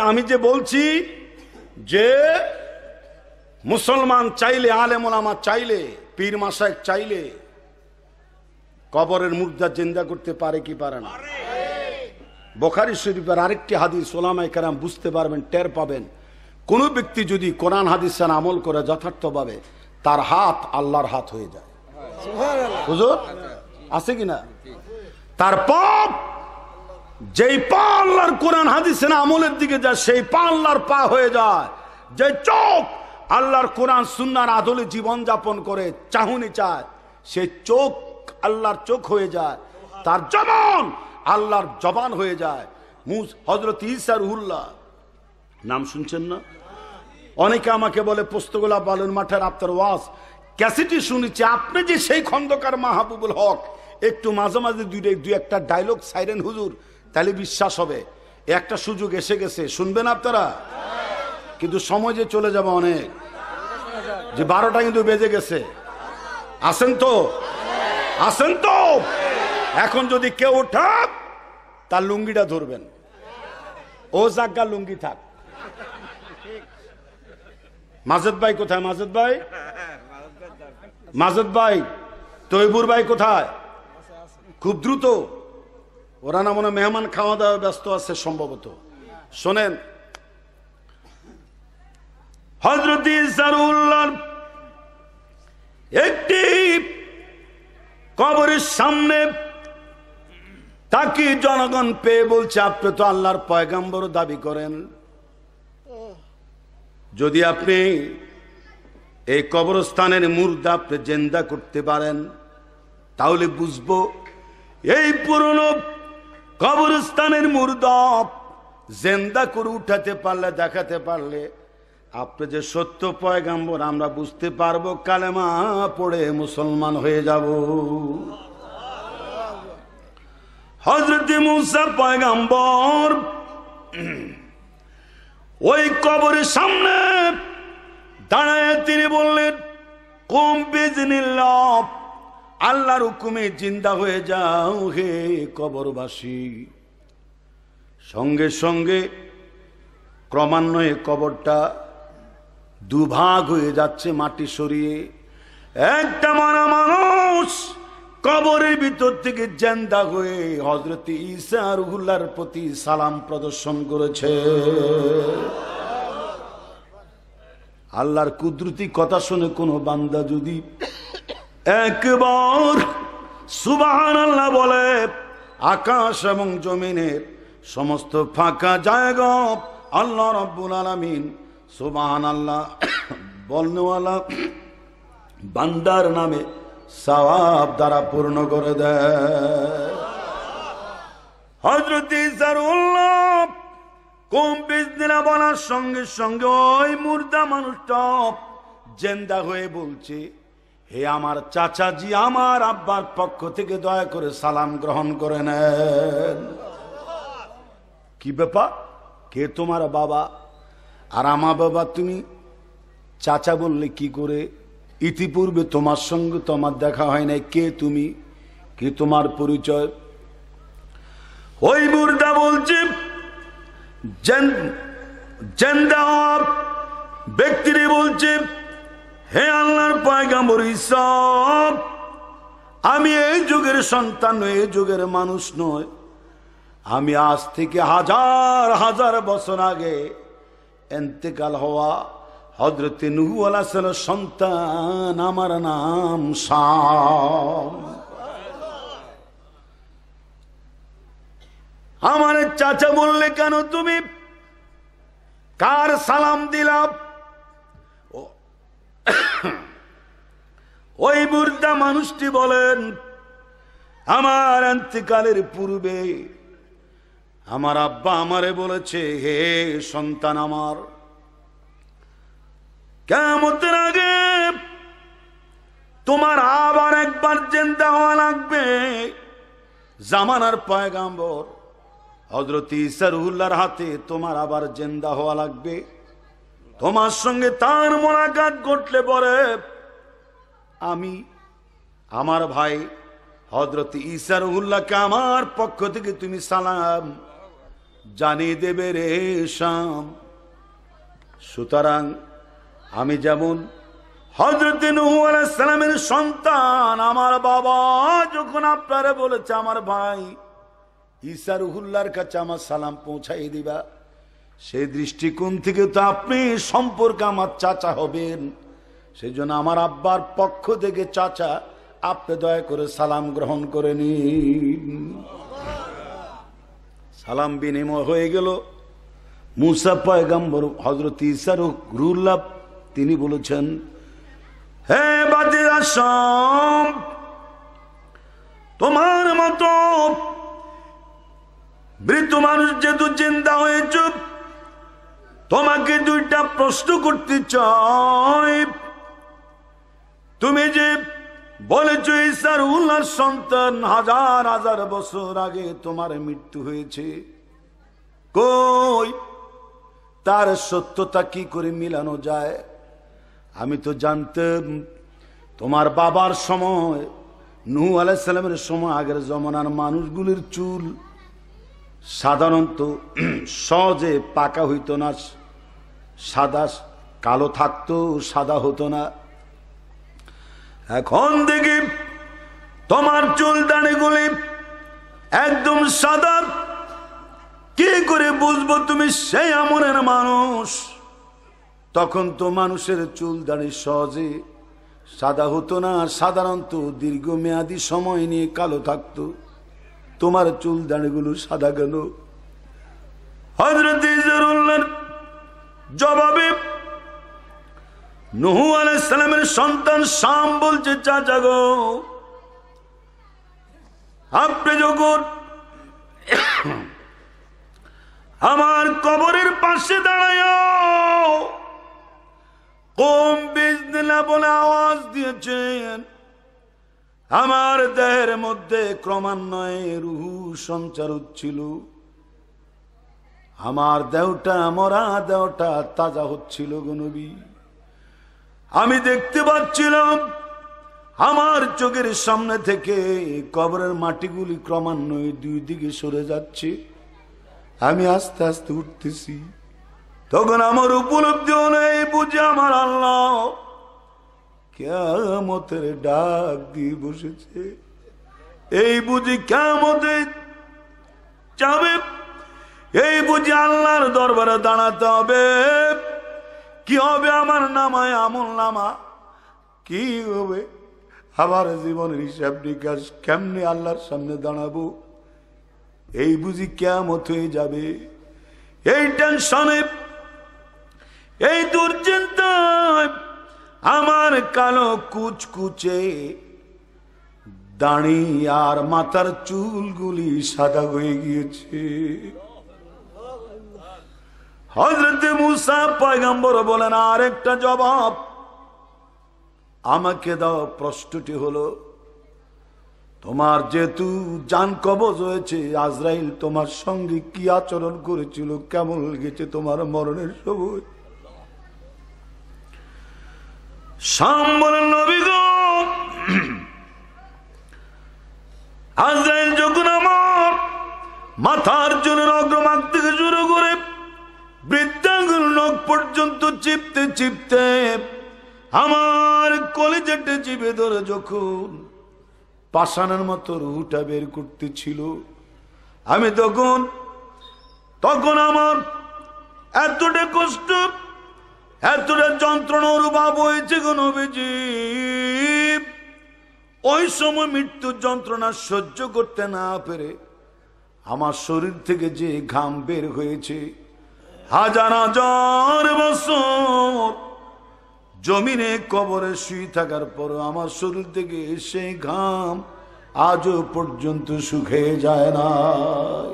আমি যে বলছি যে মুসলমান চাইলে, আলেম ওলামা চাইলে, পীর মাশায়েখ চাইলে কবরের মুর্দা জিন্দা করতে পারে কি পারে না? বুখারী শরীফের আরেকটি হাদিস ওলামায়ে কেরাম বুঝতে পারবেন, টের পাবেন। কোন ব্যক্তি যদি কোরআন হাদিসের আমল করে যথার্থভাবে, তার হাত আল্লাহর হাত হয়ে যায়। হুজুর আছে কিনা? তার পাপ, যেই পা আল্লাহর কোরআন হাদিসের আমলের দিকে যায়, সেই পা আল্লাহর পা হয়ে যায়। যে চোখ আল্লাহর কোরআন সুন্নাহর আদলে জীবন যাপন করে, চাহুনি চায়, সেই চোখ আল্লাহর চোখ হয়ে যায়। তার জবান আল্লাহর জবান হয়ে যায়। হযরত ঈসা রুহুল্লাহ নাম শুনছেন না? অনেকে আমাকে বলে পোস্তগোলা বালুর মাঠের আপনার ওয়াজ ক্যাসেটই শুনেছি, আপনি যে সেই খন্দকার মাহবুবুল হক, একটু মাঝে মাঝে দুই একটা ডায়লগ সাইরেন হুজুর, তাহলে বিশ্বাস হবে। একটা সুযোগ এসে গেছে, শুনবেন আপনারা? কিন্তু সময় যে চলে যাবে অনেক, যে 12টা কিন্তু বেজে গেছে। আসেন তো, আসেন তো। এখন যদি কেউ ওঠা, তার লুঙ্গিটা ধরবেন, ও জাগা লুঙ্গি থাক। মাজেদ ভাই কোথায়? মাজেদ ভাই, মাজেদ ভাই, তৈবুর ভাই কোথায়? খুব দ্রুত, ওরা না মনে মেহমান খাওয়া দাওয়া ব্যস্ত আছে সম্ভবত। শোনেন, হযরত ঈসা রুহুল্লাহর একটি কবরের সামনে তাকে জনগণ পেয়ে বলছে, আপনি তো আল্লাহর পয়গম্বর দাবি করেন, যদি আপনি এই কবরস্থানের মুর্দা আপনি জিন্দা করতে পারেন, তাহলে বুঝবো এই পুরনো কবরস্থানের মুর্দা জিন্দা করে উঠাতে পারলে, দেখাতে পারলে আপনি যে সত্য পয়গম্বর আমরা বুঝতে পারবো, কালেমা পড়ে মুসলমান হয়ে যাব। হযরত মুসা পয়গম্বর ওই কবরের সামনে দাঁড়ায় তিনি বললেন, কুম বিইজনিল্লাহ, আল্লাহর হুকুমে জিন্দা হয়ে যাও হে কবরবাসী। সঙ্গে সঙ্গে ক্রমান্বয়ে কবরটা দুভাগ হয়ে যাচ্ছে, মাটি সরিয়ে একটা মারা মানুষ কবরের ভিতর থেকে জিন্দা হয়ে হযরত ঈসা রুহুল্লাহর প্রতি সালাম প্রদর্শন করেছে। আল্লাহর কুদরতি কথা শুনে কোন বান্দা যদি একবার সুবহানাল্লাহ বলে, আকাশ এবং জমিনের সমস্ত ফাঁকা জায়গা আল্লাহ রাব্বুল আলামিন সুবহানাল্লাহ বলনেওয়ালা বান্দার নামে সওয়াব দ্বারা পূর্ণ করে দেয়। হযরত ঈসা রুহুল্লাহ কুম বিইজনিল্লাহ বলার সঙ্গে সঙ্গে ওই মুর্দা মানুষটা জিন্দা হয়ে বলছে, হে আমার চাচাজি, আমার আব্বার পক্ষ থেকে দয়া করে সালাম গ্রহণ করে নেন। কি ব্যাপার? কে তোমার বাবা? আর আমার বাবা তুমি চাচা বললে কি করে? ইতিপূর্বে তোমার সঙ্গে তো আমার দেখা হয় নাই, কে তুমি, কি তোমার পরিচয়? ওই মুর্দা বলছে, জিন্দা ব্যক্তিরে বলছে, হে আল্লাহর পয়গম্বর ঈসা, আমি এই যুগের সন্তান নই, এই যুগের মানুষ নয়, আমি আজ থেকে হাজার হাজার বছর আগে ইন্তেকাল হওয়া হযরত নূহ আলাইহিস সালামের সন্তান, আমার নাম শাম। আমার চাচা বললে কেন তুমি? কার সালাম দিলাম? ওই মুর্দা মানুষটি বলেন, আমার ইন্তেকালের পূর্বে আমার আব্বা আমারে বলেছে, হে সন্তান আমার, কিয়ামতের আগে তোমার আবার একবার জিন্দা হওয়া লাগবে। জামানার পয়গম্বর হযরত ঈসা রুহুল্লাহর হাতে তোমার আবার জিন্দা হওয়া লাগবে। তোমার সঙ্গে তার মোলাকাত ঘটলে পরে আমি আমার ভাই হযরত ঈসা রুহুল্লাহকে আমার পক্ষ থেকে তুমি সালাম জানিয়ে দেবে রে শাম। সুতরাং আমি যেমন হযরত নূহ আলাইহিস সালামের সন্তান, আমার বাবা যখন আপনারে বলেছে আমার ভাই ঈসা রুহুল্লাহর কাছে আমার সালাম পৌঁছাই দিবা, সেই দৃষ্টিকোণ থেকে তো আপনি সম্পর্কে আমার চাচা হবেন। সেই জন্য আমার আব্বার পক্ষ থেকে চাচা, আপনি দয়া করে সালাম গ্রহণ করে নিন। সালাম বিনিময় হয়ে গেল। মুসা পয়গম্বর হযরত ঈসা রুহুল্লাহ তিনি বলেছেন, হে বাদে আসাম, তোমার মতো মৃত মানুষ যেহেতু জিন্দা হয়েছ, তোমাকে দুইটা প্রশ্ন করতে চাই। তুমি যে বলেছ ঈসা রুহুল্লাহর সন্তান, হাজার হাজার বছর আগে তোমার মৃত্যু হয়েছে, কই তার সত্যতা কি করে মিলানো যায়? আমি তো জানতাম তোমার বাবার সময়, নূহ আলাইহিস সালামের সময়, আগের জমানার মানুষগুলির চুল সাধারণত সহজে পাকা হইতো না, সাদা কালো থাকতো, সাদা হতো না। এখন দেখি তোমার চুল দাড়িগুলি একদম সাদা। কি করে বুঝবো তুমি সেই আমলের মানুষ? তখন তো মানুষের চুল দাড়ি সহজে সাদা হতো না, সাধারণত দীর্ঘমেয়াদী সময় নিয়ে কালো থাকতো। তোমার চুল দাড়িগুলো সাদা গেল। হযরত ঈসা জবাবে নূহ আলাইহিস সালামের সন্তান শাম বলছে, চাচা গো, আপনি যখন আমার কবরের পাশে দাঁড়ায় কম বিজনিল্লাহ বলে আওয়াজ দিয়েছেন, আমার দেহের মধ্যে ক্রমান্বয়ে রূহ সঞ্চার হচ্ছিল। আমার দেহটা, মরা দেহটা তাজা হচ্ছিল গো নবী। আমি দেখতে পাচ্ছিলাম আমার চোখের সামনে থেকে কবরের মাটিগুলি ক্রমান্বয়ে দুই দিকে সরে যাচ্ছে। আমি আস্তে আস্তে উঠতেছি। তখন আমার উপলব্ধি হলো, এই বুঝে আমার আল্লাহ কিয়ামতের ডাক দিয়ে বসেছে। এই বুঝি কিয়ামতে যাবে, এই বুঝি আল্লাহর দরবারে দাঁড়াতে হবে। কি হবে আমার নামায়, আমল নামা কি হবে? আমার জীবনের হিসাব নিকাশ কেমনে আল্লাহর সামনে দাঁড়াবো? এই বুঝি কিয়ামত হয়ে যাবে। এই টেনশনে, এই দুশ্চিন্তায় আমার কালো কুচকুচে দাড়ি আর মাথার চুলগুলি সাদা হয়ে গিয়েছে। হযরত মুসা পয়গম্বর বলেন, আর একটা জবাব আমাকে দাও। প্রশ্নটি হলো, তোমার যেহেতু জান কবজ হয়েছে, আজরাইল তোমার সঙ্গে কি আচরণ করেছিল, কেমন লেগেছে তোমার মরণের সময়? শাম বলেন, নবী গো, আজরাইল যখন আমার মাথার চুলের অগ্রভাগ থেকে শুরু করে বৃদ্ধাঙ্গুল নখ পর্যন্ত চিপতে চিপতে আমার কলিজাটা চিপে ধরে যখন পাষাণের মতো রুহটা বের করতেছিল, আমি তখন আমার এতটা কষ্ট, এতটা যন্ত্রণা অনুভব হয়েছে গো নবীজি। ওই সময় মৃত্যুর যন্ত্রণা সহ্য করতে না পেরে আমার শরীর থেকে যে ঘাম বের হয়েছে, হাজার হাজার বছর জমিনে কবরে শুয়ে থাকার পর আমার শরীর থেকে সেই ঘাম আজও পর্যন্ত শুকিয়ে যায় নাই,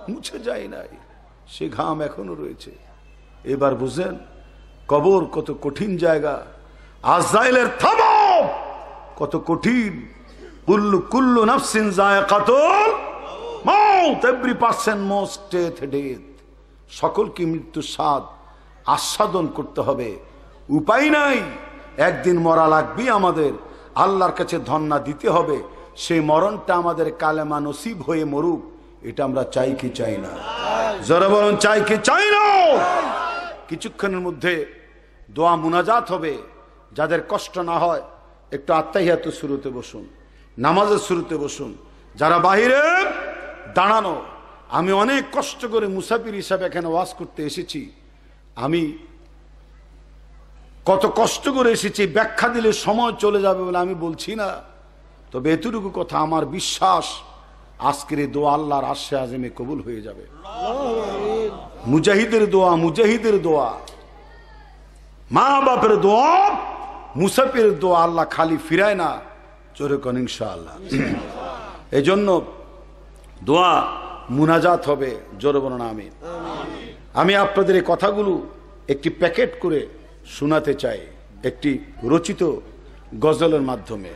মুছে যায় নাই, সে ঘাম এখনো রয়েছে। এবার বুঝেন কবর কত কঠিন জায়গা, আজরাইলের থামো কত কঠিন। কুল্লু নাফসিন যায়কাতুল মাউত, every person must take death. সকলকে মৃত্যুর স্বাদ আস্বাদন করতে হবে, উপায় নাই, একদিন মরা লাগবে আমাদের। আল্লাহর কাছে ধন্না দিতে হবে, সেই মরণটা আমাদের কালেমা নসিব হয়ে মরুক, এটা আমরা চাই কি চাই না? যারা বলেন চাই কি চাই না। কিছুক্ষণের মধ্যে দোয়া মুনাজাত হবে। যাদের কষ্ট না হয় একটু আত্তাহিয়াত শুরুতে বসুন, নামাজের শুরুতে বসুন। যারা বাহিরে দাঁড়ানো, আমি অনেক কষ্ট করে মুসাফির হিসাবে এখানে ওয়াজ করতে এসেছি। আমি কত কষ্ট করে এসেছি, ব্যাখ্যা দিলে সময় চলে যাবে বলে আমি বলছি না। তবে এতটুকু কথা, আমার বিশ্বাস আজকের এই দোয়া আল্লাহর আরশে আযমে কবুল হয়ে যাবে। মুজাহিদের দোয়া, মুজাহিদের দোয়া, মা বাপের দোয়া, মুসাফিরের দোয়া আল্লাহ খালি ফিরায় না। জোরে কোন ইনশাআল্লাহ। এই জন্য দোয়া মুনাজাত হবে। জোরে বলুন আমিন। আমি আপনাদের এই কথাগুলো একটি প্যাকেট করে শোনাতে চাই, একটি রচিত গজলের মাধ্যমে।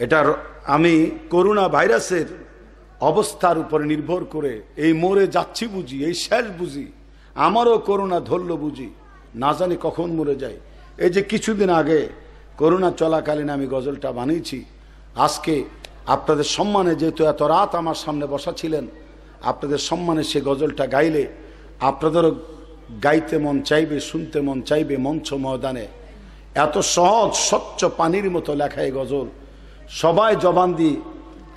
এটার আমি করোনা ভাইরাসের অবস্থার উপরে নির্ভর করে এই মরে যাচ্ছি বুঝি, এই শেষ বুঝি, আমারও করোনা ধরল বুঝি, না জানি কখন মরে যায়। এই যে কিছুদিন আগে করোনা চলাকালীন আমি গজলটা বানিয়েছি। আজকে আপনাদের সম্মানে, যেহেতু এত রাত আমার সামনে বসা ছিলেন, আপনাদের সম্মানে সে গজলটা গাইলে আপনাদেরও গাইতে মন চাইবে, শুনতে মন চাইবে। মঞ্চ ময়দানে এত সহজ স্বচ্ছ পানির মতো লেখা এই গজল, সবাই জবান দিয়ে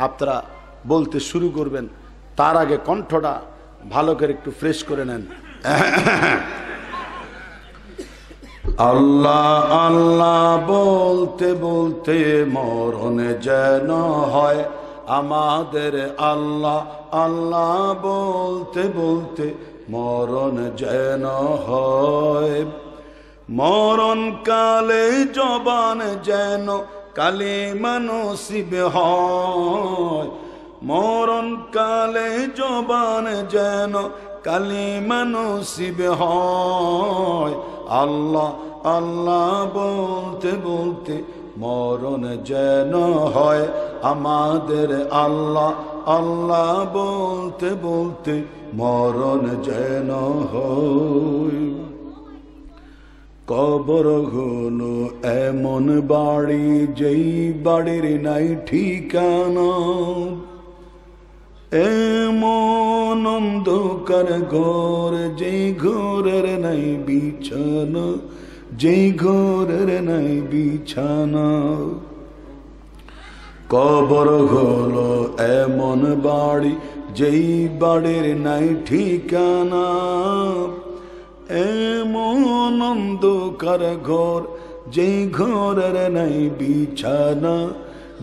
আপনারা বলতে শুরু করবেন। তার আগে কণ্ঠটা ভালো করে একটু ফ্রেশ করে নেন। আল্লাহ আল্লাহ বলতে বলতে মরণ যেন হয় আমাদের, আল্লাহ আল্লাহ বলতে বলতে মরণ যেন হয়। মরণ কালে জবান যেন কালিমা নসিব হয়। মরণ কালে জবান যেন কালিমা নসিব হয়। আল্লাহ আল্লাহ বলতে বলতে মরণ যেন হয় আমাদের, আল্লাহ আল্লাহ বলতে বলতে মরণ যেন হয়। কবর হলো এমন বাড়ি, যেই বাড়ির নাই ঠিকানা, এমন অন্ধকার ঘর, যেই ঘরের নাই বিছানা, যেই ঘরের নাই বিছানা। কবর হলো এমন বাড়ি, যেই বাড়ির নাই ঠিকানা, এমন অন্ধকার ঘর, যেই ঘরের নাই বিছানা,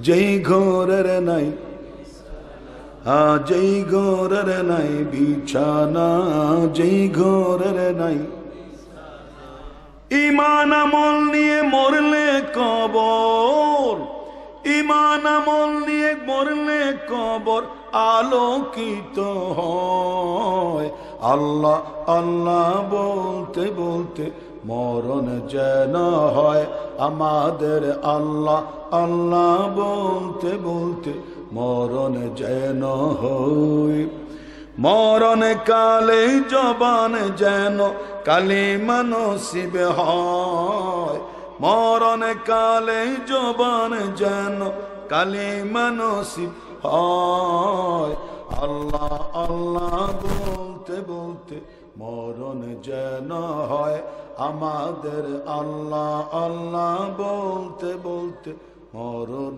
যেই ঘরের নাই, যেই ঘরের নাই বিছানা, যেই ঘরের নাই। ঈমান আমল নিয়ে মরলে কবর, ঈমান আমল নিয়ে মরলে কবর আলোকিত হয়। আল্লাহ আল্লাহ বলতে বলতে মরণ যেন হয় আমাদের, আল্লাহ আল্লাহ বলতে বলতে মরণ যেন হয়। মরণ কালে জবান যেন কালিমা নসিব হয়। মরণ কালে জবান যেন কালিমা নসিব হয়। আল্লাহ আল্লাহ বলতে বলতে মরণ যেন হয় আমাদের, আল্লাহ আল্লাহ বলতে বলতে মরণ।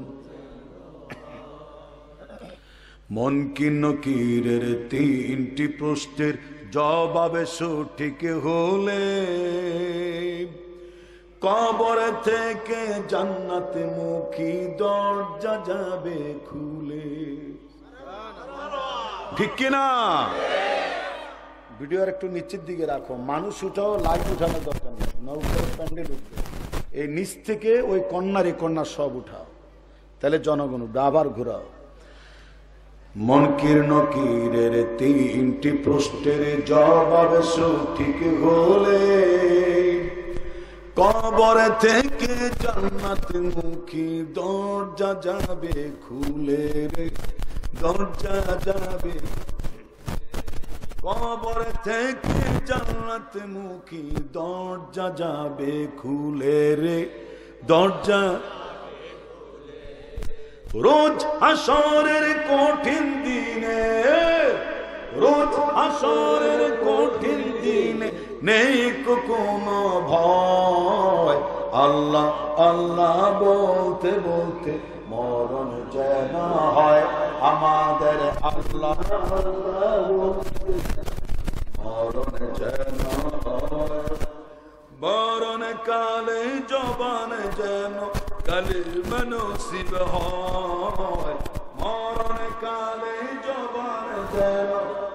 মুনকির নকিরের তিনটি প্রশ্নের জবাবে সঠিক হলে কবর থেকে জান্নাতে মুখী দরজা যাবে খুলে। ঠিক কিনা? ভিডিও আর একটু নিচের দিকে রাখো, মানুষ উঠাও, লাইট উঠানোর দরকার নেই, নৌকার প্যান্ডেল উঠবে। এই নিচ থেকে ওই কন্যার এই কন্যা সব উঠাও, তাহলে জনগণ উঠবে। আবার ঘোরাও। মুনকির নকিরের তিনটি প্রশ্নের জবাব সঠিক হলে কবর থেকে জান্নাত মুখী দরজা যাবে খুলে রে, দরজা যাবে। কবর থেকে জান্নাত মুখী দরজা যাবে খুলে রে, দরজা। রোজ হাসরের কঠিন দিনে, রোজ হাসরের কঠিন দিনে নেই কোনো ভয়। আল্লাহ আল্লাহ বলতে বলতে মরণ যেন হয় আমাদের, আল্লাহ আল্লাহ বলতে মরণ যেন হয়। মরণ কালে জবান যেন কালিমা নসিব হয়। মরণ কালে জবান যেন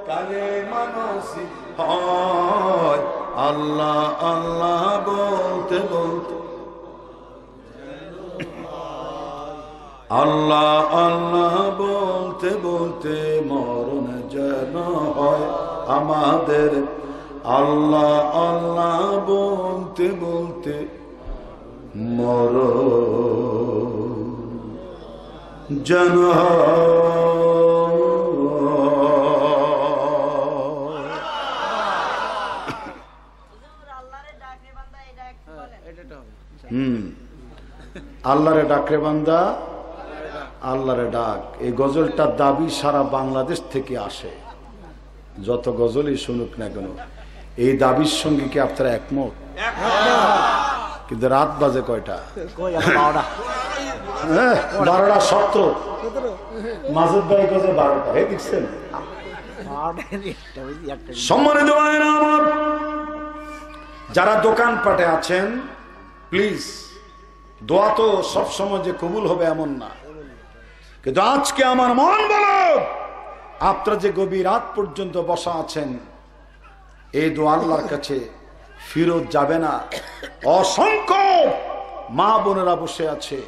কালিমা নসিব হয়। আল্লাহ আল্লাহ বলতে বলতে, আল্লাহ আল্লাহ বলতে বলতে মরণ যেন হয় আমাদের, আল্লাহ আল্লাহ বলতে বলতে মরণ যেন আল্লাহরে ডাকরে বান্দা, আল্লাহরে ডাক। এই গজলটার দাবি সারা বাংলাদেশ থেকে আসে, যত গজলই শুনুক না কেন এই দাবির সঙ্গে কি আপনারা একমত? কিন্তু রাত বাজে কয়টা? 12:17। মাজেদ ভাই গজে 12টা, দেখছেন? সম্মানিত ভাইরা আমার, যারা দোকানপাটে আছেন প্লিজ, দোয়া তো সবসময় যে কবুল হবে এমন না, কিন্তু আজকে আমার মন বলো আপনারা যে গভীর রাত পর্যন্ত বসা আছেন, এই দোয়া আল্লাহর কাছে ফিরত যাবে না। অসংখ্য মা বোনেরা বসে আছে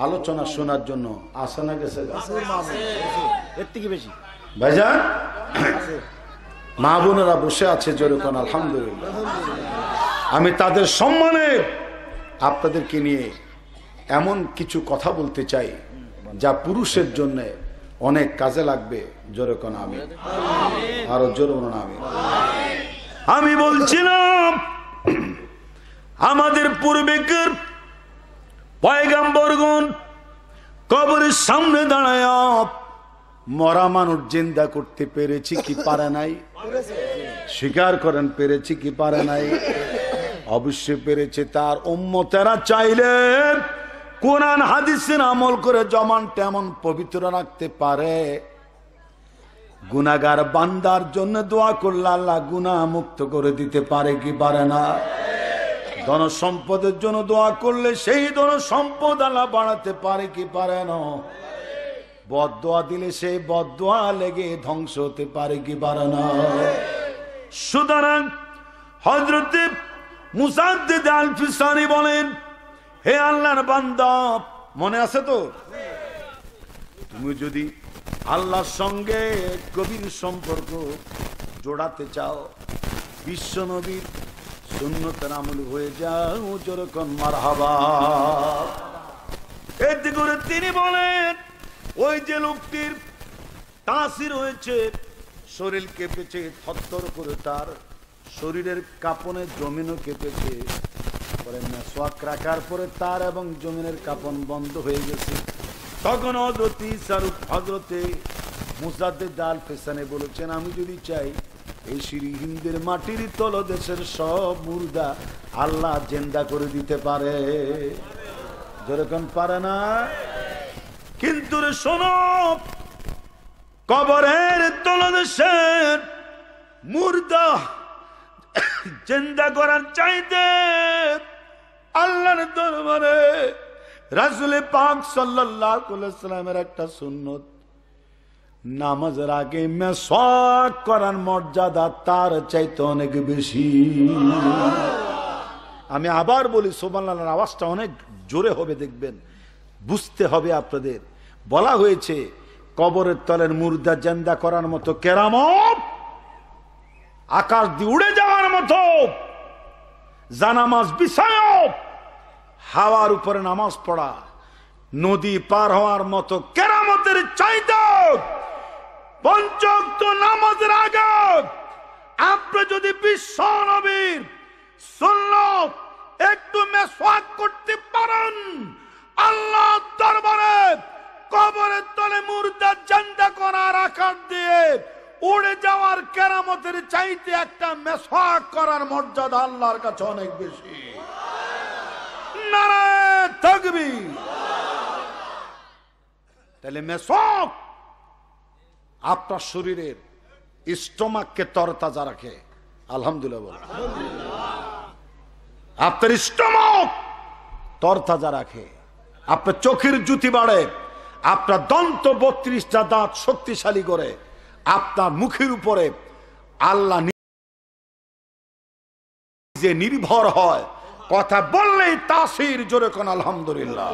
আলোচনা শোনার জন্য। আসে না গেছে ভাইজান? মা বোনেরা বসে আছে যেরকম, আলহামদুলিল্লাহ। আমি তাদের সম্মানে আপনাদেরকে নিয়ে এমন কিছু কথা বলতে চাই যা পুরুষের জন্য অনেক কাজে লাগবে। যেরকম আমি আরো জোর আমি বলছিলাম, আমাদের পূর্বেকার পয়গাম্বরগণ কবরের সামনে দাঁড়ায় মরা মানুষ জিন্দা করতে পেরেছি কি পারে নাই? স্বীকার করেন, পেরেছি কি পারে নাই? অবশ্যই পেরেছে। তার উম্মতেরা চাইলে কোরআন হাদিসের আমল করে জমান তেমন পবিত্র রাখতে পারে। গুনাহগার বান্দার জন্য দোয়া করলে আল্লাহ গুনাহ মুক্ত করে দিতে পারে কি পারে না? ধন সম্পদের জন্য দোয়া করলে সেই ধন সম্পদ আল্লাহ বাড়াতে পারে কি পারে না? বদদোয়া দিলে সেই বদদোয়া লেগে ধ্বংস হতে পারে কি পারে না? সুতরাং হযরতে মুসাদ্দিদ আল-ফিসানি বলেন, হে আল্লাহর বান্দা, মনে আছে তো? তুমি যদি আল্লাহর সঙ্গে গভীর সম্পর্ক জোড়াতে চাও, বিশ্ব নবীর সুন্নতের আমল হয়ে যাও। যেরকম মারহাবা। এতে করে তিনি বলেন, ওই যে লোকটির তাসির হয়েছে, শরীর কেঁপেছে, থরথর করে তার শরীরের কাঁপনে জমিনও কেঁপেছে, পরে মেসওয়াক রাখার পরে তার এবং জমিনের কাঁপন বন্ধ হয়ে গেছে। তখন হযরতে মুসাদ্দিদ আল-ফিসানি বলেছেন, আমি যদি চাই এই সিঁড়ি হিন্দের মাটির তলদেশের সব মুর্দা আল্লাহ জিন্দা করে দিতে পারে। যেরকম পারে না? কিন্তু রে শোনো, কবরের তলদেশের মুর্দা জিন্দা করার চাইতে আল্লাহর দরবারে রাসূল পাক সাল্লাল্লাহু আলাইহি ওয়াসাল্লামের একটা সুন্নত, নামাজের আগে মেসওয়াক করার মর্যাদা তার চাইতে অনেক বেশি। আমি আবার বলি, সুবহানাল্লাহর আওয়াজটা অনেক জোরে হবে, দেখবেন, বুঝতে হবে আপনাদের। বলা হয়েছে কবরের তলের মুর্দা জিন্দা করার মতো কেরামত, আকাশ দিয়ে উড়ে যাওয়ার মতো জানামাজ বিষয়, হাওয়ার উপরে নামাজ পড়া, নদী পার হওয়ার মতো কেরামতের চাইতে পাঁচ ওয়াক্ত নামাজের আগে আপনি যদি বিশ্ব নবীর সুন্নাত একটু মেসওয়াক করতে পারেন, আল্লাহ দরবারে কবরের তলে মুর্দা জিন্দা করার আকার দিয়ে উড়ে যাওয়ার কেরামতের চাইতে একটা মেসওয়াক করার মর্যাদা আল্লাহর কাছে অনেক বেশি। নারায়ে তাকবীর। তাহলে মেসওয়াক আপনার শরীরের স্টমাককে তরতাজা রাখে। আলহামদুলিল্লাহ বলেন। আপনার স্টমাক তরতাজা রাখে, আপনার চোখের জ্যোতি বাড়ে, আপনার দন্ত 32টা দাঁত শক্তিশালী করে, আপনার মুখের উপরে আল্লাহ নিজে নির্ভর হয়, কথা বললেই তাসির। জোরে কোন আলহামদুলিল্লাহ।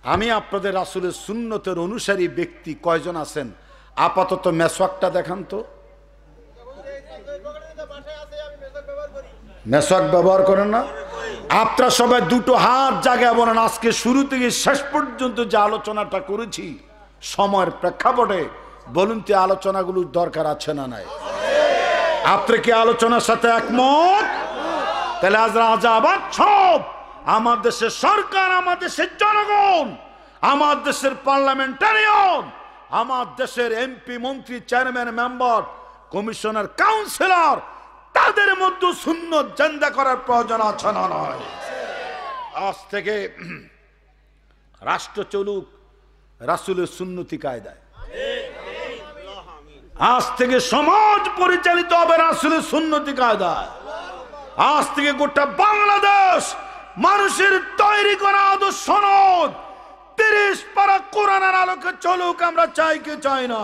আমি আপনাদের রাসূলের সুন্নতের অনুসারী ব্যক্তি কয়জন আছেন আপাতত মেসওয়াকটা দেখান তো। মেসওয়াক ব্যবহার করেন না? আপনারা সবাই দুটো হাত জায়গায় বলেন, আজকে শুরু থেকে শেষ পর্যন্ত যে আলোচনাটা করেছি সময়ের প্রেক্ষাপটে বলুন তো আলোচনাগুলোর দরকার আছে না নাই? আপনারা কি আলোচনার সাথে একমত? তাহলে আজ আবার সব আমার দেশের সরকার, আমার দেশের জনগণ, আমার দেশের পার্লামেন্টারিয়ান, আমার দেশের এমপি, মন্ত্রী, চেয়ারম্যান, মেম্বার, কমিশনার, কাউন্সিলর, তাদের মধ্যে সুন্নত জিন্দা করার প্রয়োজন আছে না নয়? আজ থেকে রাষ্ট্র চলুক রাসূলের সুন্নতি কায়দায়। আজ থেকে সমাজ পরিচালিত হবে রাসূলের সুন্নতি কায়দায়। আজ থেকে গোটা বাংলাদেশ মানুষের তৈরি করা আদর্শ সনদ 30 পারা কোরআনের আলোকে চলুক। আমরা চাই কি চাই না?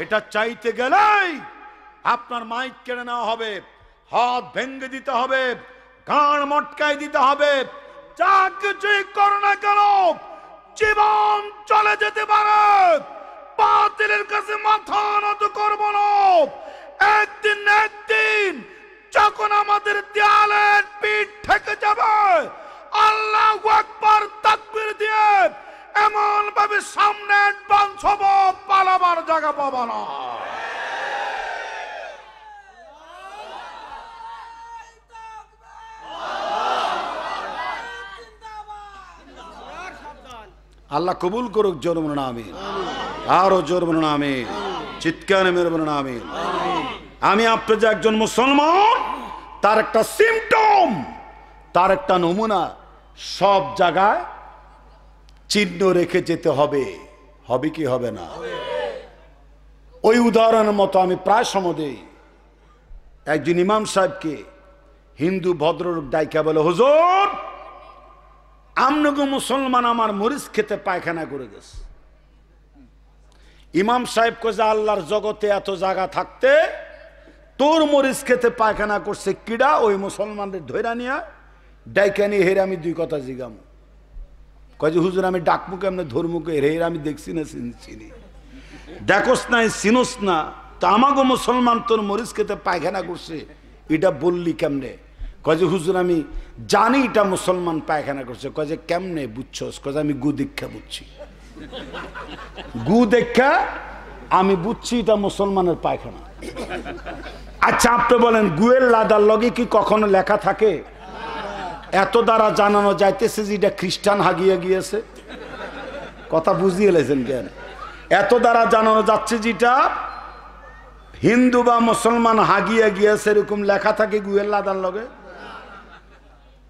এটা চাইতে গেলেই আপনার মাইক কেড়ে নেওয়া হবে, হাত ভেঙে দিতে হবে, গান মটকাই দিতে হবে, যা কিছুই করো না কেন জীবন চলে যেতে পারে, বাতিলের কাছে মাথা নত করব না। একদিন যখন আমাদের দেয়ালের পিঠ থেকে যাবে, আল্লাহু আকবার তাকবীর দিয়ে এমন ভাবে সামনে অ্যাডভান্স হব, পালাবার জায়গা পাবো না। আল্লাহ কবুল করুক। জোর বলুন আমিন। আরো জোর বলুন আমিন। চিৎকার মেরে বলুন আমিন। আমি আপনার যে একজন মুসলমান, তার একটা সিমটম, তার একটা নমুনা সব জায়গায় চিহ্ন রেখে যেতে হবে। হবে কি হবে না? ওই উদাহরণের মতো আমি প্রায় সময় দেই। একজন ইমাম সাহেবকে হিন্দু ভদ্রলোক ডাইকা বলে, হুজুর আমনগো মুসলমান আমার মরিচ খেতে পায়খানা করে গেছে। ইমাম সাহেব কয়ে, আল্লাহর জগতে এত জায়গা থাকতে তোর মরিচ খেতে পায়খানা করছে কিডা? ওই মুসলমানদের ধৈরা নিয়া ডাইকা নিয়ে হেরে আমি দুই কথা জিগাম। কয় যে হুজুর আমি ডাকমু কেমনে, ধর্মুকে হেরে আমি দেখছি না, চিনি দেখোস নাই, চিনোস না, তা আমাগো মুসলমান তোর মরিচ খেতে পায়খানা করছে এটা বললি কেমনে? কয় যে হুজুর আমি জানি এটা মুসলমান পায়খানা করছে। কয় যে কেমনে বুঝছস? কয় যে আমি গু দীক্ষা বুঝছি, গু দীক্ষা আমি বুঝছি এটা মুসলমানের পায়খানা। আচ্ছা আপনি বলেন, গুয়ের লাদার লগে কি কখনো লেখা থাকে? এত দ্বারা জানানো যাইতেছে যে এটা খ্রিস্টান হাগিয়ে গিয়েছে। কথা বুঝিয়ে লেছেন কেন? এত দ্বারা জানানো যাচ্ছে যেটা হিন্দু বা মুসলমান হাগিয়ে গিয়েছে, এরকম লেখা থাকে গুয়ের লাদার লগে।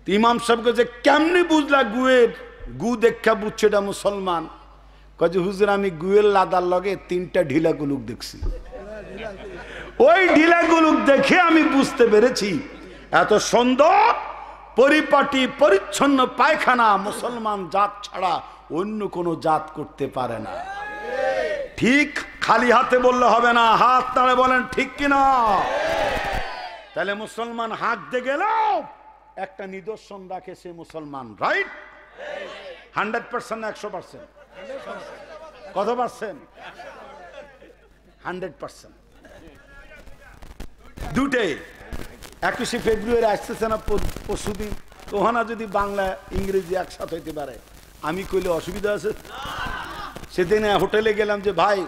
ইমাম সাহেবকে যে কেমনি বুঝলা গুয়ের গু দেখা বুঝছে এটা মুসলমান? কয় যে হুজুর আমি গুয়ের লাদার লগে 3টা ঢিলা গুলুক দেখছি, ওই ঢিলা গুলুক দেখে আমি বুঝতে পেরেছি এত সুন্দর পরিপাটি পরিচ্ছন্ন পায়খানা মুসলমান জাত ছাড়া অন্য কোনো জাত করতে পারে না। ঠিক খালি হাতে বললে হবে না, হাত নাড়ে বলেন ঠিক কিনা? তাহলে মুসলমান হাঁকতে গেলেও একটা নিদর্শন রাখে সে মুসলমান, রাইট? 100% না 100%? কত পার্সেন্ট? 100%। দুটোই 21শে ফেব্রুয়ারি আসতেছে না পরশুদিন, ওখানে যদি বাংলা ইংরেজি একসাথে হইতে পারে আমি কইলে অসুবিধা আছে? সেদিন হোটেলে গেলাম যে ভাই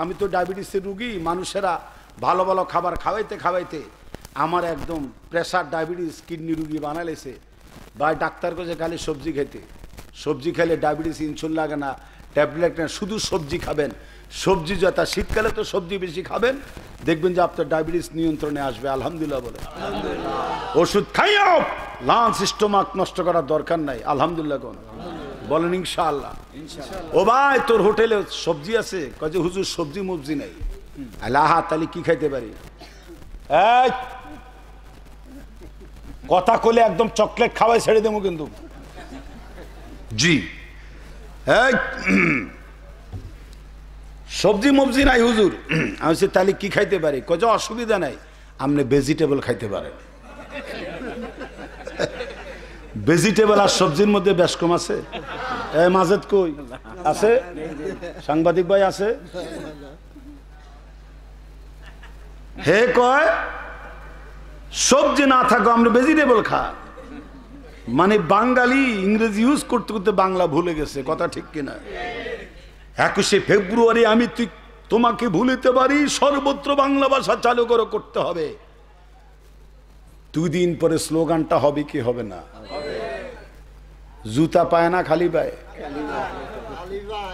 আমি তো ডায়াবেটিসের রুগী, মানুষেরা ভালো ভালো খাবার খাওয়াইতে খাওয়াইতে আমার একদম প্রেশার, ডায়াবেটিস, কিডনি রুগী বানাইলেছে। ভাই ডাক্তার কাছে খালি সবজি খেতে, সবজি খেলে ডায়াবেটিস ইনসুলিন লাগে না, ট্যাবলেট না, শুধু সবজি খাবেন। সবজি যথা শীতকালে তো সবজি বেশি খাবেন, দেখবেন যে আপনার ডায়াবেটিস নিয়ন্ত্রণে আসবে। আলহামদুলিল্লাহ বলে। ওষুধ খাইও, লাঞ্চ স্টোমাক নষ্ট করার দরকার নাই। আলহামদুলিল্লাহ কোন বলেন ইনশাআল্লাহ। ও ভাই তোর হোটেলে সবজি আছে? কয় যে হুজুর সবজি মবজি নাই। আল্লাহ, তাহলে কি খাইতে পারি? এই কথা কলে একদম চকলেট খাওয়াই ছেড়ে দেবো কিন্তু। জি, সবজি মবজি নাই হুজুর। আমি বলছি তাহলে কি খাইতে পারি? কয় যে অসুবিধা নাই, আপনি ভেজিটেবল খাইতে পারেন। ভেজিটেবল আর সবজির মধ্যে বেশ কম আছে। মাজেদ কই আছে? সাংবাদিক ভাই আছে? হে কয় সবজি না থাকো আমরা ভেজিটেবল খা। মানে বাঙালি ইংরেজি ইউজ করতে করতে বাংলা ভুলে গেছে। কথা ঠিক কিনা? 21শে ফেব্রুয়ারি আমি তোমাকে ভুলিতে পারি, সর্বত্র বাংলা ভাষা চালু করতে হবে। 2 দিন পরে স্লোগানটা হবে কি হবে না? জুতা পায় না খালি পায়,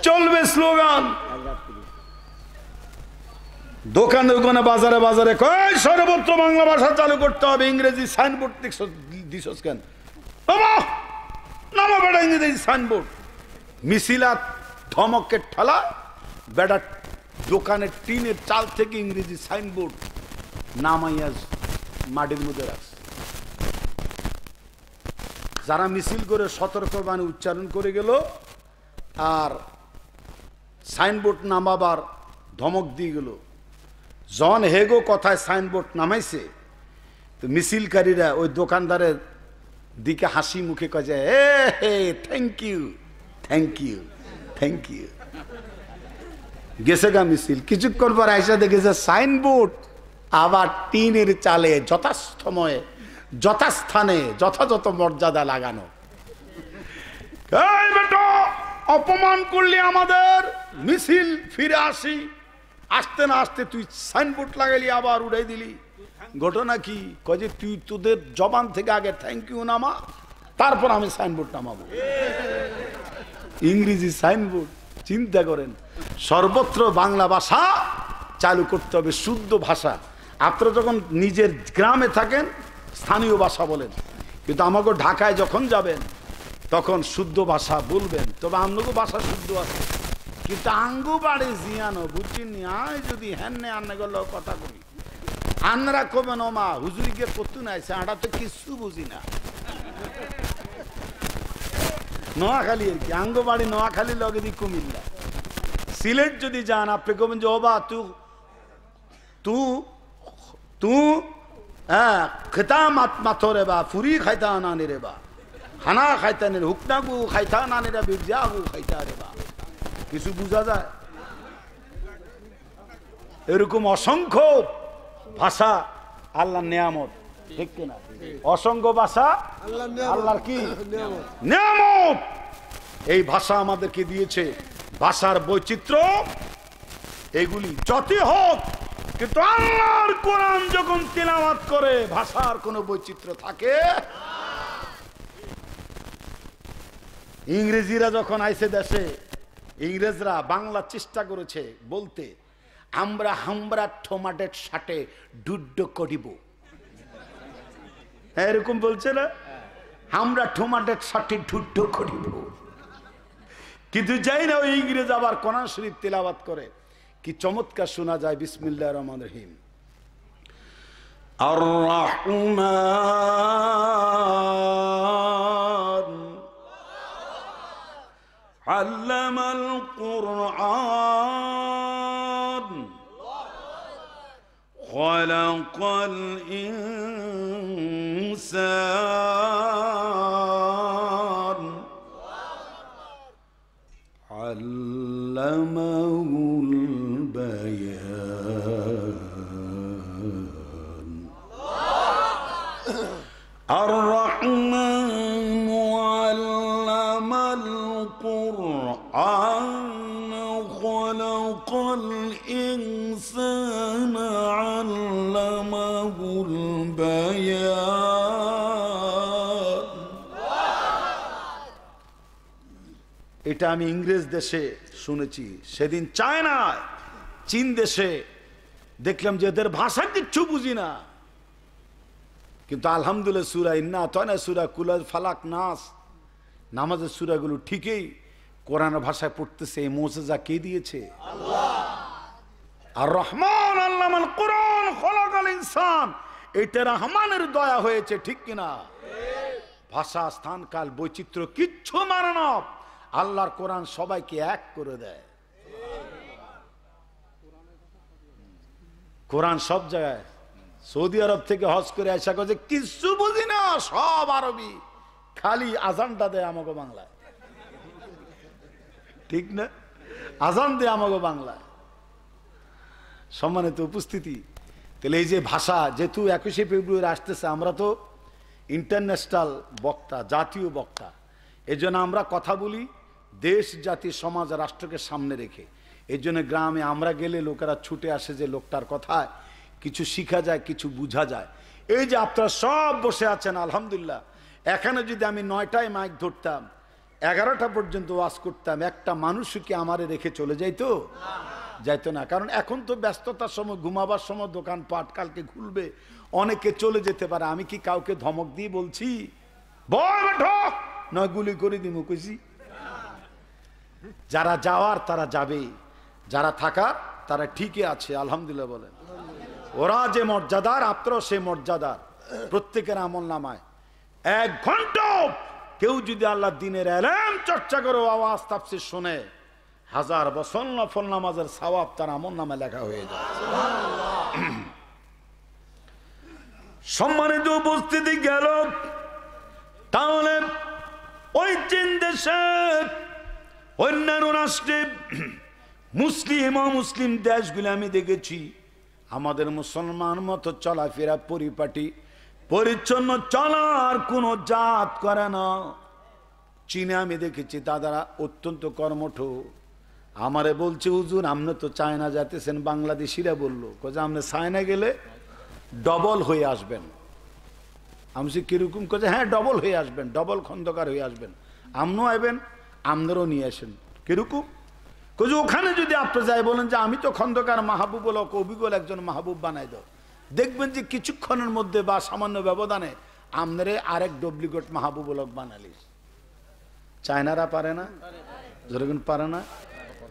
চলবে স্লোগান। দোকানে দোকানে বাজারে বাজারে কয় সর্বত্র বাংলা ভাষা চালু করতে হবে। ইংরেজি সাইনবোর্ড দিছস কেন? নামা বেড়া ইংরেজি সাইনবোর্ড। মিছিলাত ধমকের ঠেলা বেড়া দোকানের টিনের চাল থেকে ইংরেজি সাইনবোর্ড নামাইয়া মাটির মধ্যে রাখছে। যারা মিছিল করে সতর্ক বাণী উচ্চারণ করে গেল আর সাইনবোর্ড নামাবার ধমক দিয়ে গেল। জন হেগো কথায় সাইনবোর্ড নামাইছে, তো মিছিলকারীরা ওই দোকানদারের দিকে হাসি মুখে কয় যে hey thank you thank you thank you. গেছে গা মিছিল। কিছুক্ষণ পর আইসা দেখেছে সাইনবোর্ড আবার টিনের চালে যথাসময়ে যথাস্থানে যথাযথ মর্যাদা লাগানো। অপমান করলি আমাদের, মিছিল ফিরে আসি। আসতে না আসতে তুই সাইনবোর্ড লাগাইলি আবার উড়াই দিলি। ঘটনা কি? কয় যে তুই তোদের জবান থেকে আগে থ্যাংক ইউ নামা, তারপর আমি সাইনবোর্ড নামাবো। ইংরেজি সাইনবোর্ড। চিন্তা করেন, সর্বত্র বাংলা ভাষা চালু করতে হবে, শুদ্ধ ভাষা। আপনারা যখন নিজের গ্রামে থাকেন স্থানীয় ভাষা বলেন, কিন্তু আমাকে ঢাকায় যখন যাবেন তখন শুদ্ধ ভাষা বলবেন। তবে আমগো ভাষা শুদ্ধ আছে, কিন্তু আঙ্গু বাড়ি জিয়ানো বুঝিনি। আয় যদি হ্যান নে আন্নাগুলো কথা কই, আন্নারা কবেন ও মা হুজুরিকে কত নাইছে, আটা তো কিছু বুঝি না। নোয়াখালী আর কি, আঙ্গো বাড়ি নোয়াখালী লগে দি কুমিল্লা। সিলেট যদি যান আপনি কবেন যে ও বা তু হ্যাঁ খেতা মাথো রে বা ফুরি খাইতা নানি রে বা খানা খাইতা নে হুকনা গু খাইতা নানি রে বিরজা গু খাইতা রে বা। কিছু বোঝা যায়? এরকম অসংখ্য ভাষা আল্লাহর নিয়ামত, ঠিক কিনা? অসংখ্য ভাষা আল্লাহর কি নিয়ামত। এই ভাষা আমাদেরকে দিয়েছে। ভাষার বৈচিত্র্য এগুলি যতই হোক, কিন্তু আল্লাহর কোরআন যখন তিলাওয়াত করে ভাষার কোনো বৈচিত্র্য থাকে। ইংরেজিরা যখন আইসে দেশে, ইংরেজরা বাংলা চেষ্টা করেছে বলতে আমরা হামরা ঠোমাটের সাথে ডুড্ড করিব, এরকম বলছে না? আমরা ঠোমাটের সাথে ডুড্ড করিব। কিন্তু যাই না ওই ইংরেজ আবার কোরআন শরীফ তিলাওয়াত করে, কি চমৎকার শোনা যায়। বিসমিল্লাহির রহমানির রহিম। আর রহমান আল্লামাল কুরআন খালাকাল ইনসান আল্লামাহুল বায়ান। আর রহমান আল্লামাল কুরআন খালাকাল ইনসান আল্লামাহুল বায়ান। এটা আমি ইংরেজ দেশে শুনেছি। সেদিন চায়নায়, চীন দেশে দেখলাম যে এদের ভাষা কিচ্ছু বুঝি না, কিন্তু আলহামদুলিল্লাহ সূরা ইন্না আতাইনা, সূরা কুল, ফালাক, নাস, নামাজের সূরাগুলো ঠিকই কোরআন ভাষায় পড়তেছে। এই মুজিজা কে দিয়েছে? আল্লাহ। আর রহমান আল্লামাল কোরআন খলাকাল ইনসান, এটা রহমানের দয়া হয়েছে, ঠিক কিনা? ভাষা, স্থান, কাল, বৈচিত্র্য কিচ্ছু মানে না। আল্লাহর কোরআন সবাইকে এক করে দেয়। কোরআন সব জায়গায়। সৌদি আরব থেকে হজ করে আসা করছে, কিচ্ছু বুঝি না, সব আরবি, খালি আজানটা দেয় আমাকে বাংলায়, ঠিক না? আজান দেয় আমাকে বাংলায়। সম্মানিত উপস্থিতি, তাহলে এই যে ভাষা, যেহেতু 21শে ফেব্রুয়ারি আসতেছে, আমরা তো ইন্টারন্যাশনাল বক্তা, জাতীয় বক্তা, এই জন্য আমরা কথা বলি দেশ, জাতি, সমাজ, রাষ্ট্রকে সামনে রেখে। এই জন্য গ্রামে আমরা গেলে লোকেরা ছুটে আসে যে লোকটার কথায় কিছু শিখা যায়, কিছু বোঝা যায়। এই যে আপনারা সব বসে আছেন, আলহামদুলিল্লাহ, এখানে যদি আমি 9টায় মাইক ধরতাম, 11টা পর্যন্ত ওয়াজ করতাম, একটা মানুষও কি আমারে রেখে চলে যাইতো? যাইতো না। কারণ এখন তো ব্যস্ততার সময়, ঘুমাবার সময়, দোকানপাট কালকে খুলবে, অনেকে চলে যেতে পারে। আমি কি কাউকে ধমক দিয়ে বলছি নয় গুলি করে দিব? কইছি যারা যাওয়ার তারা যাবে, যারা থাকার তারা ঠিকই আছে, আলহামদুলিল্লাহ বলেন। ওরা যে মর্যাদার, আপনারাও সে মর্যাদার। প্রত্যেকের আমল নামায় 1 ঘন্টা কেউ যদি আল্লাহ দিনের এলেম চর্চা করে, আওয়াজ তাফসীর শুনে, 1000 বছর নফল নামাজের সওয়াব তার আমল নামে লেখা হয়ে যায়। সম্মানিত উপস্থিতি গেল। তাহলে ওই চীন দেশে, অন্যান্য রাষ্ট্রে, মুসলিম ও মুসলিম দেশগুলো আমি দেখেছি আমাদের মুসলমান মতো চলাফেরা, পরিপাটি, পরিচ্ছন্ন চলার কোনো জাত করে না। চীনে আমি দেখেছি দাদারা অত্যন্ত কর্মঠ। আমারে বলছে, হুজুর আপনি তো চায়না যাইতেছেন, বাংলাদেশিরা বললো যে আপনি চায়না গেলে ডবল হয়ে আসবেন। আমি কিরকম? কে হ্যাঁ ডবল হয়ে আসবেন, ডবল খন্দকার হয়ে আসবেন, আপনিও আইবেন, আপনারও নিয়ে আসেন। কিরকম? যে ওখানে যদি আপনি যাই বলেন যে আমি তো খন্দকার মাহবুব, অবিকল একজন মাহবুব বানাই দাও, দেখবেন যে কিছুক্ষণের মধ্যে বা সামান্য ব্যবধানে আমনেরে আরেক ডুপ্লিকেট মাহবুবলক বানালিস। চায়নারা পারে না? যেরকম পারে না?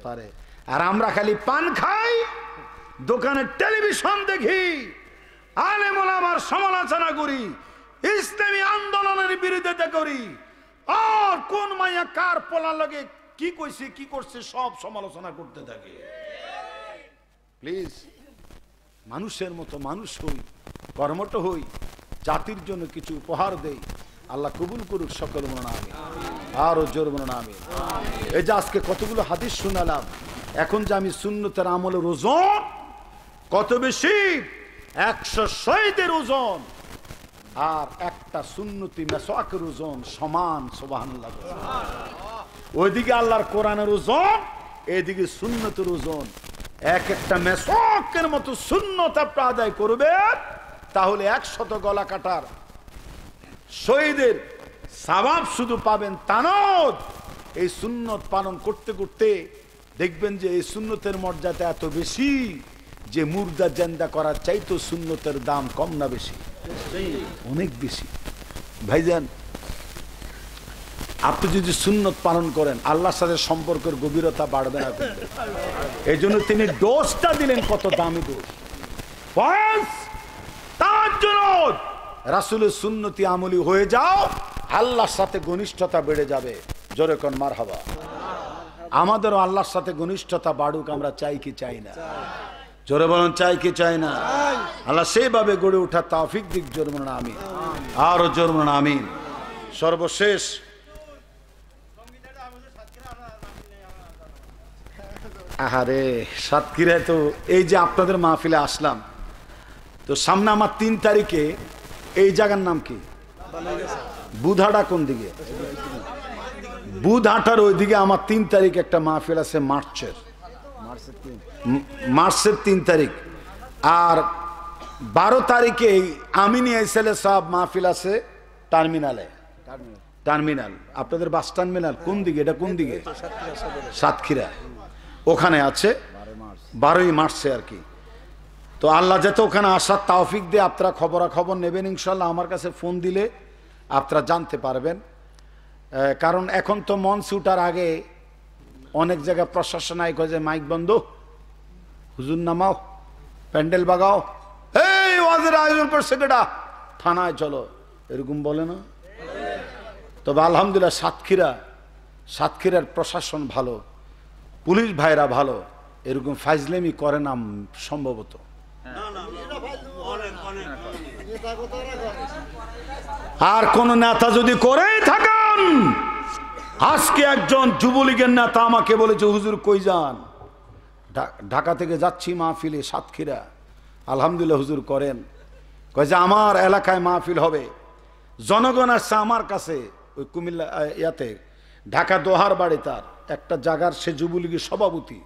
পারে। আর আমরা খালি পান খাই, দোকানে টেলিভিশন দেখি, আলেম ওলামার সমালোচনা করি, ইসলামী আন্দোলনের বিরোধিতা করি, আর কোন মাইয়া কার পোলা লাগে কি কইছে কি করছে সব সমালোচনা করতে থাকে। প্লিজ মানুষের মতো মানুষ হই, কর্মঠ হই, জাতির জন্য কিছু উপহার দেই। আল্লাহ কবুল করুক সকল মনে আমি, আরো জোর মনে আমি। এই যে আজকে কতগুলো হাদিস শুনালাম, এখন যে আমি সুন্নতের আমলের ওজন কত বেশি, 100 শহীদের ওজন আর একটা সুন্নতি মেসওয়াকের ওজন সমান। সুবহানাল্লাহ। ওইদিকে আল্লাহর কোরআনের ওজন, এইদিকে সুন্নতের ওজন। এক একটা মেসওয়াকের মতো সুন্নত আপনি আদায় করবে, তাহলে 100 গলা কাটার শহীদের সওয়াব শুধু পাবেন তা নয়, এই সুন্নত পালন করতে করতে দেখবেন যে এই সুন্নতের মর্যাদা এত বেশি যে মুর্দা জিন্দা করার চাইতো সুন্নতের দাম কম না বেশি? অনেক বেশি। ভাইজান, আপনি যদি সুন্নত পালন করেন, আল্লাহর সাথে সম্পর্কের গভীরতা বাড়বে না। এই জন্য তিনি ডোজটা দিলেন, কত দামি ডোজ। তার জন্য রাসূলের সুন্নতি আমলি হয়ে যাও, আল্লাহর সাথে ঘনিষ্ঠতা বেড়ে যাবে। জোরে কোন মারহাবা। আমাদেরও আল্লাহর সাথে ঘনিষ্ঠতা বাড়ুক, আমরা চাই কি চাই না? জোরে বলুন, চাই কি চাই না? আল্লাহ সেইভাবে গড়ে ওঠা তৌফিক দিক। জোরে বলুন আমিন, আরো জোরে বলুন আমিন। সর্বশেষ আহারে সাতক্ষীরায় তো এই যে আপনাদের মাহফিলে আসলাম, তো সামনে আমার 3 তারিখে এই জায়গার নাম কি? বুধাটা কোন দিকে? বুধাটার ওইদিকে আমার 3 তারিখ একটা মাহফিল আছে, মার্চের 3 তারিখ। আর 12 তারিখে আমিনী এসেলে সব মাহফিল আছে টার্মিনালে। টার্মিনাল, আপনাদের বাস টার্মিনাল কোন দিকে? এটা কোন দিকে? সাতক্ষীরা, ওখানে আছে 12ই মার্চে আর কি। তো আল্লাহ যাতে ওখানে আসার তৌফিক দিয়ে আপনারা খবরাখবর নেবেন ইনশাল্লাহ। আমার কাছে ফোন দিলে আপনারা জানতে পারবেন। কারণ এখন তো মঞ্চ উঠার আগে অনেক জায়গায় প্রশাসন আয় যে মাইক বন্ধ, হুজুর নামাও, প্যান্ডেল বাগাও, এই ওয়াজের আয়োজন করছে কেডা, থানায় চলো, এরকম বলে না। তবে আলহামদুলিল্লাহ সাতক্ষীরার প্রশাসন ভালো, পুলিশ ভাইরা ভালো, এরকম ফাইজলেমি করে না সম্ভবত। আর কোন নেতা যদি করেই থাকেন, আজকে একজন যুবলীগের নেতা আমাকে বলেছে, হুজুর কই যান? ঢাকা থেকে যাচ্ছি মাহফিলে সাতক্ষীরা। আলহামদুলিল্লাহ হুজুর করেন। কয় যে আমার এলাকায় মাহফিল হবে, জনগণ আসছে আমার কাছে, ওই কুমিল্লা ইয়াতে ঢাকা দোহার বাড়ি, তার একটা জায়গার সে যুবলীগের সভাপতি,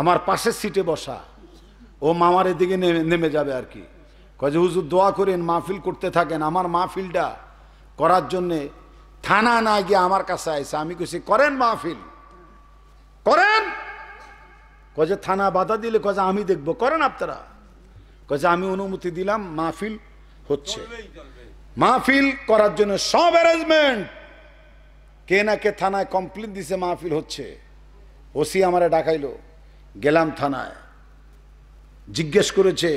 আমার পাশের সিটে বসা, ও মামার দিকে নেমে যাবে আর কি। কয় যে হুজুর দোয়া করেন, মাহফিল করতে থাকেন। আমার মাহফিলটা করার জন্যে থানা না গিয়ে আমার কাছে আইসে। আমি কইছি করেন মাহফিল করেন। কয় যে থানা বাধা দিলে, কয় যে আমি দেখবো, করেন আপনারা। কয় যে আমি অনুমতি দিলাম, মাহফিল হচ্ছে। মাহফিল করার জন্য সব অ্যারেঞ্জমেন্ট, কে না কে থানায় কমপ্লেন দিছে মাহফিল হচ্ছে। ওসি আমারে ডাকাইলো, গেলাম থানায়, জিজ্ঞেস করেছে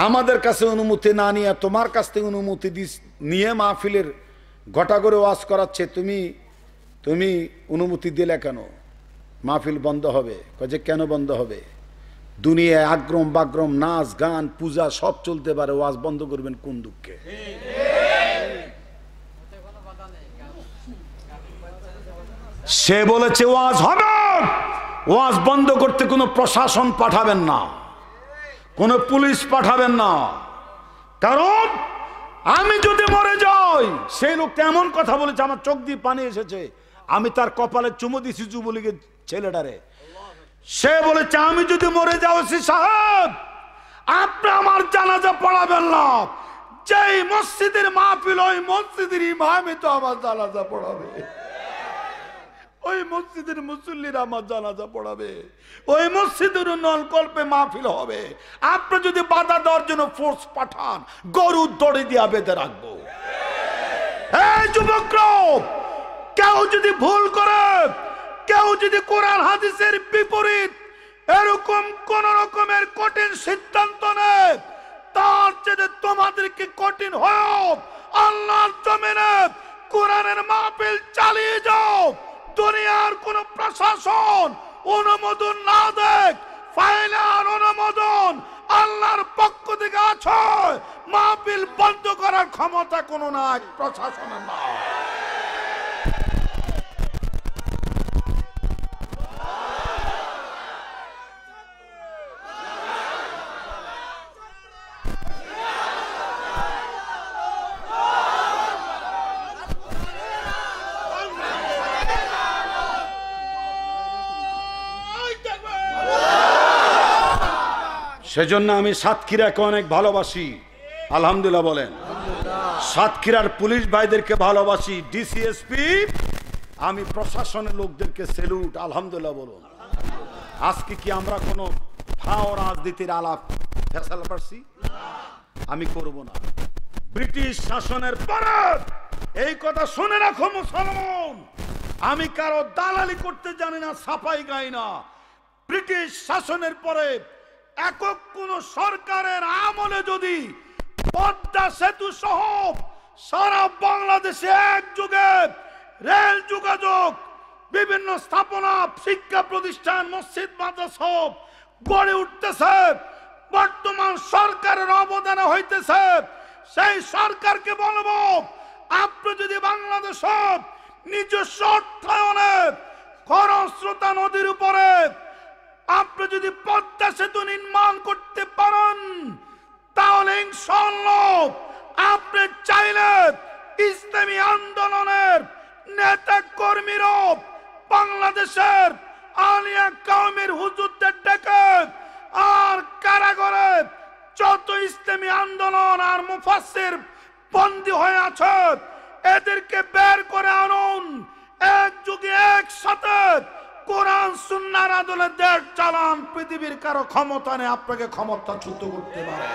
আমাদের কাছে অনুমতি না নিয়ে তোমার কাছ থেকে অনুমতি নিয়ে মাহফিলের ঘটা করে ওয়াজ করাচ্ছে, তুমি অনুমতি দিলে কেন? মাহফিল বন্ধ হবে। কয় যে কেন বন্ধ হবে? দুনিয়ায় আগ্রম বাগ্রম, নাচ গান পূজা সব চলতে পারে, ওয়াজ বন্ধ করবেন কোন দুঃখে? সে বলেছে ওয়াজ হবে, ওয়াজ বন্ধ করতে কোনো প্রশাসন পাঠাবেন না, কোনো পুলিশ পাঠাবেন না। কারণ আমি যদি মরে যাই, সেই লোকটা এমন কথা বলেছে আমার চোখ দিয়ে পানি এসেছে, আমি তার কপালে চুমু দিছি যুবলীগের ছেলেটারে। সে বলেছে আমি যদি মরে যাও ওসি সাহেব, আপনি আমার জানাজা পড়াবেন না, যেই মসজিদের মাহফিল ওই মসজিদের ইমামই তো আমার জানাজা পড়াবে, ওই মসজিদের মুসল্লিরা আমার জানাজা পড়াবে, ওই মসজিদের নলকল্পে মাহফিল হবে। আপনি যদি বাধা দেওয়ার জন্য ফোর্স পাঠান, গরুর দড়ি দিয়ে বেঁধে রাখবো। এই যুবকরা, কেউ যদি ভুল করে, কেউ যদি কোরআন হাদিসের বিপরীত এরকম কোন রকমের কঠিন সিদ্ধান্ত নেয়, তার চেয়ে তোমাদেরকে কঠিন হোক আল্লাহর জমিনে কোরআনের মাহফিল চালিয়ে যাও। দুনিয়ার কোন প্রশাসন অনুমোদন না দেখ, ফাইনাল অনুমোদন আল্লাহর পক্ষ থেকে আছে। মাহফিল বন্ধ করার ক্ষমতা কোনো না প্রশাসনের না। সেজন্য আমি সাতক্ষীরাকে অনেক ভালোবাসি, আলহামদুলিল্লাহ বলেন। সাতক্ষীরার পুলিশ ভাইদেরকে ভালোবাসি, ডিসিএসপি, আমি প্রশাসনের লোকদেরকে সেলুট, আলহামদুলিল্লাহ বলুন। আজকে কি আমরা কোনো ফাও রাজনীতির আলাপ ফেসালা পারছি? আমি করব না। ব্রিটিশ শাসনের পরে এই কথা শুনে রাখো মুসলমান, আমি কারো দালালি করতে জানি না, সাফাই গাই না। ব্রিটিশ শাসনের পরে একক কোন সরকারের আমলে যদি পদ্মা সেতু সহ সারা বাংলাদেশে একযোগে রেল যোগাযোগ, বিভিন্ন স্থাপনা, শিক্ষা প্রতিষ্ঠান, মসজিদ মাদ্রাসা গড়ে উঠতেছে, বর্তমান সরকারের অবদানে হইতেছে, সেই সরকারকে বলবো আপনি যদি বাংলাদেশে নিজস্ব অর্থায়নে খরস্রোতা নদীর উপরে আপনি যদি পদ্মা সেতু নির্মাণ করতে পারেন, তাহলে ইনশাআল্লাহ আপনি চাইলে ইসলামী আন্দোলনের নেতা কর্মীরা বাংলাদেশের আলিয়া কওমের হুজুরদের ডেকে আর কারাগারে যত ইসলামী আন্দোলন আর মুফাসসির বন্দী হয়ে আছে এদেরকে বের করে আনুন, এক যুগে একসাথে কোরআন সুন্নাহর আদলে দেশ চালান। পৃথিবীর কারো ক্ষমতা নেই আপনাকে ক্ষমতাচ্যুত করতে পারে।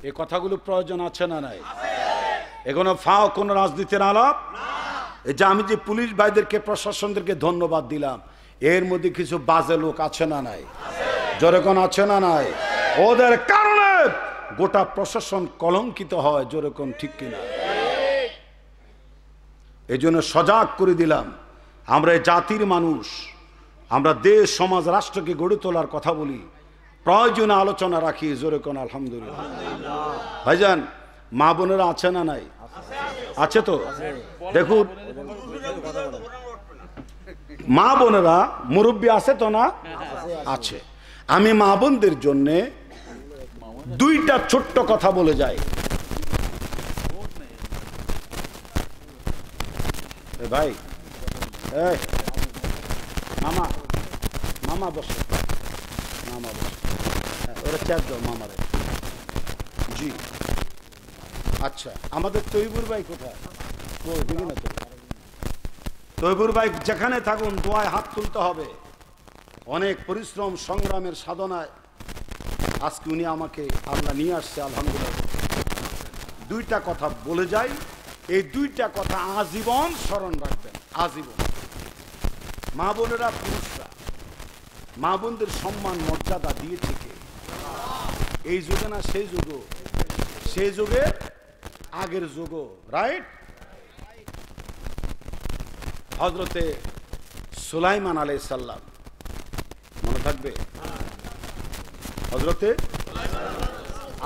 এই কথাগুলো প্রয়োজন আছে না নাই? এখনো ফাও কোন রাজনীতির আলাপ? এই যে আমি যে পুলিশ ভাইদেরকে প্রশাসনদেরকে ধন্যবাদ দিলাম, এর মধ্যে কিছু বাজে লোক আছে না নাই? যেরকম আছে না নাই? ওদের কারণে গোটা প্রশাসন কলঙ্কিত হয়, যেরকম ঠিক কিনা? এই জন্য সজাগ করে দিলাম। আমরা এই জাতির মানুষ, আমরা দেশ সমাজ রাষ্ট্রকে গড়ে তোলার কথা বলি, প্রয়োজনে আলোচনা রাখি, যেরকম আলহামদুলিল্লাহ। ভাইজান, মা বোনেরা আছে না নাই? আছে তো? দেখুন মা বোনেরা, মুরব্বী আছে তো না? আছে। আমি মা বোনদের জন্য দুইটা ছোট্ট কথা বলে যাই। ভাই, মামা মামা বসে, মামা বসে, ওরা চেয়ার দাও মামারে। জি আচ্ছা, আমাদের তৈবুর ভাই কোথায়? দেখি না তো। তৈবুর ভাই যেখানে থাকুন, দোয়ায় হাত তুলতে হবে। অনেক পরিশ্রম সংগ্রামের সাধনায় আজকে উনি আমাকে আল্লাহ নিয়ে আসছে, আলহামদুলিল্লাহ। দুইটা কথা বলে যাই, এই দুইটা কথা আজীবন স্মরণ রাখবেন, আজীবন। মা বোনেরা, পুরুষরা, মা বোনদের সম্মান মর্যাদা দিয়েছে কে? এই যুগে না সেই যুগ, সেই যুগে আগের যুগ, রাইট? হযরতে সুলাইমান আলাইহিস সালাম, মনে থাকবে? হযরতে,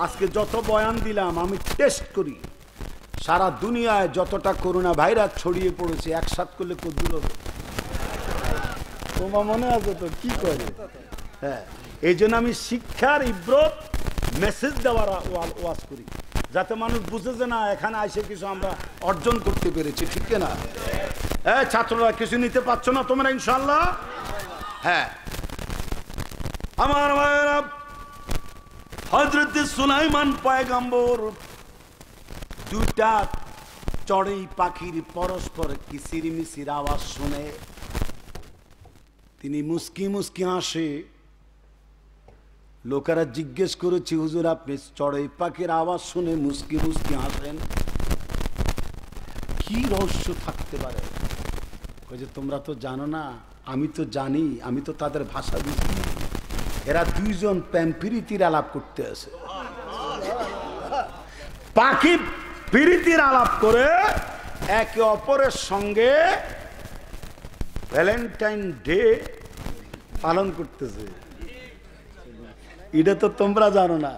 আজকে যত বয়ান দিলাম আমি টেস্ট করি, সারা দুনিয়ায় যতটা করোনা ভাইরাস ছড়িয়ে পড়েছে একসাথ করলে কত দূর হবে? তোমার মনে আছে তো? কি করে? হ্যাঁ, এই জন্য আমি শিক্ষার ইব্রত মেসেজ দেওয়ার ওয়াজ করি, যাতে মানুষ বুঝে যে না, এখানে এসে কিছু আমরা অর্জন করতে পেরেছি, ঠিক না? ছাত্ররা কিছু নিতে পারছো না তোমরা ইনশাআল্লাহ? হ্যাঁ, আমার ভাইয়েরা, হযরত সুলাইমান পয়গম্বর দুইটা চড়ুই পাখির পরস্পর কিচির মিচির আওয়াজ শুনে তিনি মুস্কি মুস্কি হাসে। লোকেরা জিজ্ঞেস করেছে, হুজুর আপনি চড়ুই পাখির আওয়াজ শুনে মুস্কি মুস্কি হাসেন, কি রহস্য থাকতে পারে? যে তোমরা তো জানো না, আমি তো জানি, আমি তো তাদের ভাষা বুঝি। এরা দুইজন প্রেম প্রীতির আলাপ করতে আছে। পাখি প্রীতির আলাপ করে একে অপরের সঙ্গে ভ্যালেন্টাইন ডে পালন করতেছে। এটা তো তোমরা জানো না,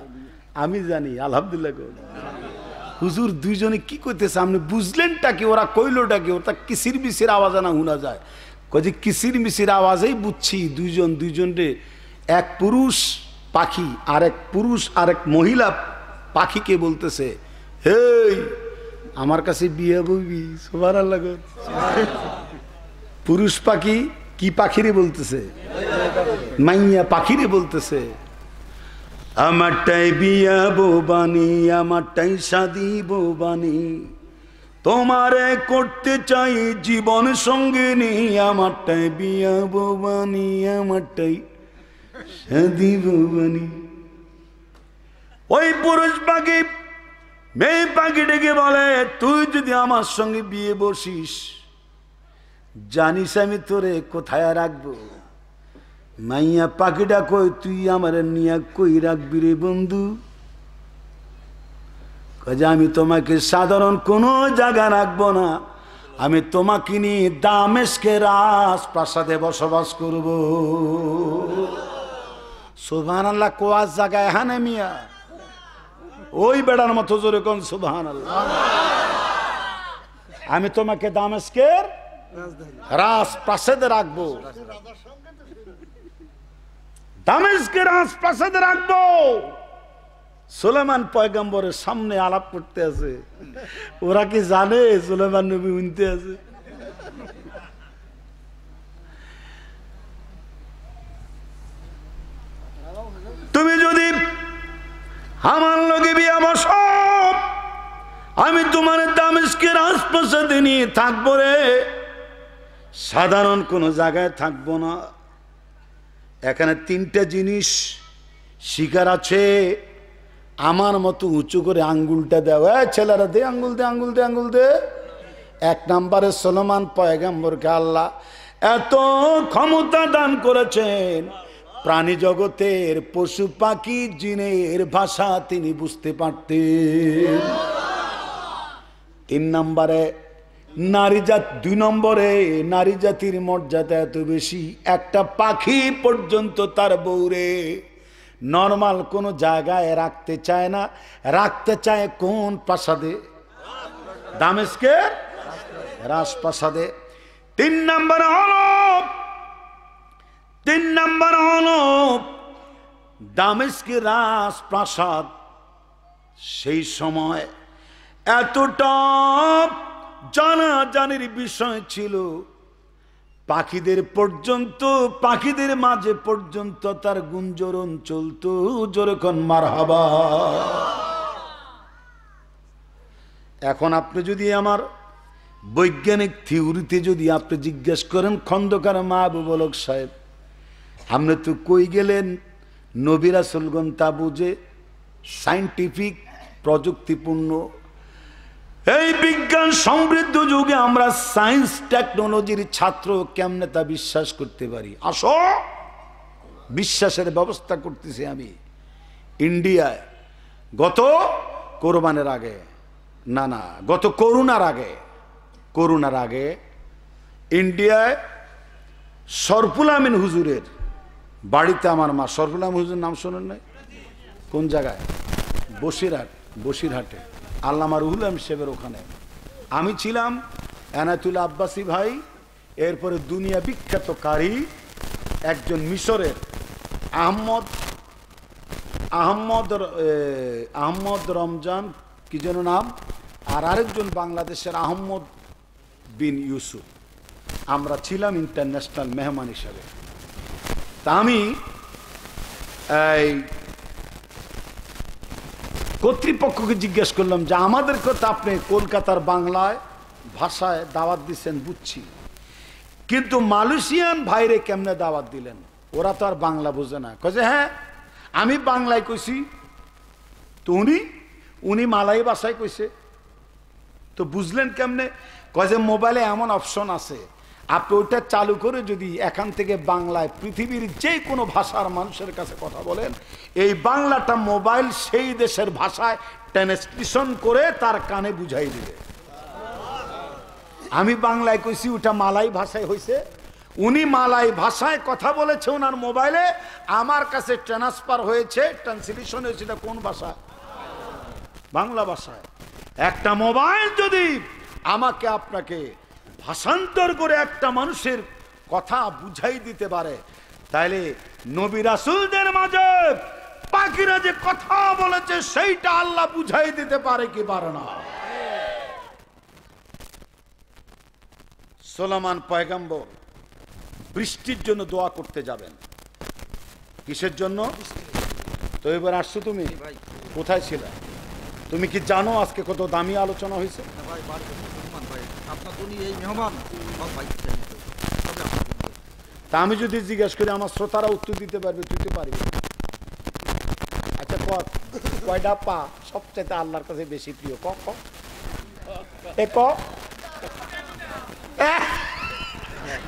আমি জানি, আলহামদুলিল্লাহ। হুজুর দুইজনে কি করতেছে আপনি বুঝলেনটা কি? ওরা কইলটা কি? ওটা কিসির মিসির আওয়াজে না শোনা যায়? কয়ে কিসির মিসির আওয়াজেই বুঝছি দুইজন দুইজনরে, এক পুরুষ পাখি আর এক পুরুষ আর এক মহিলা পাখিকে বলতেছে, হেই আমার কাছে বিয়ে বইবি? সুবহানাল্লাহ। পুরুষ পাখি কি পাখিরে বলতেছে? মাইয়া পাখিরে বলতেছে, আমারটাই বিয়া বৌবানি, আমারটাই শাদি বৌবানি, তোমারে করতে চাই জীবন সঙ্গিনী, আমারটাই বিয়া বৌবানি, আমারটাই শাদি বৌবানি। ওই পুরুষ পাখি মেয়ে পাখিটাকে বলে, তুই যদি আমার সঙ্গে বিয়ে বসিস, জানিস আমি তোরে কোথায় রাখবো? মাইয়া পাখিটা কই, তুই আমার নিয়া কই রাখবি রে বন্ধু? কয়ে আমি তোমাকে সাধারণ কোনো জায়গা রাখবো না, আমি তোমাকে নিয়ে দামেস্কের রাজপ্রাসাদে বসবাস করব। সুবহানাল্লাহ। কোয়াজ জায়গায় হানে মিয়া, ওই বেড়ার মতো জোরে কোন সুবহানাল্লাহ। আমি তোমাকে দামেস্কের রাজপ্রাসাদে রাখবো, দামেস্কের রাজপ্রাসাদে রাখবো। সুলাইমান পয়গম্বরের সামনে আলাপ করতে আছে। ওরা কি জানে সুলাইমান নবী উনতে আছে? আমার লগে বিয়া বস, আমি তোমার দামেস্কের রাজপ্রাসাদে নিয়ে থাকবো রে, সাধারণ কোনো জায়গায় থাকবো না। এখানে তিনটা জিনিস শিকার আছে, আমার মতো উঁচু করে আঙ্গুলটা দেওয়া, ছেলেরা দে আঙ্গুল দে আঙ্গুল দে আঙ্গুল দে। এক নম্বরে সুলেমান পয়গম্বরকে আল্লাহ এত ক্ষমতা দান করেছেন, প্রাণী জগতের পশু পাখি জিনের ভাষা তিনি বুঝতে পারতেন। 3 নম্বরে নারী জাত, 2 নম্বরে নারী জাতির মর্যাদা এত বেশি, একটা পাখি পর্যন্ত তার বউরে নর্মাল কোনো জায়গায় রাখতে চায় না, রাখতে চায় কোন প্রাসাদে? দামেস্কের রাজপ্রাসাদে। 3 নম্বর হলো দামেস্কের রাজপ্রাসাদ সেই সময় এতটা জানাজানির বিষয় ছিল, পাখিদের পর্যন্ত, পাখিদের মাঝে পর্যন্ত তার গুঞ্জরণ চলতো, যেরকম মারহাবা। এখন আপনি যদি আমার বৈজ্ঞানিক থিওরিতে যদি আপনি জিজ্ঞেস করেন, খন্দকার মাহবুবুল হক সাহেব আপনি তো কই গেলেন? নবী রাসূলগণ তা বুঝে সাইন্টিফিক প্রযুক্তিপূর্ণ এই বিজ্ঞান সমৃদ্ধ যুগে আমরা সায়েন্স টেকনোলজির ছাত্র, কেমনে তা বিশ্বাস করতে পারি? আসো, বিশ্বাসের ব্যবস্থা করতেছি আমি। ইন্ডিয়ায় গত কোরবানের আগে, না গত করোনার আগে ইন্ডিয়ায় সরফুল আমিন হুজুরের বাড়িতে আমার মা, সরফুল আমিন হুজুরের নাম শোনেন নাই? কোন জায়গায়? বসিরহাটে আল্লামা রুহুল আমিন সাহেবের ওখানে আমি ছিলাম, এনায়েতুল্লাহ আব্বাসী ভাই, এরপরে দুনিয়া বিখ্যাত কারি একজন মিশরের আহমদ রমজান কি যেন নাম, আর আরেকজন বাংলাদেশের আহমদ বিন ইউসুফ, আমরা ছিলাম ইন্টারন্যাশনাল মেহমান হিসাবে। তা আমি এই কর্তৃপক্ষকে জিজ্ঞেস করলাম যে আমাদেরকে তো আপনি কলকাতার বাংলায় ভাষায় দাওয়াত দিচ্ছেন বুঝছি, কিন্তু মালয়েশিয়ান ভাইরে কেমনে দাওয়াত দিলেন? ওরা তো আর বাংলা বোঝে না। কয়ে হ্যাঁ আমি বাংলায় কইছি, তো উনি মালাই ভাষায় কইছে, তো বুঝলেন কেমনে? কয়ে যে মোবাইলে এমন অপশন আছে, আপনি ওইটা চালু করে যদি এখান থেকে বাংলায় পৃথিবীর যে কোনো ভাষার মানুষের কাছে কথা বলেন, এই বাংলাটা মোবাইল সেই দেশের ভাষায় ট্রান্সলেশন করে তার কানে বুঝাই দিবে। আমি বাংলায় কইছি, ওটা মালাই ভাষায় হয়েছে, উনি মালাই ভাষায় কথা বলেছে ওনার মোবাইলে, আমার কাছে ট্রান্সফার হয়েছে, ট্রান্সলেশন হয়েছে এটা কোন ভাষা? বাংলা ভাষায়। একটা মোবাইল যদি আমাকে আপনাকে ভাষান্তর করে একটা মানুষের কথা বুঝাই দিতে পারে, তাইলে নবী রাসূলদের মাঝে পাখিরা যে কথা বলেছে সেইটা আল্লাহ বুঝাই দিতে পারে কি পারে না? সুলেমান পয়গম্বর বৃষ্টির জন্য দোয়া করতে যাবেন। কিসের জন্য? তো এবার আসছো তুমি, কোথায় ছিলে? তুমি কি জানো আজকে কত দামি আলোচনা হয়েছে? তা আমি যদি জিজ্ঞেস করি আমার শ্রোতারা উত্তর দিতে পারবে, তুই তো পারবি। আচ্ছা কয়টা পা সবচাইতে আল্লাহর কাছে বেশি প্রিয়?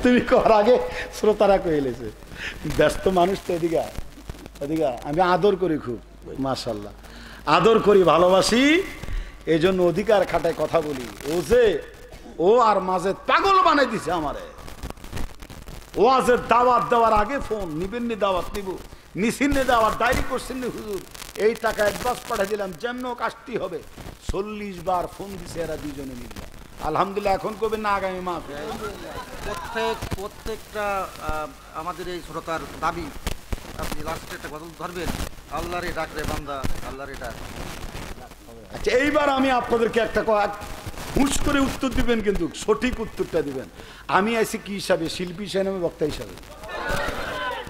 তুমি কর আগে শ্রোতারা কইলেছে। ব্যস্ত মানুষ তো, এদিকে আমি আদর করি খুব, মাশাআল্লাহ আদর করি, ভালোবাসি, এই জন্য অধিকার খাটায় কথা বলি। ও আর মাঝে পাগল বানাই দিছে আমারে। ওয়াজের দাওয়াত দেওয়ার আগে ফোন নিবেননি, দাওয়াত নিব, নিছিন্নে দাওয়াত ডায়েরি করছেন হুজুর, এই টাকা অ্যাডভান্স পাঠিয়ে দিলাম, যেমন কাজটি হবে। 40 বার ফোন দিছে এরা দুজনে মিলে। আলহামদুলিল্লাহ। এখন কবে না আগামী মাস প্রত্যেকটা আমাদের এই শ্রোতার দাবি, আপনি লাস্টে একটা কথা ধরবেন, আল্লাহরে ডাক রে বান্দা, আল্লাহরে ডাক। আচ্ছা এইবার আমি আপনাদেরকে একটা হুঁশ করে উত্তর দিবেন, কিন্তু সঠিক উত্তরটা দিবেন। আমি আছি কি হিসাবে? শিল্পী হিসাবে, বক্তা হিসাবে।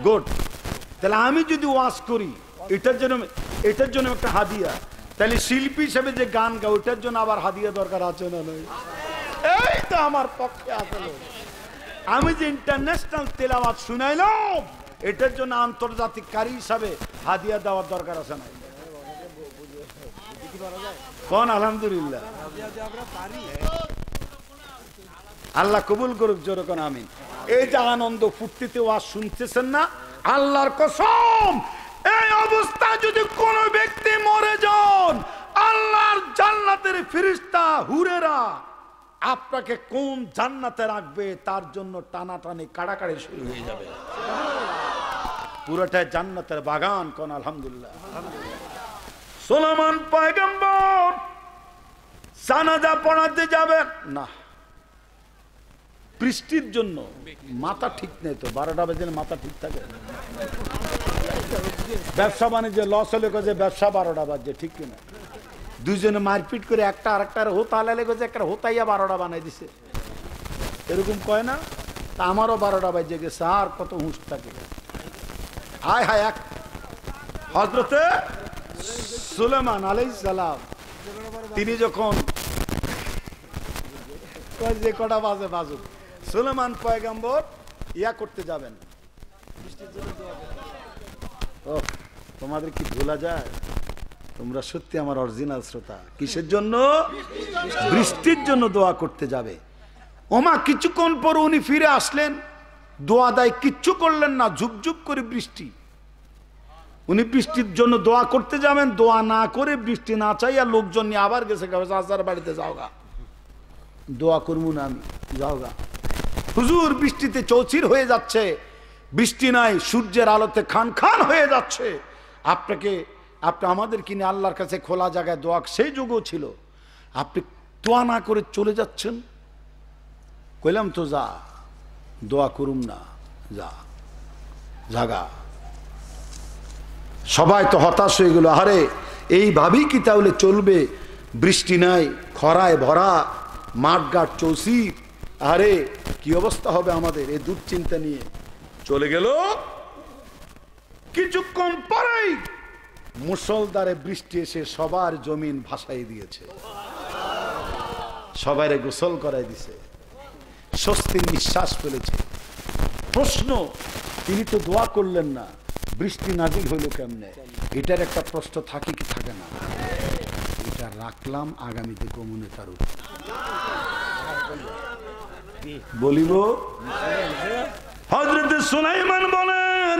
গুড। তাহলে আমি যদি ওয়াজ করি, এটার জন্য এটার জন্য একটা হাদিয়া। তাহলে শিল্পী হিসেবে যে গান গায় ওটার জন্য আবার হাদিয়া দরকার আছে না নয়? এই তো আমার পক্ষে আসলে আমি যে ইন্টারন্যাশনাল তেলাওয়াত শুনাইলাম এটার জন্য আন্তর্জাতিক কারি হিসাবে হাদিয়া দেওয়ার দরকার আছে না? কোন আলহামদুলিল্লাহ, আল্লাহ কবুল করুক, জোরে কোন আমিন। এই যে আনন্দ ফুর্তিতে ওয়াজ শুনতেছেন না, আল্লাহর কসম এই অবস্থা যদি কোন ব্যক্তি মরে যান, আল্লাহর জান্নাতের ফেরেশতা হুরেরা আপনাকে কোন জান্নাতে রাখবে তার জন্য টানাটানি কাড়াকাড়ি শুরু হয়ে যাবে। পুরোটাই জান্নাতের বাগান। কোন আলহামদুলিল্লাহ। সুলাইমান পয়গম্বর জানাজা পড়াতে যাবেন না, বৃষ্টির জন্য মাথা ঠিক নেই তো, 12টা বাজে মাথা ঠিক থাকে। ব্যবসা বাণিজ্য লস হলে যে ব্যবসা 12টা বাজে, ঠিক কিনা? দুইজনে মারপিট করে একটা আরেকটার হোতা লেগে যে একটা হোতাইয়া 12টা বানাই দিছে, এরকম কয় না? তা আমারও 12টা বাজে গেছে, আর কত হুঁশ থাকে। হায় হায়, এক হযরতে সুলাইমান আলাইহিস সালাম তিনি যখন যে কটা বাজে বাজুক, সুলাইমান পয়গম্বর ইয়া করতে যাবেন। ও তোমাদের কি ভোলা যায়? তোমরা সত্যি আমার অরিজিনাল শ্রোতা। কিসের জন্য? বৃষ্টির জন্য দোয়া করতে যাবে। ওমা কিছুক্ষণ পর উনি ফিরে আসলেন, দোয়া দায় কিচ্ছু করলেন না, ঝুপঝুপ করে বৃষ্টি। উনি বৃষ্টির জন্য দোয়া করতে যাবেন, দোয়া না করে বৃষ্টি না চাইয়া লোকজন নিয়ে আবার গেছে চাচার বাড়িতে, যাওগা দোয়া করবো না আমি, যাওগা হুজুর বৃষ্টিতে চৌচির হয়ে যাচ্ছে, বৃষ্টি নাই, সূর্যের আলোতে খান খান হয়ে যাচ্ছে, আপনি আমাদের কিনে আল্লাহর কাছে খোলা জায়গায় দোয়া, সেই যুগও ছিল, আপনি দোয়া না করে চলে যাচ্ছেন। কইলাম তো যা, দোয়া করুম না, যা জাগা। সবাই তো হতাশ হয়ে গেল, আরে এইভাবেই কি তাহলে চলবে? বৃষ্টি নাই, খরায় ভরা, মাঠঘাট চৌচির, আরে কি অবস্থা হবে আমাদের? এই দুশ্চিন্তা নিয়ে চলে গেল। কিছুক্ষণ পরেই মুষলধারে বৃষ্টি এসে সবার জমিন ভাসাই দিয়েছে, সবাইরে গোসল করাই দিছে, স্বস্তির নিঃশ্বাস ফেলেছে। প্রশ্ন, তিনি তো দোয়া করলেন না, বৃষ্টি নাজিল হইল কেমনে? এটার একটা প্রশ্ন থাকে কি থাকে না? এটা রাখলাম আগামীতে কমুনে তার বলিব। হযরত সুলাইমান বলেন,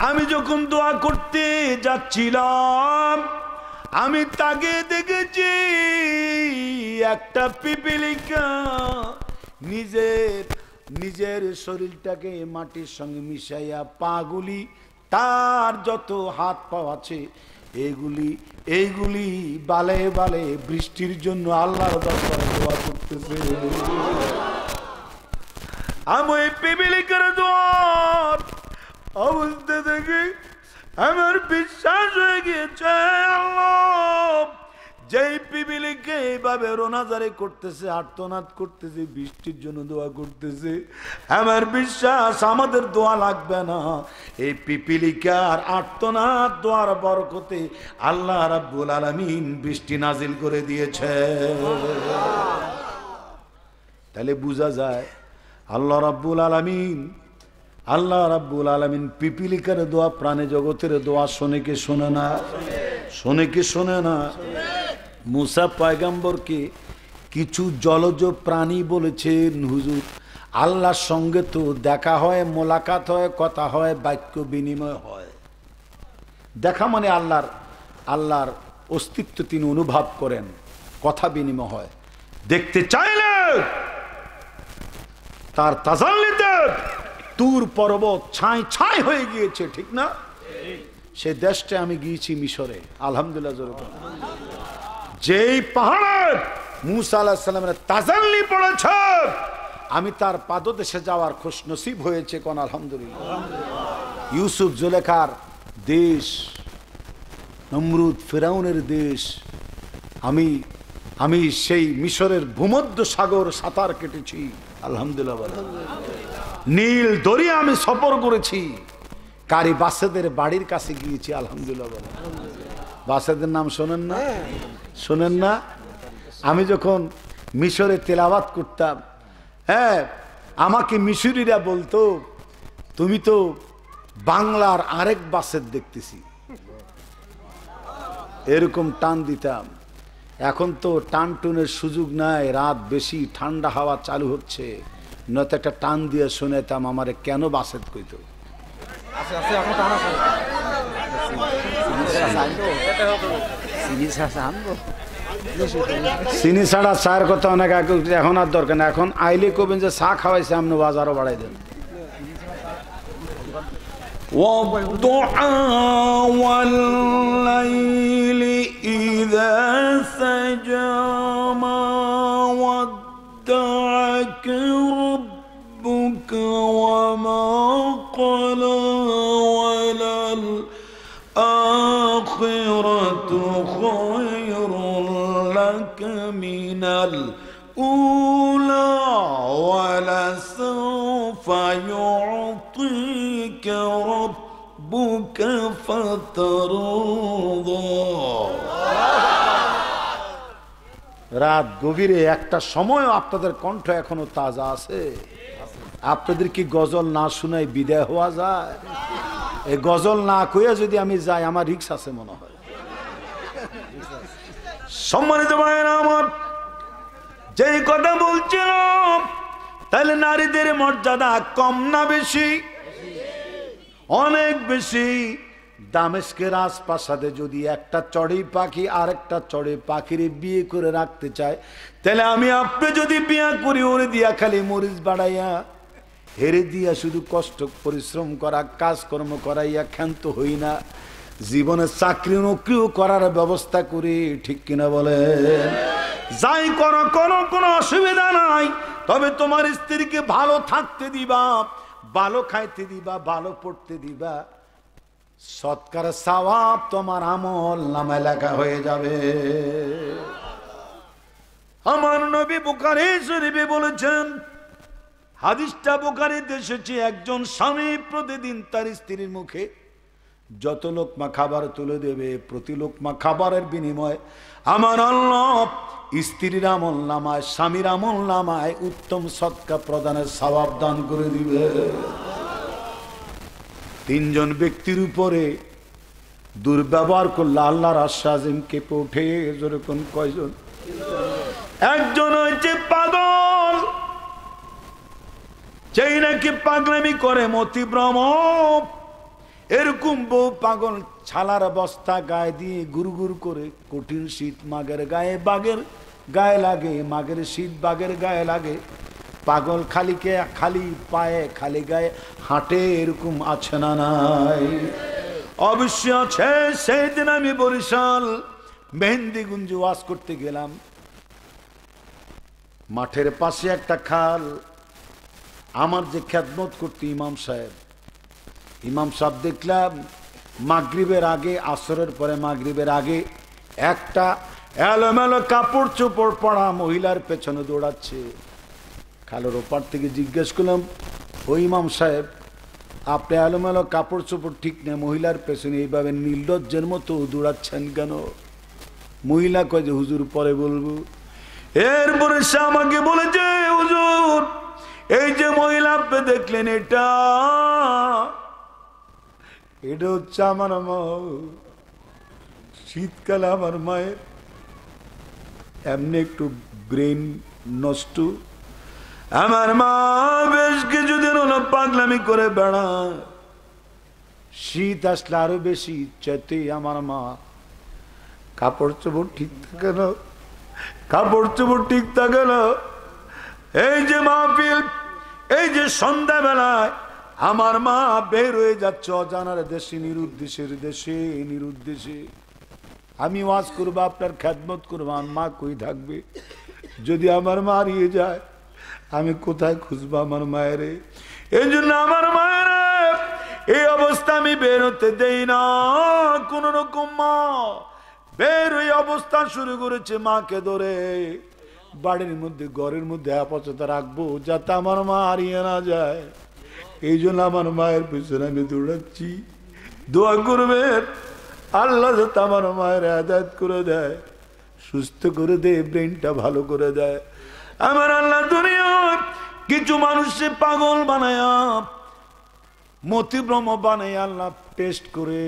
আমি যখন দোয়া করতে যাচ্ছিলাম আমি তাকে দেখেছি একটা পিপিলিকা নিজের শরীরটাকে মাটির সঙ্গে মিশাইয়া পাগুলি, তার যত হাত পা আছে এইগুলি বালে বালে বৃষ্টির জন্য আল্লাহর দরবারে দোয়া করতেছে। আমি এই পিপিলিকার দোয়ার অবস্থা থেকে আমার বিশ্বাস হয়ে গিয়েছে, আল্লাহ যেই পিপিলিকা এইভাবে রোনাজারি করতেছে, আর্তনাদ করতেছে, বৃষ্টির জন্য দোয়া করতেছে, আমার বিশ্বাস আমাদের দোয়া লাগবে না, এই পিপিলিকার আর্তনাদ দোয়ার বরকতে আল্লাহ রাব্বুল আলামিন বৃষ্টি নাজিল করে দিয়েছে। তাহলে বোঝা যায় আল্লাহ রাব্বুল আলামিন পিপিলিকার দোয়া, প্রাণী জগতের দোয়া শোনে কে শোনে না? শোনে কে শোনে না? মুসা পয়গম্বরকে কিছু জলজ প্রাণী বলেছেন, হুজুর আল্লাহর সঙ্গে তো দেখা হয়, মোলাকাত হয়, কথা হয়, বাক্য বিনিময় হয়। দেখা মানে আল্লাহর অস্তিত্ব তিনি অনুভব করেন, কথা বিনিময় হয়। দেখতে চাইলে তার তাজাল্লিতে তুর পর্বত ছাই ছাই হয়ে গিয়েছে, ঠিক না? সে দেশটা আমি গিয়েছি মিশরে, আলহামদুলিল্লাহ। যেই পাহাড়ে মুসা আলাইহিস সালামের তাজাল্লি পড়েছে, আমি তার পাদদেশে যাওয়ার খুশ নসিব হয়েছে, কোন আলহামদুলিল্লাহ। ইউসুফ জুলেখার দেশ, নমরুদ ফিরাউনের দেশ, আমি সেই মিশরের ভূমধ্য সাগর সাঁতার কেটেছি, আলহামদুলিল্লাহ। নীল দরিয়া আমি সফর করেছি, কারি বাসেদের বাড়ির কাছে গিয়েছি, আলহামদুলিল্লাহ বলে। বাসেদের নাম শোনেন না? শোনেন না? আমি যখন মিশরে তেলাওয়াত করতাম, হ্যাঁ, আমাকে মিশরীরা বলতো, তুমি তো বাংলার আরেক বাসের দেখতেছি, এরকম টান দিতাম। এখন তো টান টুনের সুযোগ নাই, রাত বেশি, ঠান্ডা হাওয়া চালু হচ্ছে, নয়তো একটা টান দিয়ে শুনেতাম আমারে কেন বাসেত কইতো। চিনি ছাড়া চায়ের কথা অনেক আগে, এখন আর দরকার না। এখন আইলে কবেন যে চা খাওয়াইছে, আপনি বাজারও বাড়াই দেন। والضحى والليل إذا سجى ما ودعك ربك وما قلى وللآخرة خير لك من الأولى ولسوف يعطيك ربك فترضى। রাত গভীরে একটা সময়ও আপনাদের কণ্ঠ এখনো তাজা আছে। আপনাদের কি গজল না শুনাই বিদায় হওয়া যায়? এই গজল না কইয়া যদি আমি যাই, আমার রিক্স আছে মনে হয়। সম্মানিত ভাইয়েরা আমার, যেই কথা বলছিলাম, তাহলে নারীদের মর্যাদা কম না বেশি? অনেক বেশি। দামেস্কের রাজপ্রাসাদে যদি একটা চড়ুই পাখি আরেকটা চড়ুই পাখির বিয়ে করে রাখতে চায়, তাহলে আমি আপনি যদি বিয়ে করি, ওরে দিয়া খালি মরিচ বাড়াইয়া, হেরে দিয়া শুধু কষ্ট পরিশ্রম করা, কাজকর্ম করাইয়া ক্ষান্ত হই না, জীবনে চাকরি নকরিও করার ব্যবস্থা করি, ঠিক কিনা বলেন? যাই করো কোনো অসুবিধা নাই, তবে তোমার স্ত্রীকে ভালো থাকতে দিবা, ভালো খাইতে দিবা, ভালো পড়তে দিবা, সৎকার সওয়াব তোমার আমল নামায় লেখা হয়ে যাবে। আমার নবী বুখারী শরীফে বলেছেন, হাদিসটা বুখারীতে এসেছে, একজন স্বামী প্রতিদিন তার স্ত্রীর মুখে যত লোকমা খাবার তুলে দেবে, প্রতি লোকমা খাবারের বিনিময়ে আমার আল্লাহ স্ত্রীর আমল নামায়, স্বামীর আমল নামায় উত্তম সদকা প্রদানের সওয়াব দান করে দিবে। তিনজন ব্যক্তির উপরে দুর্ব্যবহার করলে আল্লাহর আশ্বাসিম কেঁপে ওঠে। যেরকম কয়জন? একজন হচ্ছে পাগল, যেই নাকি পাগলামি করে মতিভ্রম। এরকম বউ পাগল, ছালার বস্তা গায়ে দিয়ে গুরু গুরু করে, কঠিন শীত মাগের গায়ে বাঘের গায়ে লাগে, মাগের শীত বাঘের গায়ে লাগে, পাগল খালি পায়ে খালি গায়ে হাঁটে, এরকম আছে না নাই? অবশ্যই আছে। সেদিন আমি বরিশাল মেহেন্দিগঞ্জে ওয়াজ করতে গেলাম, মাঠের পাশে একটা খাল, আমার যে খেদমত করতে ইমাম সাহেব দেখলাম মাগরিবের আগে, আসরের পরে মাগরিবের আগে একটা এলোমেলো কাপড় চোপড় পরা মহিলার পেছনে দৌড়াচ্ছে। খালের ওপার থেকে জিজ্ঞেস করলাম, ও ইমাম সাহেব, আপনি এলোমেলো কাপড় চোপড় ঠিক নেই, মহিলার পেছনে এইভাবে নির্লজ্জের মতো দৌড়াচ্ছেন কেন? মহিলা কয় যে হুজুর পরে বলবো। এরপরে সে আমাকে বলেছে, হুজুর এই যে মহিলা আপনি দেখলেন, এটা হচ্ছে আমার মা। শীতকালে আমার মায়ের এমনি একটু ব্রেন নষ্ট, আমার মা বেশ কিছুদিন হলো পাগলামি করে বেড়ায়, শীত আসলে আরো বেশি ইচ্ছাতে আমার মা কাপড় চোপড় ঠিক থাকে না, এই যে মাহফিল, এই যে সন্ধ্যাবেলায় আমার মা বের হয়ে যাচ্ছে অজানার দেশে, নিরুদ্দেশে। আমি ওয়াজ করবো, আপনার খেদমত করবো, আমার মা কই থাকবে? যদি আমার মা হারিয়ে যায়, আমি কোথায় খুঁজবো আমার মায়ের? এই জন্য আমার মায়ের এই অবস্থা আমি বের হতে দেই না। কোন রকম মা বের হয়ে অবস্থা শুরু করেছে, মাকে ধরে বাড়ির মধ্যে ঘরের মধ্যে হেফাজতে রাখবো, যাতে আমার মা হারিয়ে না যায়। এই জন্য আমার মায়ের পিছনে আমি দৌড়াচ্ছি। দোয়া করবেন আল্লাহ যাতে আমার মায়ের হেদায়েত করে দেয়, সুস্থ করে দেয়, ব্রেনটা ভালো করে দেয়। আমার আল্লাহ দুনিয়ায় কিছু মানুষে পাগল বানায়া, মতিভ্রম বানায় আল্লাহ টেস্ট করে।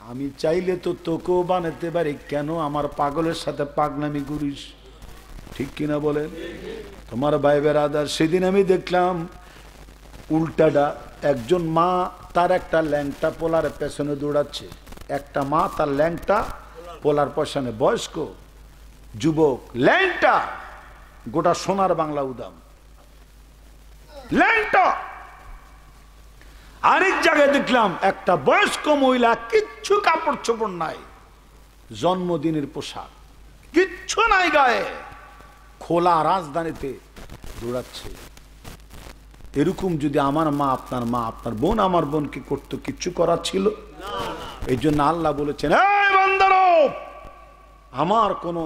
আমি চাইলে তো তোকেও বানাতে পারি, কেন আমার পাগলের সাথে পাগলামি করিস? ঠিক কিনা বলেন? তোমার ভাই বেরাদার, সেদিন আমি দেখলাম উল্টাটা, একজন মা তার একটা ল্যাংটা পোলার পেছনে দৌড়াচ্ছে, একটা মা তার ল্যাংটা পোলার পেছনে, বয়স্ক যুবক ল্যাংটা, গোটা সোনার বাংলা উদাম ল্যাংটা। আরেক জায়গায় দেখলাম একটা বয়স্ক মহিলা, কিচ্ছু কাপড় চোপড় নাই, জন্মদিনের পোশাক কিচ্ছু নাই গায়ে, খোলা রাজধানীতে দৌড়াচ্ছে। এরকম যদি আমার মা, আপনার মা, আপনার বোন আমার বোনকে করতো, কিচ্ছু করার ছিল? এই জন্য আল্লাহ বলেছেন, এই বান্দারো, আমার কোন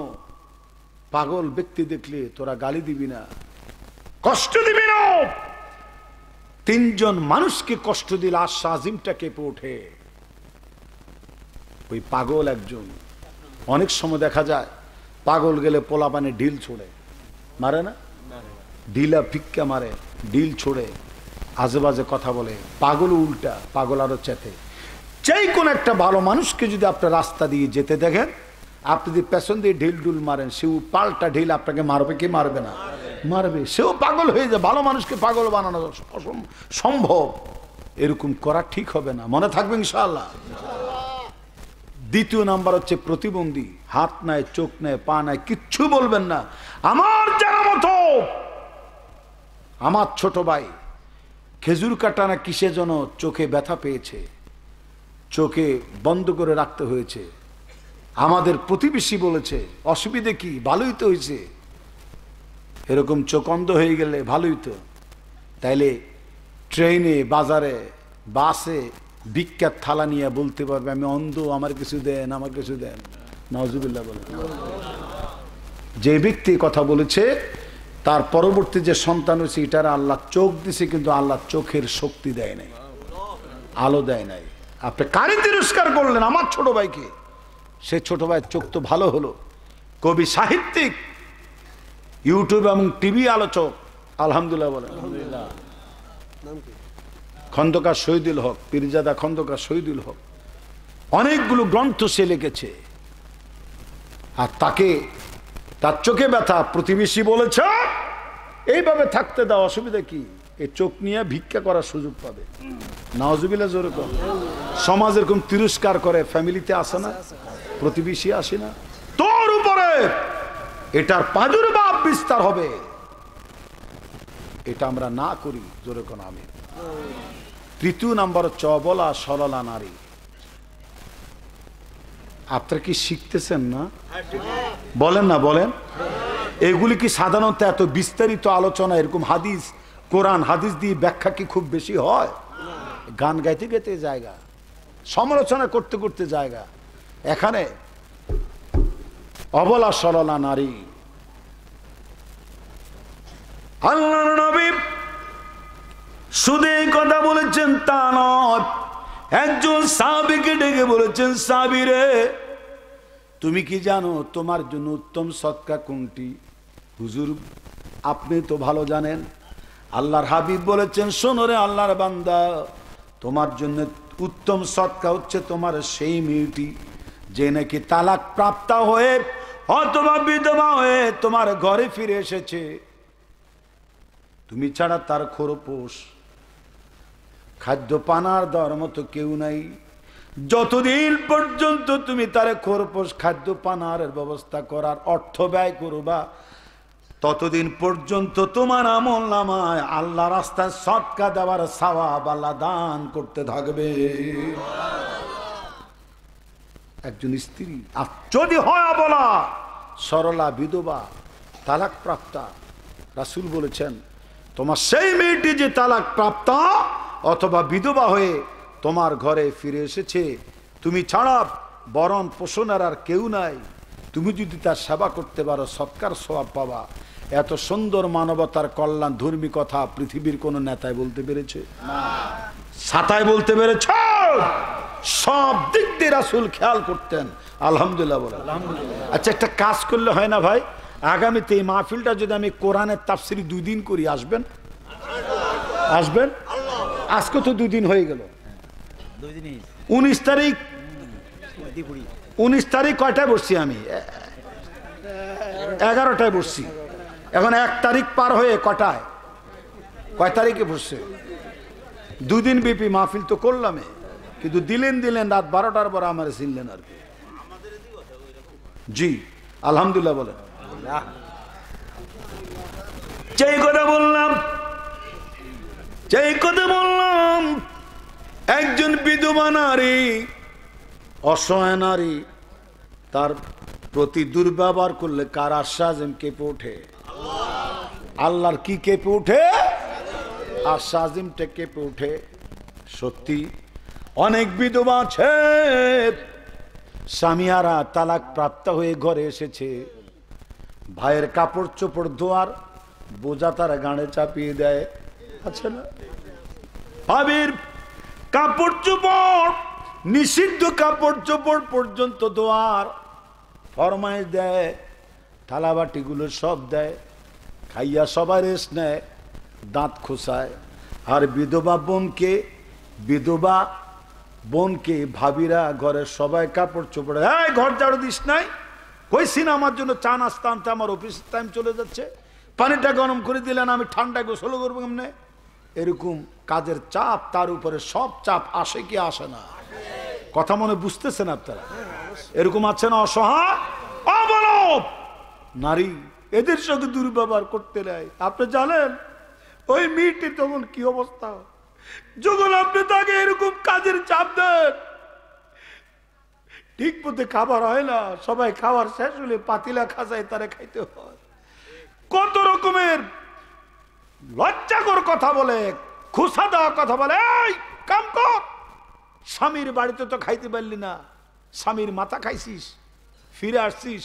পাগল ব্যক্তি দেখলে তোরা গালি দিবি না, কষ্ট দিবি না। তিনজন মানুষকে কষ্ট দিলে আশা আজিমটা কেঁপে ওঠে। ওই পাগল একজন, অনেক সময় দেখা যায় পাগল গেলে পোলা পানে ঢিল ছোড়ে, মারে না? ঢিলা ফিক্কা মারে, ঢিল ছোড়ে, আজে বাজে কথা বলে। পাগল উল্টা, পাগল আরো চেতে। যেই কোন একটা ভালো মানুষকে যদি আপনার রাস্তা দিয়ে যেতে দেখেন, আপনি যদি পেছন দিয়ে ঢিল ডুল মারেন, সেও পাল্টা ঢিল আপনাকে মারবে কি মারবে না? মারবে। সেও পাগল হয়ে যায়। ভালো মানুষকে পাগল বানানো সম্ভব, এরকম করা ঠিক হবে না, মনে থাকবে ইনশাআল্লাহ। দ্বিতীয় নাম্বার হচ্ছে প্রতিবন্ধী, হাত নাই, চোখ নাই, পা নাই, কিচ্ছু বলবেন না। আমার জানা মতো আমার ছোট ভাই খেজুর কাটা না কিসে যেন চোখে ব্যথা পেয়েছে, চোখে বন্ধ করে রাখতে হয়েছে। আমাদের প্রতিবেশী বলেছে, অসুবিধে কি, ভালোই তো হয়েছে, এরকম চোখ অন্ধ হয়ে গেলে ভালোই তো। তাইলে ট্রেনে, বাজারে, বাসে ভিক্ষার থালা নিয়ে বলতে পারবে, আমি অন্ধ, আমার কিছু দেন, আমার কিছু দেন। নাউজুবিল্লাহ বলেন। যে ব্যক্তি কথা বলেছে তার পরবর্তী যে সন্তান হয়েছে, এটার আল্লাহ চোখ দিছে, কিন্তু আল্লাহ চোখের শক্তি দেয় নাই, আলো দেয় নাই। আপনি কারে তিরস্কার করলেন? আমার ছোট ভাইকে। সে ছোট ভাইয়ের চোখ তো ভালো হলো, কবি, সাহিত্যিক, ইউটিউব এবং টিভি আলোচক, আলহামদুলিল্লাহ বলেন। খন্দকার শহীদুল হক, পীরজাদা খন্দকার শহীদুল হক, অনেকগুলো গ্রন্থ সে লিখেছে। আর তাকে, তার চোখে ব্যথা, প্রতিবেশী বলেছে এইভাবে থাকতে দাও, অসুবিধা কি? এই চোখ নিয়ে ভিক্ষা করার সুযোগ পাবে। নাউজুবিল্লাহ জোরে কর। সমাজ এরকম তিরস্কার করে, ফ্যামিলিতে আসে না, প্রতিবেশী আসে না, তোর উপরে এটার প্রাদুর্ভাব বিস্তার হবে। এটা আমরা না করি, জোরে কোন আমি। তৃতীয় নাম্বার হচ্ছে অবলা সরলা নারী। আপনারা কি শিখতেছেন না? বলেন না, বলেন। এগুলি কি সাধারণত এত বিস্তারিত আলোচনা, এরকম হাদিস, কোরআন হাদিস দিয়ে ব্যাখ্যা কি খুব বেশি হয়? গান গাইতে গাইতে জায়গা, সমালোচনা করতে করতে জায়গা। এখানে অবলা সরলা নারী। আল্লাহর নবী শুধু এই কথা বলেছেন তা নয়, একজন সাহাবীকে ডেকে বলেছেন, সাহাবী রে, তুমি কি জানো তোমার জন্য উত্তম সদকা কোনটি? হুজুর, আপনি তো ভালো জানেন। আল্লাহর হাবিব বলেছেন, শোনো রে আল্লাহর বান্দা, তোমার জন্য উত্তম সদকা হচ্ছে তোমার সেই মেয়েটি যে নাকি তালাক প্রাপ্ত হয়ে অথবা বিধবা হয়ে তোমার ঘরে ফিরে এসেছে, তুমি ছাড়া তার খোরপোশ, খাদ্য পানার দেওয়ার মতো কেউ নাই। যতদিন পর্যন্ত তুমি তার খোরপোশ, খাদ্য পানার ব্যবস্থা করার অর্থ ব্যয় করবা, ততদিন পর্যন্ত তোমার আমল নামায় আল্লাহ রাস্তায় সদকা দেওয়ার সওয়াব আল্লাহ দান করতে থাকবে। একজন স্ত্রী আর যদি হয় অবলা সরলা, বিধবা, তালাক প্রাপ্তা, রাসূল বলেছেন, তোমার সেই মেয়েটি যে তালাক প্রাপ্ত অথবা বিধবা হয়ে তোমার ঘরে ফিরে এসেছে, তুমি ছাড়া বরণ পোষণের আর কেউ নাই, তুমি যদি তার সেবা করতে পারো সৎকার সওয়াব পাবা। এত সুন্দর মানবতার কল্যাণ ধর্মী কথা পৃথিবীর কোন নেতায় বলতে পেরেছে? ছাতায় বলতে পেরেছে? সব দিক দিয়ে রাসূল খেয়াল করতেন। আলহামদুলিল্লাহ বলেন। আচ্ছা, একটা কাজ করলে হয় না ভাই? আগামীতে এই মাহফিলটা যদি আমি কোরআনের তাফসীর 2 দিন করি, আসবেন? আসবেন? আজকে তো 2 দিন হয়ে গেল। 19 তারিখ 19 তারিখ কয়টায় বসছি আমি? 11টায় বসছি। এখন 1 তারিখ পার হয়ে কটায়, কয় তারিখে বসছে? 2 দিন ব্যাপী মাহফিল তো করলাম, কিন্তু দিলেন রাত 12টার পর আমার চিনলেন আর কি। জি আলহামদুলিল্লাহ বলেন। যেই কথা বললাম একজন বিধবা নারী, অসহায় নারী, তার প্রতি দুর্ব্যবহার করলে কার আশ্বাসেম কেঁপে ওঠে? আল্লাহর কি কেঁপে ওঠে? আশ্বাসিমটা কেঁপে ওঠে। সত্যি অনেক বিধবা আছে, স্বামীহারা তালাক প্রাপ্ত হয়ে ঘরে এসেছে, ভাইয়ের কাপড় চোপড় ধোয়ার বোঝা তারা গাঁড়ে চাপিয়ে দেয়, আছে না? ভাবির কাপড় চোপড়, নিষিদ্ধ কাপড় চোপড় পর্যন্ত ধোয়ার ফরমাইশ দেয়, থালাবাটিগুলো সব দেয়, খাইয়া সবার রেস্ট নেয়, দাঁত খোসায়। আর বিধবা বোনকে ভাবিরা ঘরের সবাই কাপড় চোপড়ে, এই ঘর ঝাড়ু দিস নাই, কইছি না আমার জন্য চা নাস্তা আনতে, আমার অফিস টাইম চলে যাচ্ছে, পানিটা গরম করে দিলেন, আমি ঠান্ডা গোসল করবো কেমনে? এরকম কাজের চাপ, তার উপরে সব চাপ আসে কি আসে না? কথা মনে বুঝতেছেন আপনারা? এরকম আছে না অসহায় অবলব নারী, এদের সঙ্গে দুর্ব্যবহার করতে নেয়। আপনি জানেন ওই মেয়েটি তখন কি অবস্থা, যখন আপনি তাকে এরকম কাজের চাপ দেন, ঠিক মতো খাবার হয় না, সবাই খাবার শেষ হলে পাতিলা খাজায় তারে খাইতে হয়, কত রকমের লজ্জাকর কথা বলে, খুশা দেওয়া কথা বলে, এই কাম কর, স্বামীর বাড়িতে তো খাইতে পারলি না, স্বামীর মাথা খাইছিস, ফিরে আসছিস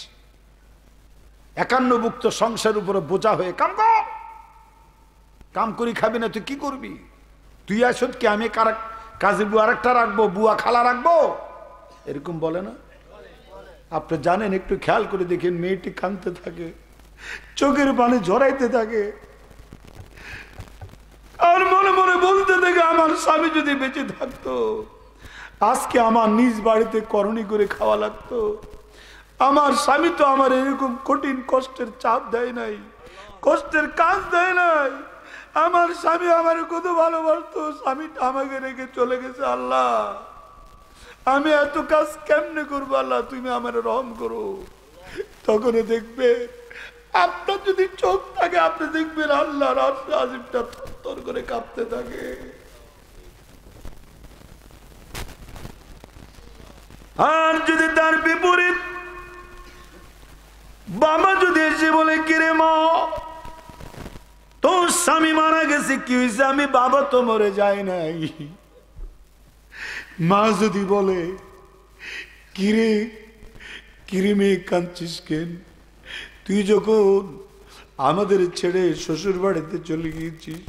51 সংসার উপরে বোঝা হয়ে, কাম কর, কাম করি খাবি না তুই কি করবি? তুই আসত কি আমি কাজে বুয়া আরেকটা রাখবো, বুয়া খালা রাখবো, এরকম বলে না? আপনি জানেন, একটু খেয়াল করে দেখেন, মেয়েটি কাঁদতে থাকে, চোখের পানি ঝরাইতে থাকে, আর মনে মনে বলতে থাকে, আমার স্বামী যদি বেঁচে থাকতো আজকে আমার নিজ বাড়িতে করণী করে খাওয়া লাগতো, আমার স্বামী তো আমার এরকম কঠিন কষ্টের চাপ দেয় নাই, কষ্টের কাজ দেয় নাই, আমার স্বামী আমার কত ভালোবাসতো, স্বামীটা আমাকে রেখে চলে গেছে, আল্লাহ আমি এত কাজ কেমনে করবো, আল্লাহ তুমি আমার রহম করো। তখন দেখবে, আপনার যদি চোখ থাকে আপনি দেখবেন আল্লাহর আজিমটা থরথর করে কাঁপতে থাকে। আর যদি তার বিপরীত বাবা যদি এসে বলে, কিরে মা তোর স্বামী মারা গেছে, কি হয়েছে? আমি, বাবা তো মরে যায় নাই। মা যদি বলে, কিরে মেয়ে কাঁদছিস কেন? তুই যখন আমাদের ছেড়ে শ্বশুর বাড়িতে চলে গিয়েছিস,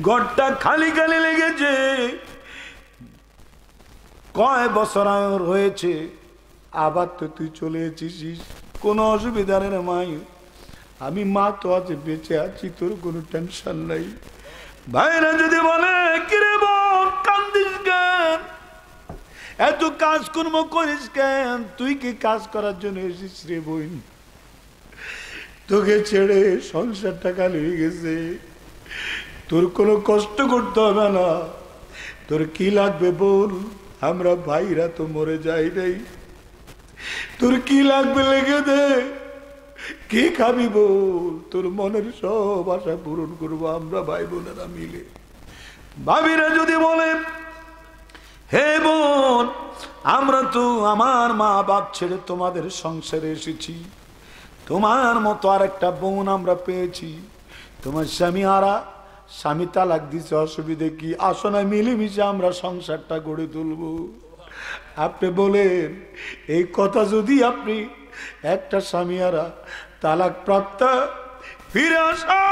ঘরটা খালি খালি লেগেছে, কয় বছর হয়েছে, আবার তো তুই চলে এসেছিস, কোনো অসুবিধা নেই না মাই, আমি মা তো আজ বেঁচে আছি, তোর কোনো টেনশন নাই। ভাইরা যদি বলে, কিরে বোন কান্দিস কেন, এত কাজকর্ম করিস কেন, তুই কি কাজ করার জন্য এসেছিস রে বোন? তোকে ছেড়ে সংসারটা খালি হয়ে গেছে, তোর কোনো কষ্ট করতে হবে না, তোর কি লাগবে বল, আমরা ভাইরা তো মরে যাই নাই, তোর কি লাগবে লেগে দে, কি খাবি বল, তোর মনের সব আশা পূরণ করবো আমরা ভাই বোনেরা মিলে। ভাবিরা যদি বলে, হে বোন আমরা তো আমার মা বাপ ছেড়ে তোমাদের সংসারে এসেছি, তোমার মতো আর একটা বোন আমরা পেয়েছি, তোমার স্বামী তালাক দিছে, অসুবিধে কি, আসো না মিলেমিশে আমরা সংসারটা গড়ে তুলবো। আপনি বলেন, এই কথা যদি আপনি একটা স্বামীহারা তালাক প্রাপ্ত ফিরে আসো।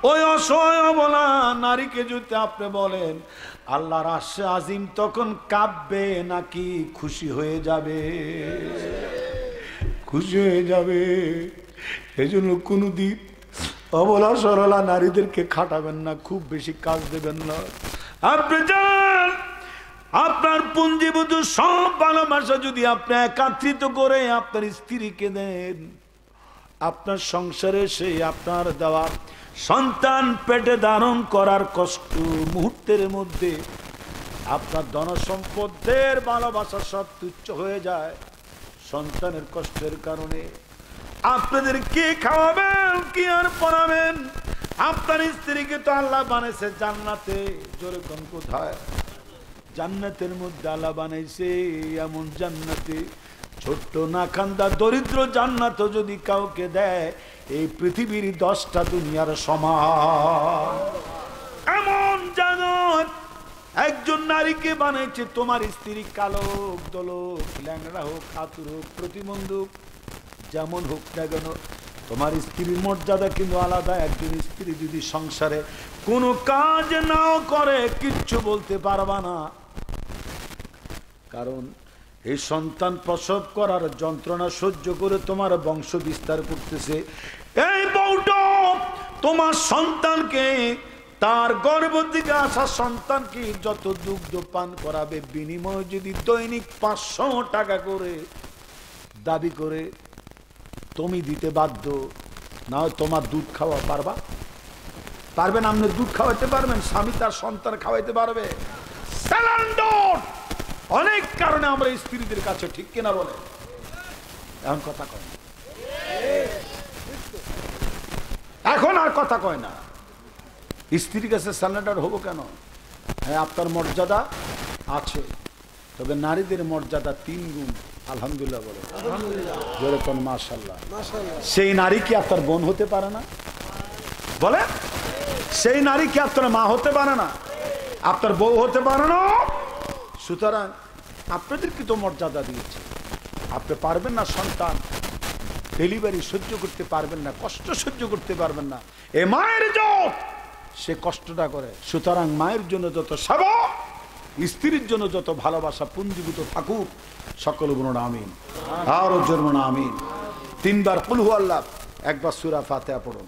ওই অসহায় অবলা নারীকে যদি আপনি বলেন আল্লাহর আরশে আজিম, তখন কাঁপবে নাকি খুশি হয়ে যাবে? খুশি হয়ে যাবে। এই জন্য কোনদিন অবলা সরলা নারীদেরকে খাটাবেন না, খুব বেশি কাজ দেবেন না। আপনি জানেন আপনার পুঞ্জীভূত সব ভালোবাসা যদি আপনি একত্রিত করে আপনার স্ত্রীকে দেন, আপনার সংসারে সেই আপনার দেওয়া সন্তান পেটে ধারণ করার কষ্ট মুহূর্তের মধ্যে আপনার ধন সম্পদের ভালোবাসা সব তুচ্ছ হয়ে যায় সন্তানের কষ্টের কারণে। আপনাদের কে খাওয়াবেন, কি আর পড়াবেন? আপনার স্ত্রীকে তো আল্লাহ বানাইছে জান্নাতে। জোরে কোন কোথায়? জান্নাতের মধ্যে আল্লাহ বানাইছে এমন জান্নাতে, ছোট্ট না খান্দা দরিদ্র জান্নাত যদি কাউকে দেয় এই পৃথিবীর 10টা দুনিয়ার সমান। এমন জান্নাত একজন নারীকে বানাইছে। তোমার স্ত্রী কালো হোক, দোলক, ল্যাংড়া হোক, আতুর হোক, প্রতিবন্ধক, যেমন হোক না কেন, তোমার স্ত্রীর মর্যাদা কিন্তু আলাদা। একজন স্ত্রী যদি সংসারে কোনো কাজ নাও করে কিচ্ছু বলতে পারবা না, কারণ এই সন্তান প্রসব করার যন্ত্রণা সহ্য করে তোমার বংশ বিস্তার করতেছে। এই বউটা তোমার সন্তানকে, তার গর্ভ থেকে আসা সন্তানকে যত দুগ্ধ পান করাবে, বিনিময়ে যদি দৈনিক 500 টাকা করে দাবি করে তুমি দিতে বাধ্য, না হয় তোমার দুধ খাওয়া পারবা? পারবেন? আপনি দুধ খাওয়াইতে পারবেন? স্বামী তার সন্তান খাওয়াইতে পারবে? অনেক কারণে আমরা স্ত্রীদের কাছে, ঠিক কিনা বলে? এখন কথা কয় না, এখন আর কথা কয় না। স্ত্রীর কাছে স্যালেন্ডার হবো কেন? হ্যাঁ, আপনার মর্যাদা আছে, তবে নারীদের মর্যাদা 3 গুণ। আলহামদুলিল্লাহ বলে, যেরকম মাশাআল্লাহ। সেই নারী কি আপনার বোন হতে পারে না? বলে, সেই নারী কি আপনার মা হতে পারে না? আপনার বউ হতে পারে না? সুতরাং আপনাদেরকে তো মর্যাদা দিয়েছে। আপনি পারবেন না সন্তান ডেলিভারি সহ্য করতে পারবেন না, কষ্ট সহ্য করতে পারবেন না, এ মায়ের জোট সে কষ্টটা করে। সুতরাং মায়ের জন্য যত সেবা, স্ত্রীর জন্য যত ভালোবাসা পুঞ্জীভূত থাকুক, সকল বলুন আমিন, আরো জোর বলুন আমিন। 3 বার কুল হু আল্লাহ, 1 বার সূরা ফাতিহা পড়ুন।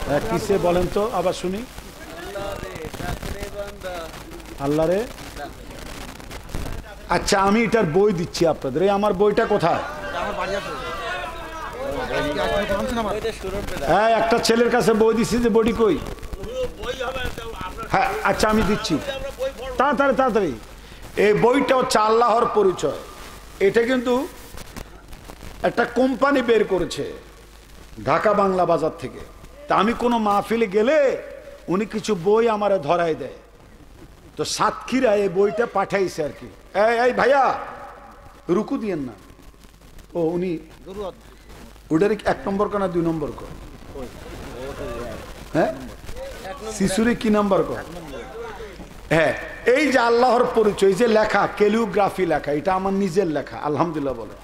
হ্যাঁ, কিসে বলেন তো আবার শুনি? আল্লাহ রে। আচ্ছা, আমি এটার বই দিচ্ছি আপনাদের। এই আমার বইটা কোথায়? হ্যাঁ, একটা ছেলের কাছে বই দিচ্ছি, যে বইটি কই? হ্যাঁ, আচ্ছা আমি দিচ্ছি, তাড়াতাড়ি তাড়াতাড়ি। এই বইটা হচ্ছে আল্লাহর পরিচয়। এটা কিন্তু একটা কোম্পানি বের করেছে ঢাকা বাংলা বাজার থেকে। তা আমি কোনো মাহফিলে গেলে উনি কিছু বই আমারে ধরাই দেয়, তো সাতক্ষীরা এই বইটা পাঠাইছে আর কি। এই ভাইয়া রুকু দিয়েন না। ও উনি ওটার 1 নম্বর কর না 2 নম্বর কর? হ্যাঁ, শিশুরে কি নাম্বার কর? হ্যাঁ, এই যে আল্লাহর পরিচয় যে লেখা, ক্যালিগ্রাফি লেখা, এটা আমার নিজের লেখা। আলহামদুলিল্লাহ বলে।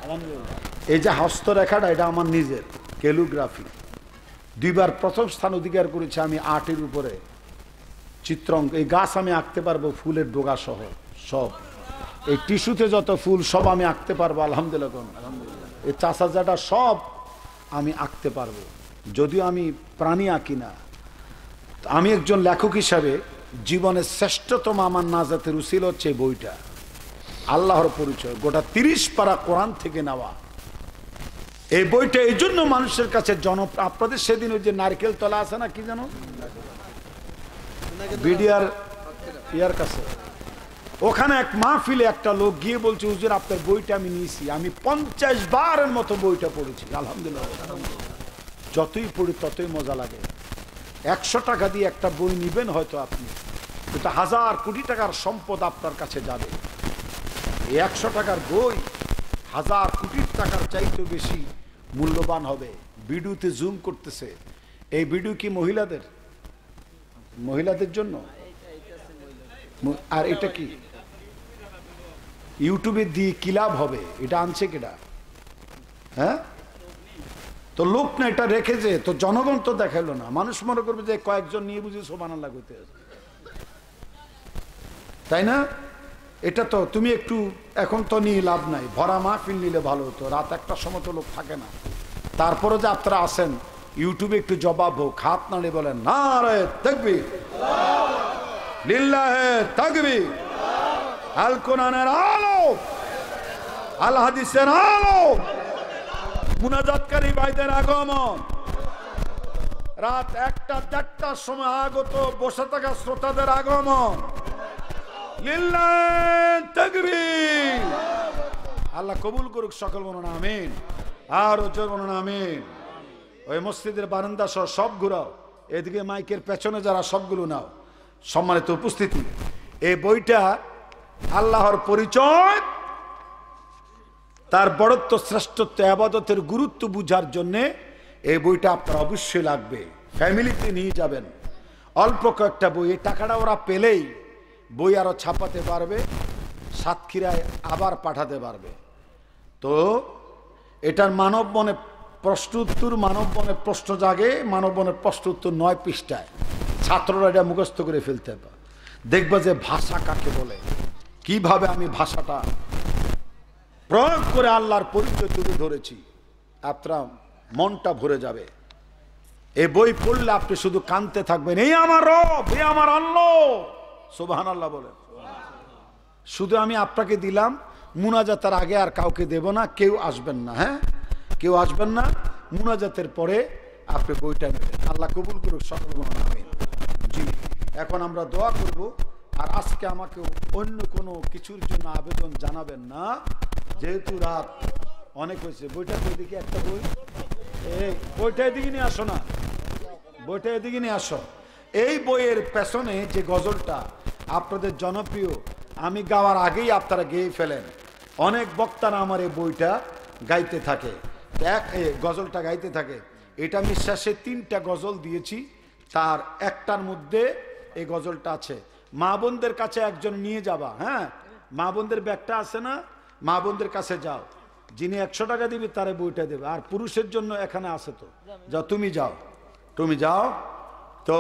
এই যে হস্তরেখাটা, এটা আমার নিজের ক্যালিগ্রাফি। 2 বার প্রথম স্থান অধিকার করেছে আমি আর্টের উপরে। চিত্রাঙ্ক, এই গাছ আমি আঁকতে পারবো, ফুলের ডোগা সহ সব। এই টিস্যুতে যত ফুল সব আমি আঁকতে পারবো। আলহামদুলিল্লাহ। এই চাষাজাটা সব আমি আঁকতে পারবো, যদিও আমি প্রাণী আঁকি না। আমি একজন লেখক হিসাবে জীবনের শ্রেষ্ঠতম আমার নাজাতের উসিলা হচ্ছে এই বইটা, আল্লাহর পরিচয়। গোটা 30 পারা কোরআন থেকে নেওয়া এই বইটা। এই জন্য মানুষের কাছে আপনাদের সেদিন ওই যে নারকেল তলা আছে না, কি জানো, বিডিআর ইয়ার কাছে, ওখানে এক মাহফিলে একটা লোক গিয়ে বলছে, হুজুর আপনার বইটা আমি নিয়েছি, আমি 50 বারের মতো বইটা পড়েছি। আলহামদুলিল্লাহ। যতই পড়ি ততই মজা লাগে। 100 টাকা দিয়ে একটা বই নিবেন হয়তো আপনি, কিন্তু 1000 কোটি টাকার সম্পদ আপনার কাছে যাবে। এই 100 টাকার বই 1000 কোটি টাকার চাইতে বেশি মূল্যবান হবে। ভিডিওতে জুম করতেছে, এই ভিডিও কি মহিলাদের জন্য? আর এটা কি ইউটিউবে দিয়ে কি লাভ হবে? এটা আনছে কেডা? হ্যাঁ, তো লোক না এটা রেখেছে, তো জনগণ তো দেখাইলো না, মানুষ মনে করবে যে কয়েকজন নিয়ে বুঝি সুবহানাল্লাহ কইতে আছে, তাই না? এটা তো তুমি একটু এখন তো নিয়ে লাভ নাই, ভরা মাহফিল নিলে ভালো হতো, রাত 1টার সময় তো লোক থাকে না। তারপরে যে আপনারা আসেন ইউটিউবে একটু জবাব হোক, হাত নাড়ে বলেন নারে তাকবীর, লিল্লাহে তাকবীর, আল কোরআনের আলো, আল হাদিসের আলো, মুনাজাতকারী ভাইদের আগমন, রাত 1টা-1:30টার সময় আগত বসে থাকা শ্রোতাদের আগমন, লিল্লাহে তাকবীর। আল্লাহ কবুল করুক, সকল বলুন আমিন, আর জোর বলুন আমিন। ওই মসজিদের বারান্দা সহ সব ঘুরাও, এদিকে মাইকের পেছনে যারা সবগুলো নাও। সম্মানিত উপস্থিতি, এই বইটা আল্লাহর পরিচয়, তার বড়ত্ব, শ্রেষ্ঠত্ব, ইবাদতের গুরুত্ব বুঝার জন্য এই বইটা আপনার অবশ্যই লাগবে, ফ্যামিলিতে নিয়ে যাবেন। অল্প কয়েকটা বই, এই টাকাটা ওরা পেলেই বই আরো ছাপাতে পারবে, সাতক্ষীরায় আবার পাঠাতে পারবে। তো এটার মানব মনে প্রশ্ন উত্তর, মানব মনে প্রশ্ন জাগে, মানব মনে প্রশ্ন উত্তর 9 পৃষ্ঠায়, ছাত্ররা এটা মুখস্থ করে ফেলতে পারে। দেখবা যে ভাষা কাকে বলে, কিভাবে আমি ভাষাটা প্রয়োগ করে আল্লাহর পরিচয় তুলে ধরেছি, আপনার মনটা ভরে যাবে। এই বই পড়লে আপনি শুধু কাঁদতে থাকবেন, এই আমার রব, এই আমার আল্লাহ, সুবহানাল্লাহ বলেন। শুধু আমি আপনাকে দিলাম, মুনাজাতের আগে আর কাউকে দেব না, কেউ আসবেন না, হ্যাঁ কেউ আসবেন না, মুনাজাতের পরে আপনি বইটা নেবেন। আল্লাহ কবুল করুক, সকল বলুন আমিন। জি, এখন আমরা দোয়া করব। আর আজকে আমাকে অন্য কোনো কিছুর জন্য আবেদন জানাবেন না, যেহেতু রাত অনেক হয়েছে। বইটা এদিকে একটা বই, এই বইটা এদিকে নিয়ে আসো না, বইটা এদিকে নিয়ে আসো। এই বইয়ের পেছনে যে গজলটা আপনাদের জনপ্রিয়, আমি গাওয়ার আগেই আপনারা গেয়ে ফেলেন। অনেক বক্তারা আমার এই বইটা গাইতে থাকে, গজলটা গাইতে থাকে। এটা আমি শেষে 3টা গজল দিয়েছি, তার একটার মধ্যে এই গজলটা আছে। মা বোনদের কাছে একজন নিয়ে যাবা, হ্যাঁ মা বোনদের ব্যাগটা আছে না, মা বোনদের কাছে যাও, যিনি 100 টাকা দিবে তারে বইটা দেবে। আর পুরুষের জন্য এখানে আছে, তো যাও, তুমি যাও, তুমি যাও। তো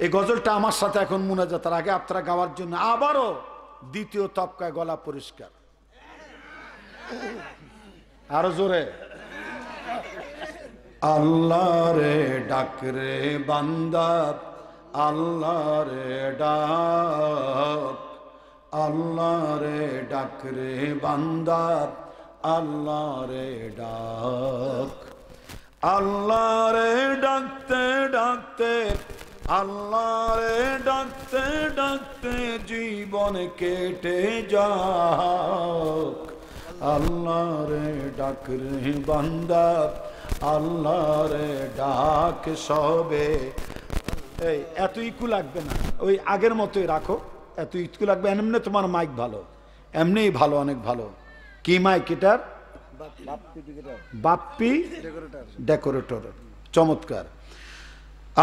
এই গজলটা আমার সাথে এখন মুনাজাতের আগে আপনারা গাওয়ার জন্য আবারও দ্বিতীয় তবকায় গলা পরিষ্কার, আরো জোরে। আল্লাহ রে ডাক রে বান্দা, আল্লাহ রে ডাক, আল্লাহ রে ডাক রে বান্দা, আল্লাহ রে ডাক, আল্লাহ রে ডাকতে ডাকতে, আল্লাহ রে ডাকতে ডাকতে জীবন কেটে যাক, আল্লাহ রে ডাক রে বান্দা, আল্লাহ রে ডাক সবে। এই এত ইকু লাগবে না, ওই আগের মতোই রাখো, এত ইকু লাগবে। এমনি তোমার মাইক ভালো, এমনিই ভালো, অনেক ভালো। কি মাইক এটার? বাপ্পি ডেকোরেটর, চমৎকার।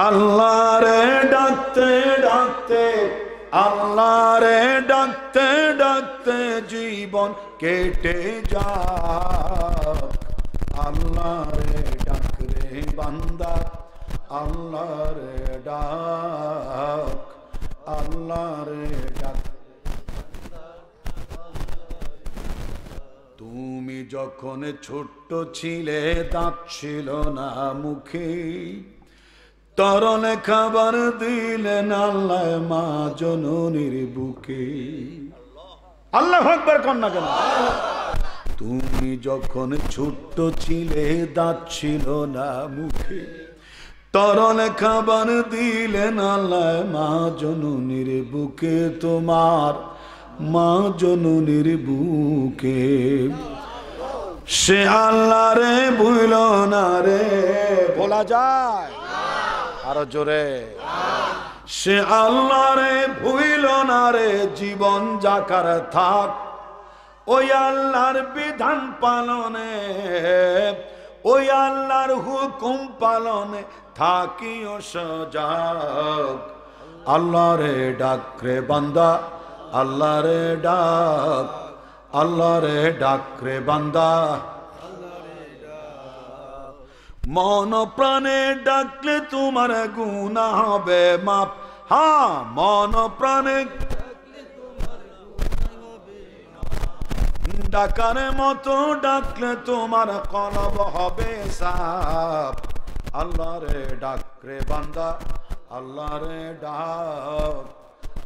আল্লাহ রে ডাকতে ডাকতে, আল্লাহ রে ডাকতে ডাকতে জীবন কেটে যাক, আল্লাহ রে ডাক রে বান্দা, আল্লাহ রে ডাক, আল্লাহ রে ডাক। তুমি যখন ছোট্ট ছিলে, দাঁত ছিল না মুখে, তরলে খাবার দিলেন আল্লাহ মা জননীর বুকে। আল্লাহু আকবার কন্যা কেন? তুমি যখন ছোট্ট ছিলে, দাঁত ছিল না মুখে, তরলে খাবার দিলেন আল্লাহ মা জননীর বুকে, তোমার মা জননীর বুকে। সে আল্লাহ রে ভুল না রে, বলা যায় আরো জোরে, সে আল্লাহ রে ভুল না রে, জীবন যাকার থাক ওই আল্লাহর বিধান পালনে, ওই আল্লাহর হুকুম পালনে থাকিও সজাগ। আল্লাহ রে ডাক রে বান্দা, আল্লাহ রে ডাক, আল্লাহ রে ডাক রে বান্দা, মন প্রাণে ডাকলে তোমার গুনাহ হবে মাপ। হ্যাঁ, মন প্রাণে ডাকার মতো ডাকলে তোমার কলব হবে সাফ। আল্লাহ রে ডাক রে বান্দা, আল্লাহ রে ডাক,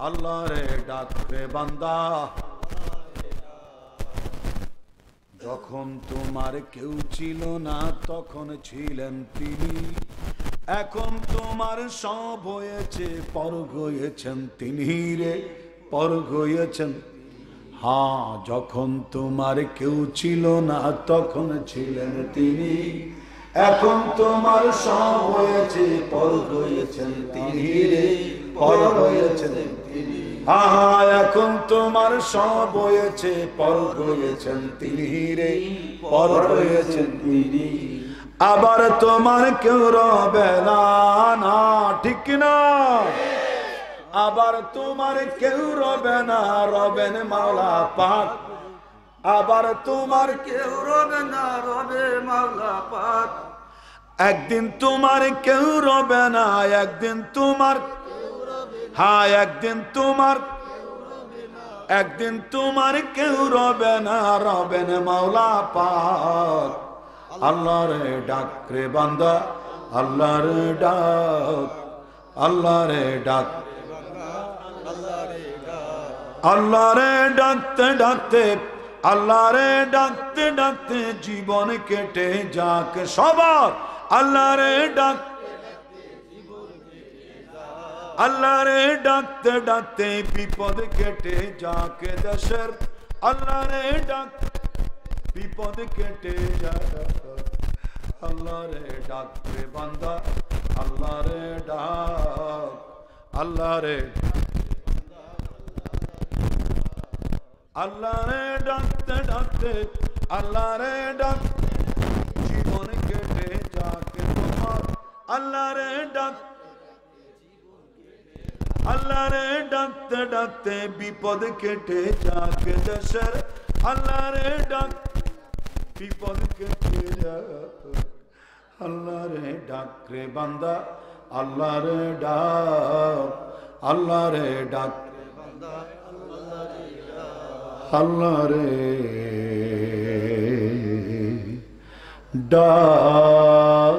আল্লাহ রে ডাক রে বান্দা। যখন তোমার কেউ ছিল না তখন ছিলেন তিনি, এখন তোমার সব হয়েছে পর হয়েছেন তিনি রে, পর হয়েছেন। হ্যাঁ, যখন তোমার কেউ ছিল না তখন ছিলেন তিনি, এখন তোমার সব হয়েছে পর হয়েছেন তিনি রে, পর হয়েছেন তিনি। হ্যাঁ, এখন তোমার সব হয়েছে পর হয়েছেন তিনি রে, পর হয়েছেন তিনি। আবার তোমার কেউ রবে না, না ঠিক না? আবার তোমার কেউ রবে না, রবেন মাওলা পাক। আবার তোমার কেউ রবে না, রবে মাওলা পাক। একদিন তোমার কেউ রবে না, একদিন তোমার, হ্যাঁ একদিন তোমার, একদিন তোমার কেউ রবে না, রবেন মাওলা পাক। আল্লাহ রে ডাক রে বান্দা, আল্লাহ রে ডাক, আল্লাহ রে ডাক, আল্লাহ রে ডাকতে ডাকতে, আল্লাহ রে ডাকতে ডাকতে জীবন কেটে যাক সবার। আল্লাহ রে ডাক, আল্লাহ রে ডাকতে ডাকতে বিপদ কেটে যাক দেশের। আল্লাহ রে ডাক, বিপদ কেটে যাক। আল্লাহ রে ডাক রে বান্দা, আল্লাহ রে ডাক, আল্লাহ রে, আল্লাহ রে ডাকতে ডাকতে, আল্লাহ রে ডাক জীবন কেটে যাক তোমার। আল্লাহ রে ডাক, আল্লাহ রে ডাকতে ডাকতে বিপদ কেটে যাক দেশের। আল্লাহ রে ডাক, বিপদ কেটে যাক। আল্লাহ রে ডাক রে বান্দা, আল্লাহ রে ডাক, আল্লাহ রে ডাক, আল্লাহ রে ডাক।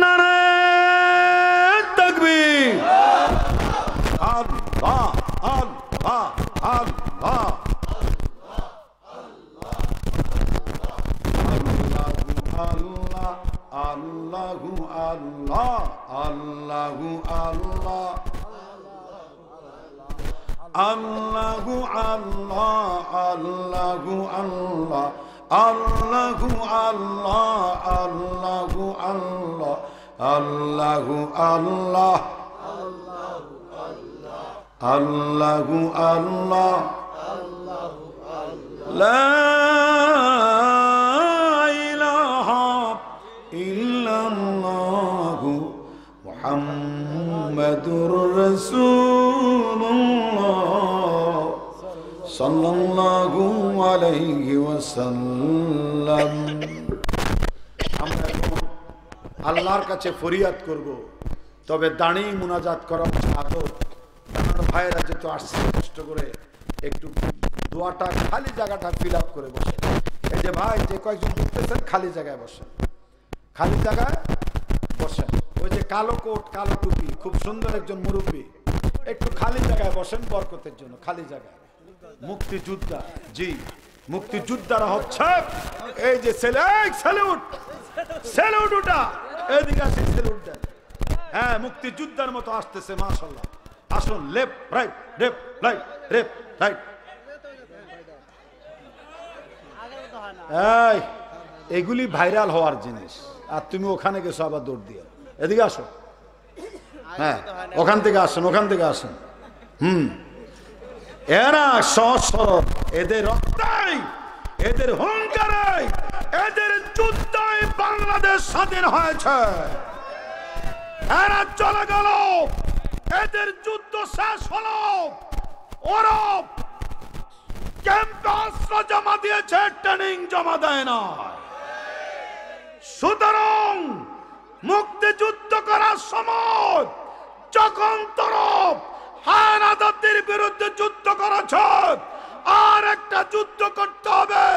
নারায়ে তাকবীর। আল্লাহ আল্লাহ আল্লাহ, আল্লাহু আল্লাহ, আল্লাহু আল্লাহ, আল্লাহু আল্লাহ, আল্লাহু আল্লাহ, আল্লাহু আল্লাহ, আল্লাহু আল্লাহ, আল্লাহু আল্লাহ, আল্লাহু আল্লাহ, লা মুহাম্মাদুর রাসূলুল্লাহ সাল্লাল্লাহু আলাইহি ওয়াসাল্লাম। আমরা আল্লাহর কাছে ফরিয়াদ করব, তবে দাঁড়িয়ে মুনাজাত করা আদব। আমার ভাইয়েরা যেহেতু আসছে কষ্ট করে, একটু দোয়াটা খালি জায়গাটা ফিল আপ করে বসে। এই যে ভাই যে কয়েকজন বলতেছেন খালি জায়গায় বসেন, খালি জায়গায় বসেন। ওই যে কালো কোট কালো টুপি খুব সুন্দর একজন মুরব্বী, একটু খালি জায়গায় বসেন বরকতের জন্য, খালি জায়গায়। মুক্তিযোদ্ধা, জি মুক্তিযোদ্ধারা হচ্ছে এই যে স্যালুট, স্যালুট ওটা এদিকে আসে, স্যালুট দেন। হ্যাঁ, মুক্তিযোদ্ধার মতো আসতেছে, মাশাআল্লাহ। আসুন, left right, left right, left right. এই এগুলি ভাইরাল হওয়ার জিনিস, আর তুমি ওখানে গেছো আবার দৌড় দিয়ে। এদিকে আসো, হ্যাঁ ওখান থেকে আসেন, ওখান থেকে আসেন। এরা সরল, এদের রক্তাই, এদের হুঙ্কারাই, এদের যুদ্ধে বাংলাদেশ স্বাধীন হয়েছে। এরা চলে গেল, এদের যুদ্ধ শেষ হলো। ওরা ক্যাম্পে অস্ত্র জমা দিয়েছে, ট্রেনিং জমা দেয় না। সুতরাং মুক্তিযুদ্ধ করার সময় যখন তরফ হায়নাদারদের বিরুদ্ধে যুদ্ধ করেছ, আর একটা যুদ্ধ করতে হবে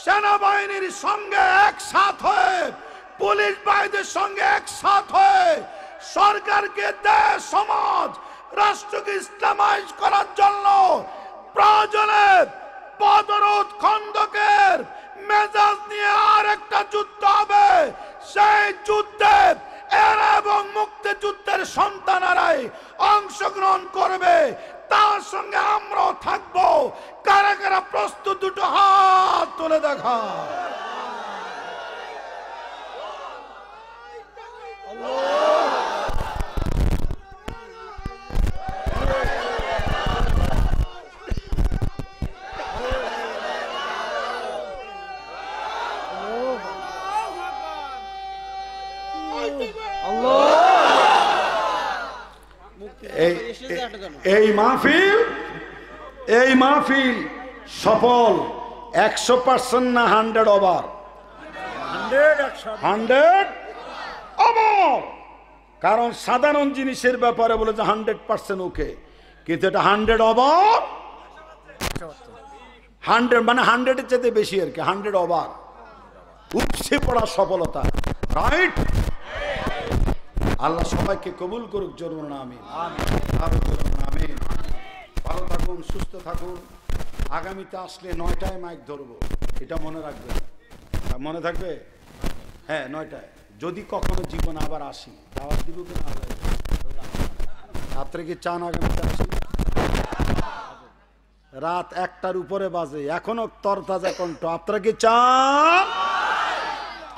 সেনাবাহিনীর সঙ্গে একসাথ হয়ে, পুলিশ বাহিনীর সঙ্গে একসাথ হয়ে সরকারকে, দেশ সমাজ রাষ্ট্রকে ইসলামাইজ করার জন্য প্রয়োজনে বদরুদ খন্দকের মেজাজ নিয়ে আর একটা যুদ্ধ হবে। সেই যুদ্ধে এরা এবং মুক্তিযুদ্ধের সন্তানেরাই অংশগ্রহণ করবে, তার সঙ্গে আমরাও থাকবো। কারা কারা প্রস্তুত? দুটো হাত তুলে দেখা। এই মাহফিল সফল 100% না 100 ওভার? 100 ওভার। কারণ সাধারণ জিনিসের ব্যাপারে বলে যে 100% ওকে, কিন্তু এটা 100 ওভার। 100 মানে 100-এর চেয়ে বেশি আর কি, 100 ওভার। উপসে পড়া সফলতা, রাইট? আল্লাহ সবাইকে কবুল করুক, জরুর না আমিন। আমিন। ভালো থাকুন, সুস্থ থাকুন। আগামীতে আসলে 9টায় মাইক ধরবো, এটা মনে রাখবেন। মনে থাকবে? হ্যাঁ, 9টায়। যদি কখনো জীবন আবার আসি, দাওয়াত দিব কি না? রাত্রে কি চান আগামীতে আসি? রাত 1টার উপরে বাজে, এখনো তরতাজা কণ্ঠ। আপনারা কি চান?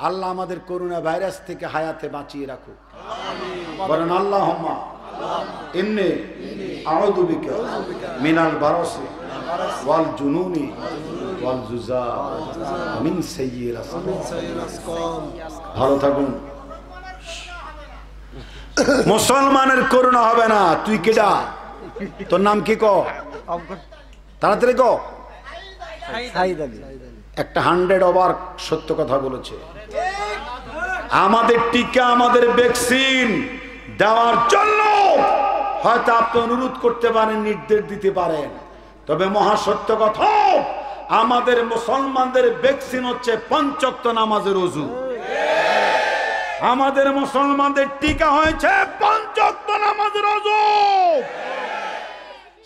আল্লাহ আমাদের করোনা ভাইরাস থেকে হায়াতে বাঁচিয়ে রাখুক। বলেন আল্লাহুম্মা ইন্নী আউযু বিকা মিনাল বারাসি ওয়াল জুনুনি ওয়াল জুজা মিন সাইয়্যিল আসকাম। ভালো থাকুন। মুসলমানের করোনা হবে না। তুই কেডা? তোর নাম কি? ক তাড়াতাড়ি ক। একটা 100 ওভার সত্য কথা বলেছে। আমাদের টিকা, আমাদের ভ্যাকসিন দেওয়ার জন্য হয়তো আপনি অনুরোধ করতে পারেন, নির্দেশ দিতে পারেন, তবে মহাসত্য কথা, আমাদের মুসলমানদের ভ্যাকসিন হচ্ছে 5 ওয়াক্ত নামাজের ওযু। আমাদের মুসলমানদের টিকা হয়েছে 5 ওয়াক্ত নামাজের ওযু।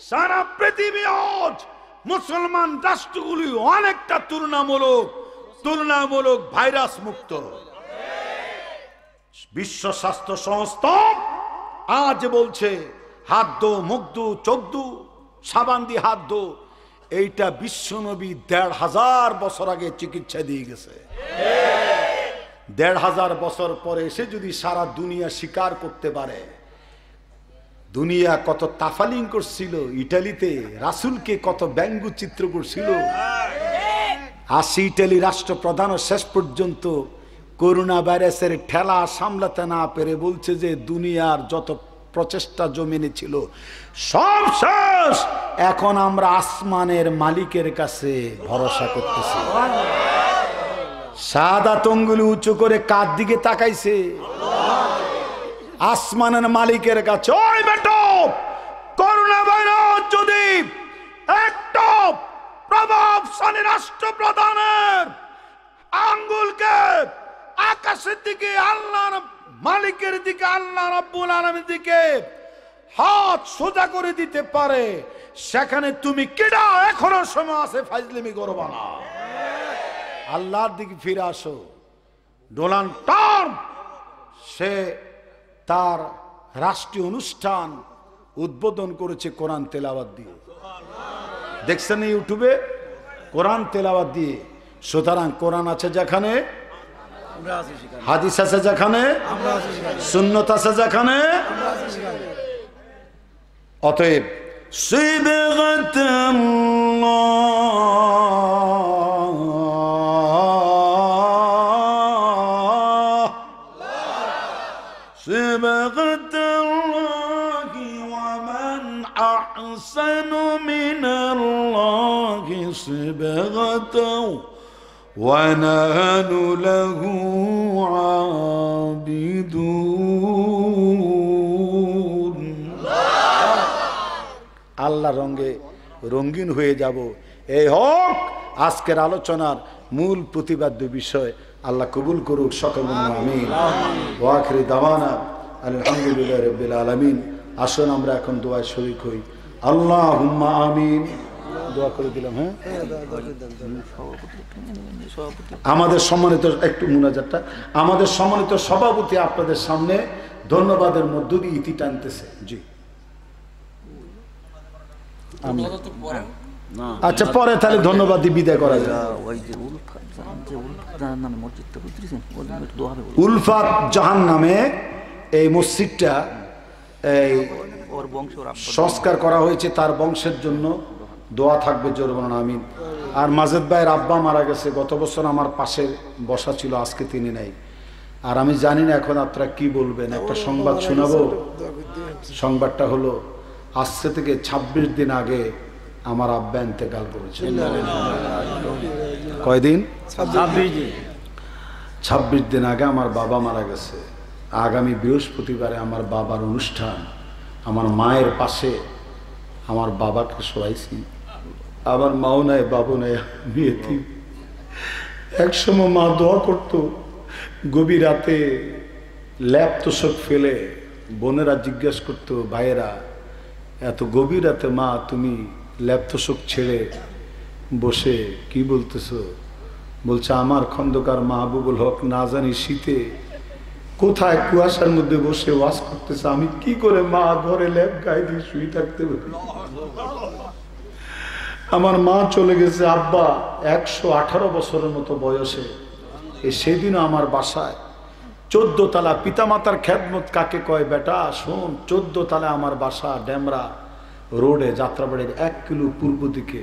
সারা পৃথিবী আজ মুসলমান রাষ্ট্রগুলি অনেকটা তুলনামূলক ভাইরাস মুক্ত। বিশ্ব স্বাস্থ্য সংস্থা আজ বলছে হাত দো, মুখ দো, চোখ দো, সাবান দিয়ে হাত দো। এইটা বিশ্বনবী 1500 বছর আগে চিকিৎসা দিয়ে গেছে। 1500 বছর পরে এসে যদি সারা দুনিয়া স্বীকার করতে পারে, দুনিয়া কত তাফালিং করছিল, ইটালিতে রাসূলকে কত ব্যঙ্গচিত্র করছিল। 80 ইটালি রাষ্ট্রপ্রধান শেষ পর্যন্ত করোনা ভাইরাসের ঠেলা সামলাতে না পেরে বলছে যে দুনিয়ার যত প্রচেষ্টা জমিনে ছিল সব শেষ, এখন আমরা আসমানের মালিকের কাছে ভরসা করতেছি। শাহাদাত আঙ্গুল উঁচু করে কার দিকে তাকাইছে? আসমানের মালিকের কাছে। ওই বেটো, করোনা ভাইরাস যদি একটা প্রভাবশালী রাষ্ট্রপ্রধানের আঙ্গুলকে আকাশের দিকে, আল্লাহর মালিকের দিকে, আল্লাহ রাব্বুল আলামিনের দিকে হাত সোজা করে দিতে পারে, সেখানে তুমি কেডা? এখনো সময় আছে, ফাজলামি করবা না। আল্লাহর দিকে ফিরে আসো। ডোনাল্ড ট্রাম্প সে তার রাষ্ট্রীয় অনুষ্ঠান উদ্বোধন করেছে কোরআন তেলাওয়াত দিয়ে। দেখছেন ইউটিউবে? কোরআন তেলাওয়াত দিয়ে। সুতরাং কোরআন আছে যেখানে, হাদিস আছে যেখানে, সুন্নত আছে যেখানে, অতএব أحسن من غدوا ونحن له عابدون আল্লাহ রঙে রঙিন হয়ে যাব। এই হোক আজকের আলোচনার মূল প্রতিপাদ্য বিষয়। আল্লাহ কবুল করুক, সকল আমিন। ওয়া আখিরি দাওয়ানা আলহামদুলিল্লাহি রাব্বিল আলামিন। আসুন আমরা এখন দোয়ায় শরীক হই। আল্লাহুম্মা আমিন। দোয়া করে দিলাম। হ্যাঁ, আমাদের সম্মানিত একটু মুনাজাতটা, আমাদের সম্মানিত সভাপতি আপনাদের সামনে ধন্যবাদের মধ্য দিয়ে ইতি টানতেছে। জি, আচ্ছা, পরে তাহলে ধন্যবাদ দিয়ে বিদায় করা যায়। উলফাত জাহান নামে এই মসজিদটা এই সংস্কার করা হয়েছে, তার বংশের জন্য দোয়া থাকবে, জোর বলুন আমিন। আর মাজেদ ভাইয়ের আব্বা মারা গেছে, গত বছর আমার পাশে বসা ছিল, আজকে তিনি নাই। আর আমি জানি না এখন আপনারা কি বলবেন। একটা সংবাদ শোনাবো। সংবাদটা হলো আজকে থেকে 26 দিন আগে আমার আব্বা ইন্তেকাল করেছে। কয়দিন? 26 দিন আগে আমার বাবা মারা গেছে। আগামী বৃহস্পতিবারে আমার বাবার অনুষ্ঠান। আমার মায়ের পাশে আমার বাবাকে শোয়াইছি। আমার মাও নাই, বাবু নাই, আমি এতিম। একসময় মা দোয়া করতো, গভীর রাতে ল্যাপ তোষক ফেলে বোনেরা জিজ্ঞেস করতো, ভাইয়েরা এত গভীর রাতে মা তুমি ল্যাপ তোষক ছেড়ে বসে কি বলতেছো? বলছে আমার খন্দকার মাহবুবুল হক না জানি শীতে কোথায় কুয়াশার মধ্যে বসে ওয়াজ করতেছে, আমি কি করে মা ঘরে ল্যাপ গায়ে দিয়ে শুয়ে থাকতে পারি? আমার মা চলে গেছে আব্বা 118 বছরের মতো বয়সে। সেদিনও আমার বাসায় 14 তলা, পিতামাতার খেদমত কাকে কয় বেটা শোন, 14 তলা আমার বাসা, ডেমরা রোডে, যাত্রাবাড়ির 1 কিলো পূর্ব দিকে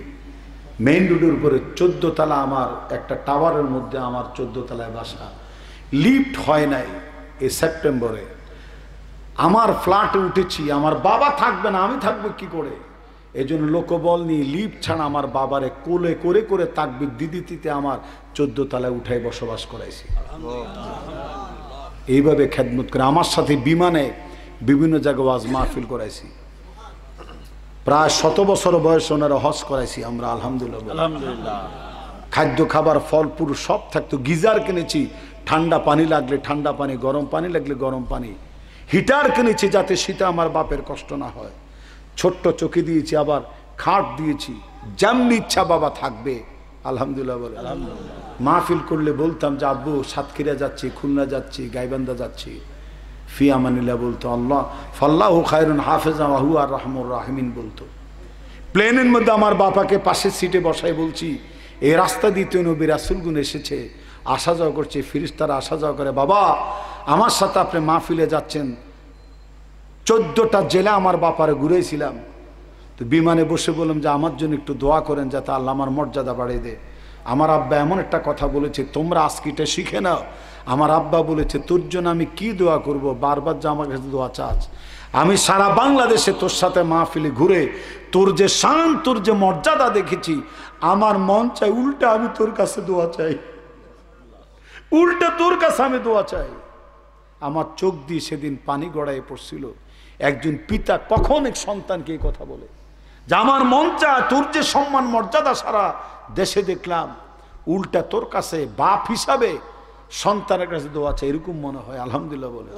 মেইন রোডের উপরে 14 তলা আমার একটা টাওয়ারের মধ্যে আমার 14 তলায় বাসা। লিফট হয় নাই। এই সেপ্টেম্বরে আমার ফ্ল্যাটে উঠেছি, আমার বাবা থাকবে না, আমি থাকবো কি করে? এই জন্য লোকবল নিয়ে লিফট ছাড়া আমার বাবারে কোলে করে করে তাকবির দিদিতে আমার 14 তলায় উঠাই বসবাস করাইছি। এইভাবে খেদমত করে আমার সাথে বিমানে বিভিন্ন জায়গায় ওয়াজ মাহফিল করাইছি। প্রায় 100 বছর বয়স ওনারা হজ করাইছি আমরা, আলহামদুলিল্লাহ। খাদ্য খাবার ফল পুরো সব থাকতো। গিজার কিনেছি, ঠান্ডা পানি লাগলে ঠান্ডা পানি, গরম পানি লাগলে গরম পানি। হিটার কিনেছি যাতে শীতে আমার বাপের কষ্ট না হয়। ছোট্ট চোখে দিয়েছি, আবার খাট দিয়েছি, যেমনি ইচ্ছা বাবা থাকবে। আলহামদুলিল্লাহ বলে। মাহফিল করলে বলতাম যে আব্বু সাতক্ষীরা যাচ্ছি, খুলনা যাচ্ছি, গাইবান্ধা যাচ্ছি, ফি আমানিল্লাহ বলতো, আল্লাহ ফাল্লাহু খায়রুন হাফেজা ওয়া হুয়া আর রাহমুর রাহিমিন বলতো। প্লেনের মধ্যে আমার বাবাকে পাশের সিটে বসাই বলছি, এই রাস্তা দিয়ে তো নবী রাসূলগুন এসেছে, আসা যাওয়া করছে, ফেরেশতারা আসা যাওয়া করে, বাবা আমার সাথে আপনি মাহফিলে যাচ্ছেন। 14টা জেলা আমার বাপারে ঘুরেছিলাম। তো বিমানে বসে বললাম যে আমার জন্য একটু দোয়া করেন যাতে আল্লাহ আমার মর্যাদা বাড়িয়ে দেয়। আমার আব্বা এমন একটা কথা বলেছে, তোমরা আজকিটা শিখে নাও। আমার আব্বা বলেছে, তোর জন্য আমি কি দোয়া করব? বারবার যে আমার কাছে দোয়া চাস। আমি সারা বাংলাদেশে তোর সাথে মাহফিলে ঘুরে তোর যে শান, তোর যে মর্যাদা দেখেছি, আমার মন চাই উল্টা আমি তোর কাছে দোয়া চাই, উল্টা তোর কাছে আমি দোয়া চাই। আমার চোখ দিয়ে সেদিন পানি গড়াইয়ে পড়ছিল। একজন পিতা কখন এক সন্তানকে এই কথা বলে যে আমার মন চায় তোর যে সম্মান মর্যাদা সারা দেশে দেখলাম, উল্টা তোর কাছে বাপ হিসাবে সন্তানের কাছে দোয়া চাই, এরকম মনে হয়। আলহামদুলিল্লাহ বলে।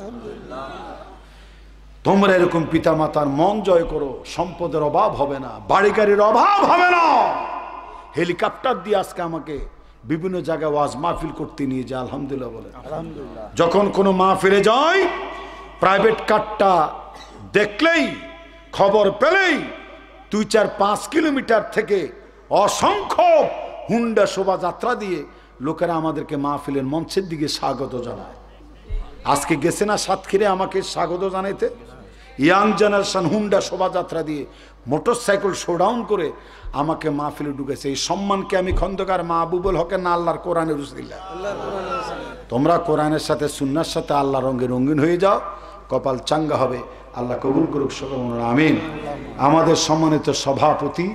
তোমরা এরকম পিতা মাতার মন জয় করো, সম্পদের অভাব হবে না, বাড়ি গাড়ির অভাব হবে না। হেলিকপ্টার দিয়ে আজকে আমাকে বিভিন্ন জায়গায় ওয়াজ মাহফিল করতে নিয়ে যায়। আলহামদুলিল্লাহ বলে। যখন কোনো মাহফিলে যাই, প্রাইভেট কারটা দেখলেই, খবর পেলেই 2-4-5 কিলোমিটার থেকে অসংখ্য হুন্ডা শোভাযাত্রা দিয়ে লোকেরা আমাদেরকে মাহফিলের মঞ্চের দিকে স্বাগত জানায়। আজকে গেছে না সাতক্ষীরে আমাকে স্বাগত জানাইতে, ইয়াং জেনারেশন হুন্ডা শোভাযাত্রা দিয়ে মোটরসাইকেল শোডাউন করে আমাকে মাহফিলে ঢুকেছে। এই সম্মানকে আমি খন্দকার মাহবুবুল হকের না আল্লাহর কোরআনের উসিলা। তোমরা কোরআনের সাথে সুন্নাহর সাথে আল্লাহ রঙে রঙিন হয়ে যাও, কপাল চাঙ্গা হবে। আল্লাহ কবুল করুক সকল আমিন। আমাদের সম্মানিত সভাপতি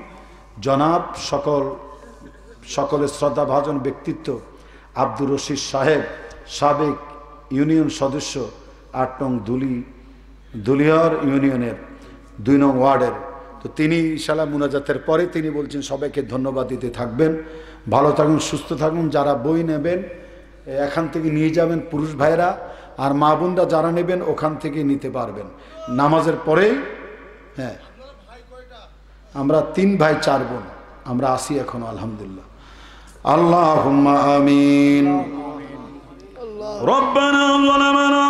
জনাব সকল সকলের শ্রদ্ধাভাজন ব্যক্তিত্ব আব্দুর রশিদ সাহেব, সাবেক ইউনিয়ন সদস্য ৮ নং দুলিয়ার ইউনিয়নের ২ নং ওয়ার্ডের। তো তিনি ইনশাআল্লাহ মুনাজাতের পরে তিনি বলছেন সবাইকে ধন্যবাদ দিতে থাকবেন। ভালো থাকুন, সুস্থ থাকুন। যারা বই নেবেন এখান থেকে নিয়ে যাবেন পুরুষ ভাইরা, আর মা বোনরা যারা নেবেন ওখান থেকে নিতে পারবেন নামাজের পরেই। হ্যাঁ, আমরা ৩ ভাই ৪ বোন, আমরা আসি এখনো আলহামদুলিল্লাহ। আল্লাহুম্মা আমিন। রব্বানা যালামনা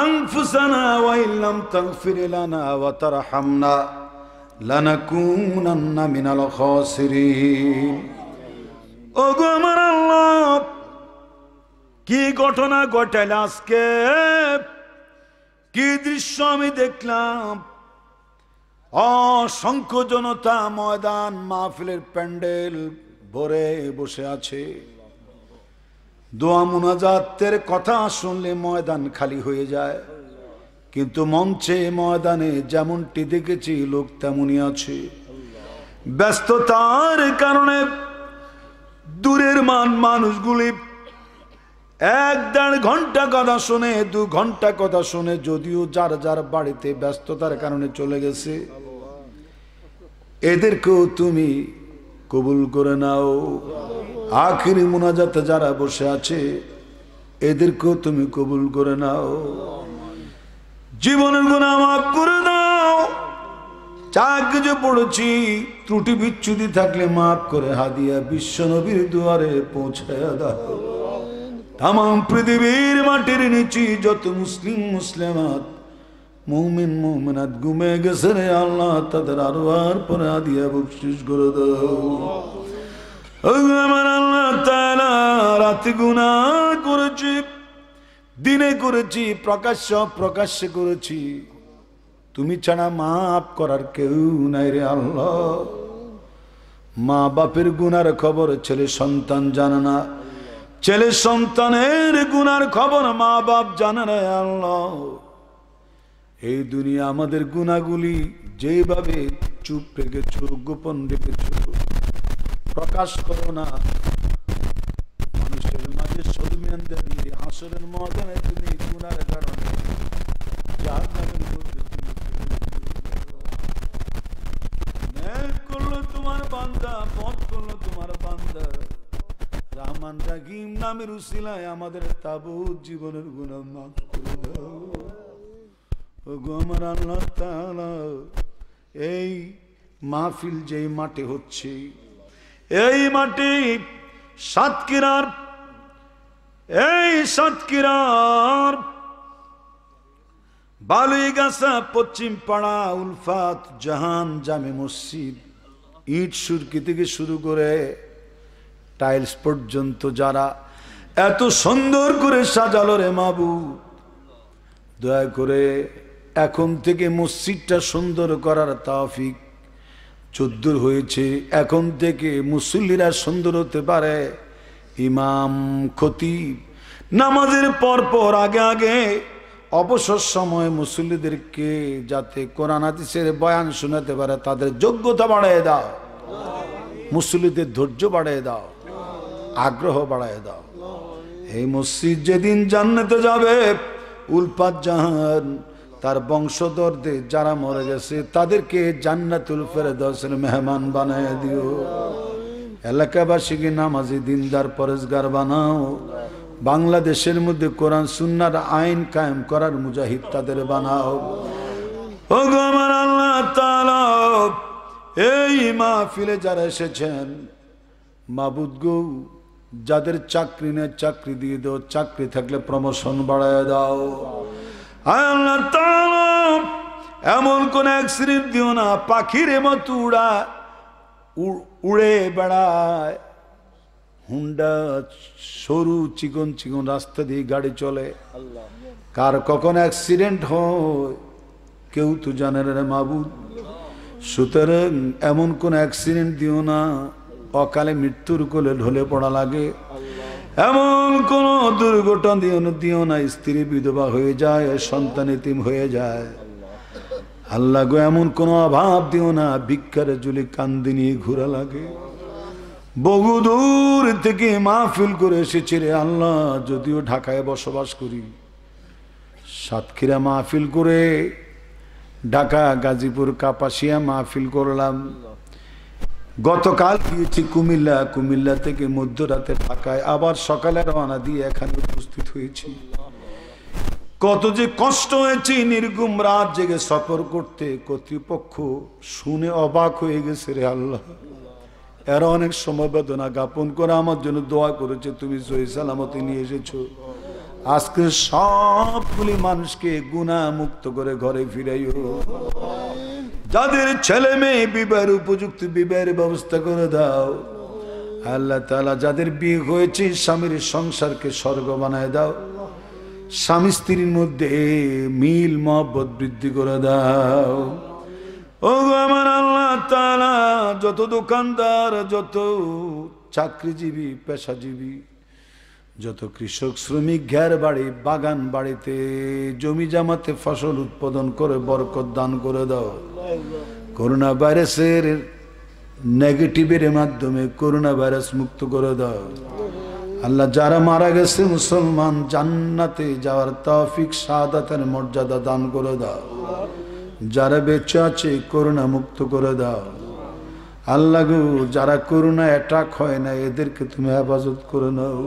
আনফুসানা ওয়া ইল্লাম তাগফির লানা ওয়া তারহামনা লানাকুনান্না মিনাল খাসিরিন। ওগো আমার আল্লাহ, কি ঘটনা ঘটাইল আজকে, কি দৃশ্য আমি দেখলাম। অসংখ্য জনতা ময়দান মাহফিলের প্যান্ডেল ভরে বসে আছে। দোয়া মুনাজাতের কথা শুনলে ময়দান খালি হয়ে যায়, কিন্তু মঞ্চে ময়দানে যেমনটি দেখেছি লোক তেমনই আছে। ব্যস্ততার কারণে দূরের মানুষগুলি ১-১.৫ ঘন্টা কথা শুনে, ২ ঘন্টা কথা শুনে যদিও যার যার বাড়িতে ব্যস্ততার কারণে চলে গেছে, এদেরকেও তুমি কবুল করে নাও। আখিরি মুনাজাতে যারা বসে আছে এদেরকেও তুমি কবুল করে নাও। জীবনের গুনাহ মাফ করে দাও। যা কিছু পড়েছি ত্রুটি বিচ্যুতি থাকলে মাফ করে হাদিয়া বিশ্ব নবীর দুয়ারে পৌঁছায়া দাও। তাম পৃথিবীর মাটির নিচে যত মুসলিম মুসলিমাত মুমিন মুমিনাত ঘুমে গেছে রে আল্লাহ, তাদের আরওয়ার পরে হাদিয়া বকশিশ করে দাও। আমার আল্লাহ তাআলা, রাতে গুনাহ করেছি, দিনে করেছি, প্রকাশ্যে করেছি, তুমি ছাড়া মাফ করার কেউ নাই রে আল্লাহ। মা বাপের গুনার খবর ছেলে সন্তান জানে না, ছেলে সন্তানের গুনার খবর মা বাপ জানে না আল্লাহ। এই দুনিয়া আমাদের গুনাহগুলি যেভাবে চুপ রেখেছ, গোপন রেখেছ, প্রকাশ করো না। মানুষের মাঝে শর্মিন্দা দিয়ে হাসরের ময়দানে তুমি গুনার কারণে জাহান্নামের মধ্যে নেক করলো তোমার বান্দা, পথ করলো তোমার বান্দা। রহমান রহিম নামের উসিলায় আমাদের তাবুত জীবনের গুনাহ মাফ করে দাও। ওগো আমার আল্লাহ তাআলা, এই মাহফিল যেই মাঠে হচ্ছে, এই মাঠে সাতক্ষীরার বালুইগাছা পশ্চিম পাড়া উলফাত জাহান জামে মসজিদ, ইট সুরকি থেকে শুরু করে টাইলস পর্যন্ত যারা এত সুন্দর করে সাজালো রে মাবুদ, দয়া করে এখন থেকে মসজিদটা সুন্দর করার তৌফিক যদ্দূর হয়েছে, এখন থেকে মুসল্লিরা সুন্দর হতে পারে। ইমাম খতিব নামাজের পর আগে অবসর সময় মুসল্লিদেরকে যাতে কোরআন হাদিসের বয়ান শোনাতে পারে তাদের যোগ্যতা বাড়িয়ে দাও, মুসল্লিদের ধৈর্য বাড়িয়ে দাও, আগ্রহ বাড়িয়ে দাও। এই মসজিদ যেদিন জান্নাতে যাবে, উলফাত জাহান তার বংশধরদের যারা মরে গেছে তাদেরকে জান্নাতুল ফেরদাউসের মেহমান বানায় দিও। এলাকাবাসীকে নামাজি দিনদার পরেজগার বানাও। বাংলাদেশের মধ্যে কোরআন সুন্নাহর আইন কায়েম করার মুজাহিদ তাদের বানাও। ওগো আমার আল্লাহ তাআলা, এই মাহফিলে যারা এসেছেন মাবুদ গো, যাদের চাকরি নেই চাকরি দিয়ে দাও, চাকরি থাকলে প্রমোশন বাড়ায় দাও। আল্লাহ তাআলা, এমন কোন অ্যাক্সিডেন্ট দিও না পাখির মতো উড়ে বেড়ায়, হুন্ডা সরু চিকন রাস্তা দিয়ে গাড়ি চলে, কার কখন অ্যাক্সিডেন্ট হয় কেউ তো জানে না মাবুদ। সুতরাং এমন কোন অ্যাক্সিডেন্ট দিও না অকালে মৃত্যুর কোলে ঢলে পড়া লাগে, এমন কোন দুর্ঘটনা দিও না স্ত্রী বিধবা হয়ে যায়, সন্তান এতিম হয়ে যায়। আল্লাহ গো, এমন কোন অভাব দিও না ভিক্ষার জুলি কান্দি নিয়ে ঘোরা লাগে। বহুদূর থেকে মাহফিল করে এসেছি রে আল্লাহ। যদিও ঢাকায় বসবাস করি, সাতক্ষীরা মাহফিল করে, ঢাকা, গাজীপুর, কাপাসিয়া মাহফিল করলাম। গতকাল গিয়েছি কুমিল্লা, কুমিল্লা থেকে মধ্যরাতে ঢাকায়, আবার সকালে রওনা দিয়ে এখানে উপস্থিত হয়েছি। কত যে কষ্ট হয়েছে নির্ঘুম রাত জেগে সফর করতে, কর্তৃপক্ষ শুনে অবাক হয়ে গেছে রে আল্লাহ। এরা অনেক সমবেদনা জ্ঞাপন করে আমার জন্য দোয়া করেছে, তুমি সহি সালামতে নিয়ে এসেছো। আজকে সবগুলি মানুষকে গুনাহ মুক্ত করে ঘরে ফিরাইও। যাদের ছেলে মেয়ে বিবাহের উপযুক্ত বিবাহের ব্যবস্থা করে দাও আল্লাহ তাআলা। যাদের বিয়ে হয়েছে স্বামীর সংসারকে স্বর্গ বানায় দাও। স্বামী স্ত্রীর মধ্যে মিল মহব্বত বৃদ্ধি করে দাও। ও আমার আল্লাহ তাআলা, যত দোকানদার, যত চাকরিজীবী, পেশাজীবী, যত কৃষক, শ্রমিক, ঘের বাড়ি, বাগান বাড়িতে, জমি জামাতে ফসল উৎপাদন করে বরকত দান করে দাও। করোনা ভাইরাসের নেগেটিভের মাধ্যমে করোনা ভাইরাস মুক্ত করে দাও আল্লাহ। যারা মারা গেছে মুসলমান, জান্নাতে যাওয়ার তৌফিক, শাহাদাতের মর্যাদা দান করে দাও। যারা বেঁচে আছে করোনা মুক্ত করে দাও আল্লাহ গো। যারা করোনা অ্যাটাক হয় না এদেরকে তুমি হেফাজত করে নাও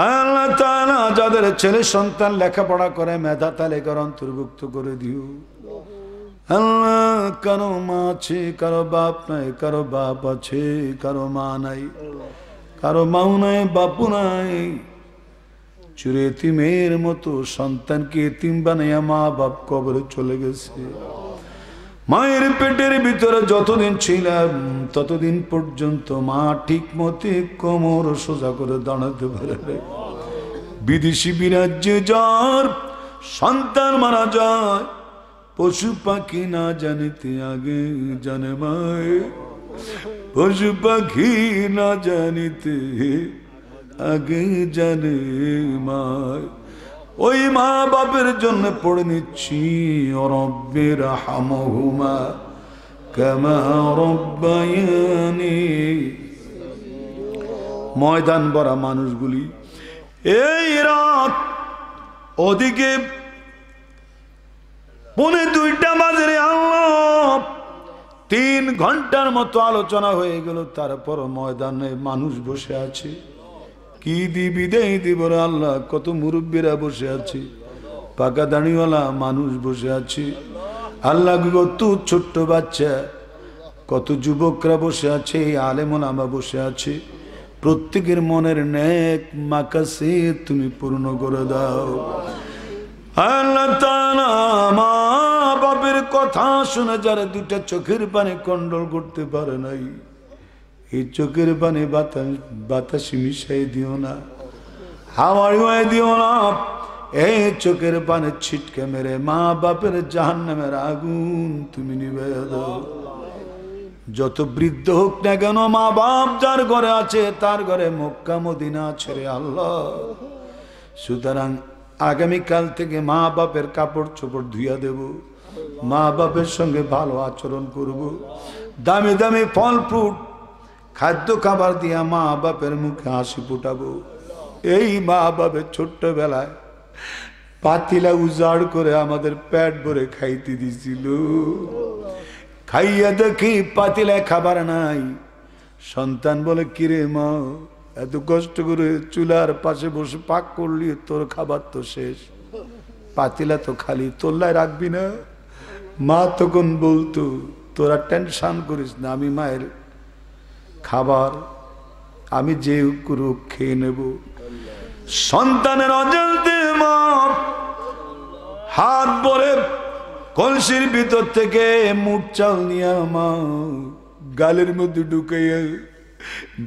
আল্লাহ তাআলা। যাদের ছেলে সন্তান লেখাপড়া করে মেধা তালিকার অন্তর্ভুক্ত করে দিও আল্লাহ। কারো মা আছে, কারো বাপ নাই, কারো বাপ আছে, কারো মা নাই, কারো মাও নাই, বাপু নাই। চুরে এতিমের মতো সন্তানকে এতিম বানাইয়া মা বাপ কবরে চলে গেছে। মায়ের পেটের ভিতরে যতদিন ছিলাম ততদিন পর্যন্ত মা ঠিক মতে কোমর সোজা করে দাঁড়াতে পারে না। বিদেশি বিরাজ্যে যার সন্তান মারা যায়, পশু পাখি না জানিতে আগে জানে মায়, পশু পাখি না জানিতে আগে জানে মায়। ওই মা বাপের জন্য পড়ে নিচ্ছি রব্বি রাহমহুমা কামা রব্বায়ানি। ময়দান ভরা মানুষগুলি এই রাত ওদিকে 1:30 বাজে রে আল্লাহ, 3 ঘন্টার মতো আলোচনা হয়ে গেল। তারপর ময়দানে মানুষ বসে আছে। কি দিবি দেই দিব রে আল্লাহ। কত মুরব্বীরা বসে আছে, পাকা দাড়িওয়ালা মানুষ বসে আছে আল্লাহ। কত ছোট্ট বাচ্চা, কত যুবকরা বসে আছে, আলেম ওলামা বসে আছে। প্রত্যেকের মনের নেক মাকাসিদ তুমি পূর্ণ করে দাও আল্লাহ তাআলা। মা বাপের কথা শুনে যারা 2টা চোখের পানি কন্ট্রোল করতে পারে নাই, এই চোখের পানি বাতাসে মিশাই দিও না, হাওয়ায় দিও না। এই চোখের পানি ছিটকে মেরে মা বাপের জাহান্নামের আগুন তুমি নিভাইয়া দাও। যত বৃদ্ধ হোক না কেন, মা বাপ যার ঘরে আছে তার ঘরে মক্কা মদিনা আছে রে আল্লাহ। সুতরাং আগামীকাল থেকে মা বাপের কাপড় চোপড় ধুইয়া দেব, মা বাপের সঙ্গে ভালো আচরণ করব, দামি দামি ফল ফ্রুট খাদ্য খাবার দিয়া মা বাপের মুখে হাসি ফুটাবো। এই মা বাপের ছোট্টবেলায় পাতিলা উজাড় করে আমাদের পেট ভরে খাইতে দিছিল। খাইয়া দেখি পাতিলায় খাবার নাই। সন্তান বলে, কিরে মা, এত কষ্ট করে চুলার পাশে বসে পাক করলি, তোর খাবার তো শেষ, পাতিলা তো খালি, তোল্লায় রাখবি না? মা তখন বলতো, তোরা টেনশন করিস না, আমি মায়ের খাবার আমি যে করু খেয়ে নেব। সন্তানের অজান্তে মা হাত ভরে কলসির ভিতর থেকে মুঠ চাল নিয়ে মা গালের মধ্যে ঢুকাইয়া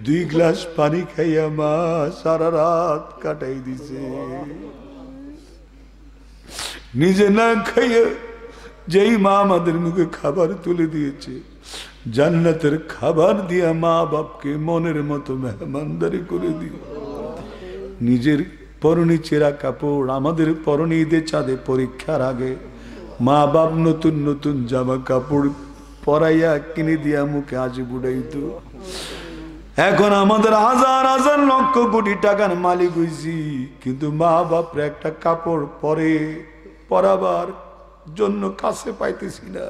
2 গ্লাস পানি খাইয়া মা সারা রাত কাটাই দিছে। নিজে না খাইয়া যেই মা আমাদের মুখে খাবার তুলে দিয়েছে, জান্নাতের খাবার দিয়া মা বাপকে মনের মতো মেহমানদারি করে দিও। নিজের পরনে চেরা কাপড় আমাদের পরনে ঈদে চাঁদে পরীক্ষার আগে মা বাপ নতুন নতুন জামা কাপড় পরাইয়া কিনে দিয়া মুখে হাসি ফুটাইত। এখন আমাদের হাজার হাজার লক্ষ কোটি টাকার মালিক হইছি, কিন্তু মা বাপরে একটা কাপড় পরাবার জন্য কাছে পাইতেছি না।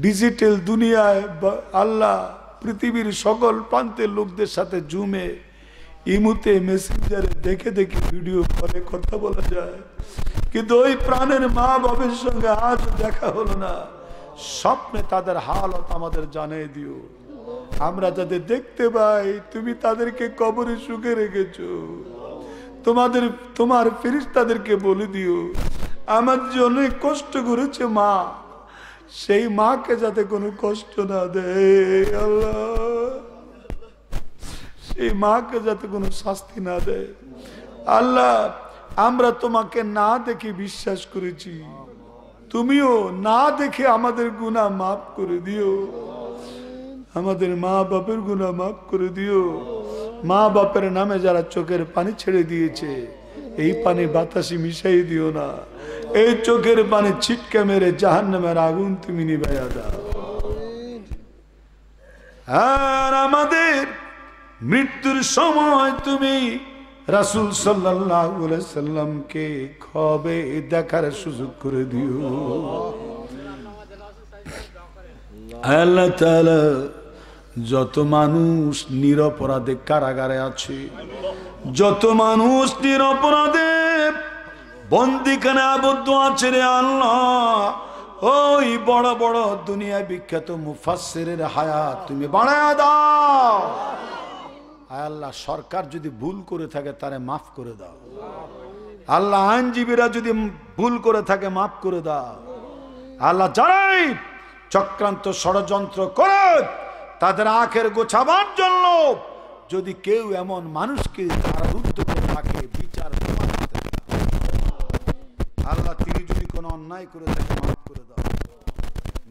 ডিজিটাল দুনিয়ায় আল্লাহ পৃথিবীর সকল প্রান্তের লোকদের সাথে জুমে, ইমুতে, মেসেঞ্জারে দেখে দেখে ভিডিও করে কথা বলা যায়, কিন্তু ওই প্রাণের মা বাবার সঙ্গে আজ দেখা হলো না। স্বপ্নে তাদের হালত আমাদের জানিয়ে দিও। আমরা যাদের দেখতে পাই, তুমি তাদেরকে কবরে সুখে রেখেছো। তোমার ফেরেশতাদেরকে বলে দিও, আমার যে অনেক কষ্ট করেছে মা, সেই মাকে যাতে কোনো কষ্ট না দেয় আল্লাহ, সেই মাকে যাতে কোনো শাস্তি না দেয় আল্লাহ। আমরা তোমাকে না দেখে বিশ্বাস করেছি, তুমিও না দেখে আমাদের গুনাহ মাফ করে দিও, আমাদের মা বাপের গুনাহ মাফ করে দিও। মা বাপের নামে যারা চোখের পানি ছেড়ে দিয়েছে, এই পানি বাতাসে মিশাই দিও না, এই চোখের পানি ছিটকে মেরে জাহান্নামের আগুন তুমি নিভাইয়া দাও। আর আমাদের মৃত্যুর সময় তুমি রাসূল সাল্লাল্লাহু আলাইহি সাল্লামকে কবে দেখার সুযোগ করে দিও আল্লাহ তাআলা। যত মানুষ নিরপরাধে কারাগারে আছে, যত মানুষ নিরপরাধে বন্দিখানে আবদ্ধ আছে রে আল্লাহ, ওই বড় বড় দুনিয়া বিখ্যাত মুফাসসিরের হায়াত তুমি বাড়ায়া দাও আল্লাহ। সরকার যদি ভুল করে থাকে তারে মাফ করে দাও আল্লাহ। আইনজীবীরা যদি ভুল করে থাকে মাফ করে দাও আল্লাহ। যারাই চক্রান্ত ষড়যন্ত্র করে তাদের আখের গোছাবার জন্য যদি কেউ এমন মানুষকে কারারুদ্ধ করে থাকে, বিচার আল্লাহ, তিনি যদি কোনো অন্যায় করে থাকে মাফ করে দাও।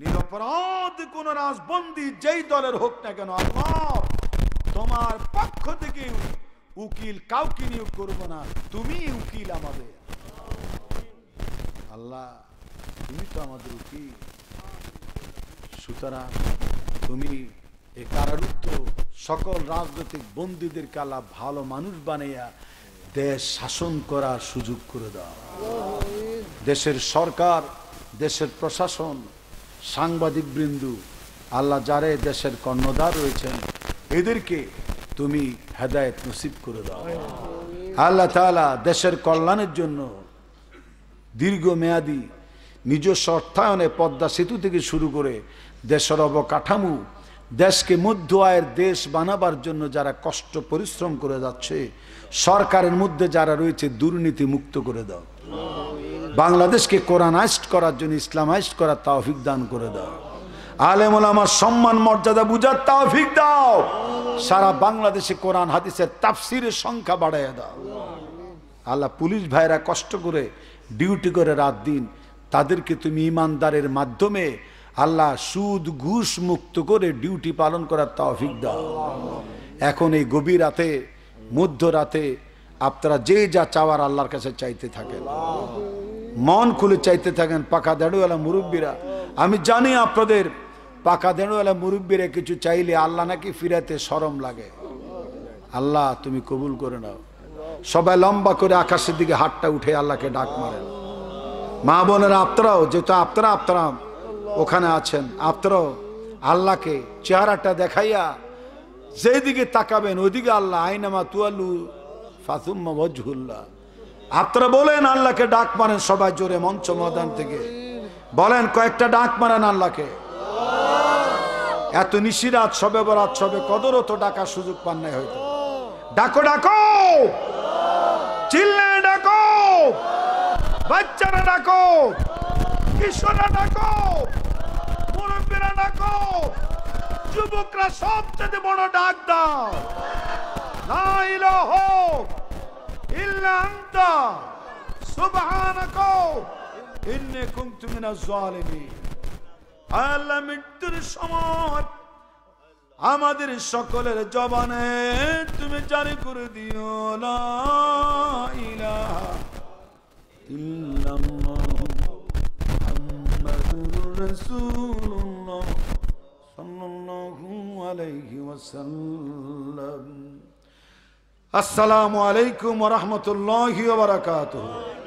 নিরপরাধ কোন রাজবন্দী যেই দলের হোক না কেন আল্লাহ, তোমার পক্ষ থেকে উকিল কাউকে নিয়োগ করবো না, তুমি উকিল আমাদের আল্লাহ, তুমি তো আমাদের উকিল। সুতরাং তুমি এই কারারুদ্ধ সকল রাজনৈতিক বন্দীদেরকে আল্লাহ ভালো মানুষ বানাইয়া দেশ শাসন করার সুযোগ করে দাও। দেশের সরকার, দেশের প্রশাসন, সাংবাদিক বৃন্দু আল্লাহ, যারা দেশের কর্ণধার রয়েছেন, এদেরকে তুমি হেদায়েত নসিব করে দাও আল্লাহ তাআলা। দেশের কল্যাণের জন্য দীর্ঘমেয়াদী নিজস্ব অর্থায়নে পদ্মা সেতু থেকে শুরু করে দেশের অবকাঠামো, দেশকে মধ্য আয়ের দেশ বানাবার জন্য যারা কষ্ট পরিশ্রম করে যাচ্ছে, সরকারের মধ্যে যারা রয়েছে দুর্নীতি মুক্ত করে দাও। বাংলাদেশকে কোরআনাইজড করার জন্য ইসলামাইজড করার তৌফিক দান করে দাও। আলেম ওলামার সম্মান মর্যাদা বুঝার তৌফিক দাও। সারা বাংলাদেশে কোরআন হাদিসের তাফসিরের সংখ্যা বাড়াইয়া দাও আল্লাহ। পুলিশ ভাইরা কষ্ট করে ডিউটি করে রাত দিন, তাদেরকে তুমি ইমানদারের মাধ্যমে আল্লাহ সুদ ঘুষ মুক্ত করে ডিউটি পালন করার তৌফিক দাও। এখন এই গভীর রাতে, মধ্যরাতে আপনারা যে যা চাওয়ার আল্লাহর কাছে চাইতে থাকেন, মন খুলে চাইতে থাকেন। পাকা দেড়ওয়ালা মুরব্বীরা, আমি জানি আপনাদের পাকা দেড়ওয়ালা মুরব্বীরা কিছু চাইলে আল্লাহ নাকি ফিরাতে শরম লাগে। আল্লাহ তুমি কবুল করে নাও। সবাই লম্বা করে আকাশের দিকে হাতটা উঠে আল্লাহকে ডাক মারেন। মা বোনেরা আপনারাও, যেহেতু আপনারা ওখানে আছেন, আপনারাও আল্লাহকে চেহারাটা দেখাইয়া যেদিকে তাকাবেন ওইদিকে আল্লাহ, আইনামা তুয়াল্লু ফাতুম্মা ওয়াজহুল্লাহ। আপনারা বলেন আল্লাহকে ডাক মারেন, সবাই জোরে মঞ্চ ময়দান থেকে বলেন, কয়েকটা ডাক মারেন আল্লাহকে। এত নিশিরাত, সবে বরাত, সবে কদরও তো ডাকার সুযোগ পান নাই হয়তো। ডাকো ডাকো, চিল্লে ডাকো, বাচ্চারা ডাকো, কিশোররা ডাকো, মুরব্বীরা ডাকো, যুবকরা সবচেয়ে বড় ডাক দাও, লা ইলাহা ইল্লা আনতা সুবহানাকা ইন্নী কুনতু মিনাজ জালিমিন। আল্লাহ, মৃত্যুর সময় আমাদের সকলের জবানে তুমি জারি করে দিও, লা ইলাহা ইল্লাল্লাহু মুহাম্মাদুর রাসূলুল্লাহ সাল্লাল্লাহু আলাইহি ওয়াসাল্লাম। আসসালামু আলাইকুম ওয়া রাহমাতুল্লাহি ওয়া বারাকাতুহু।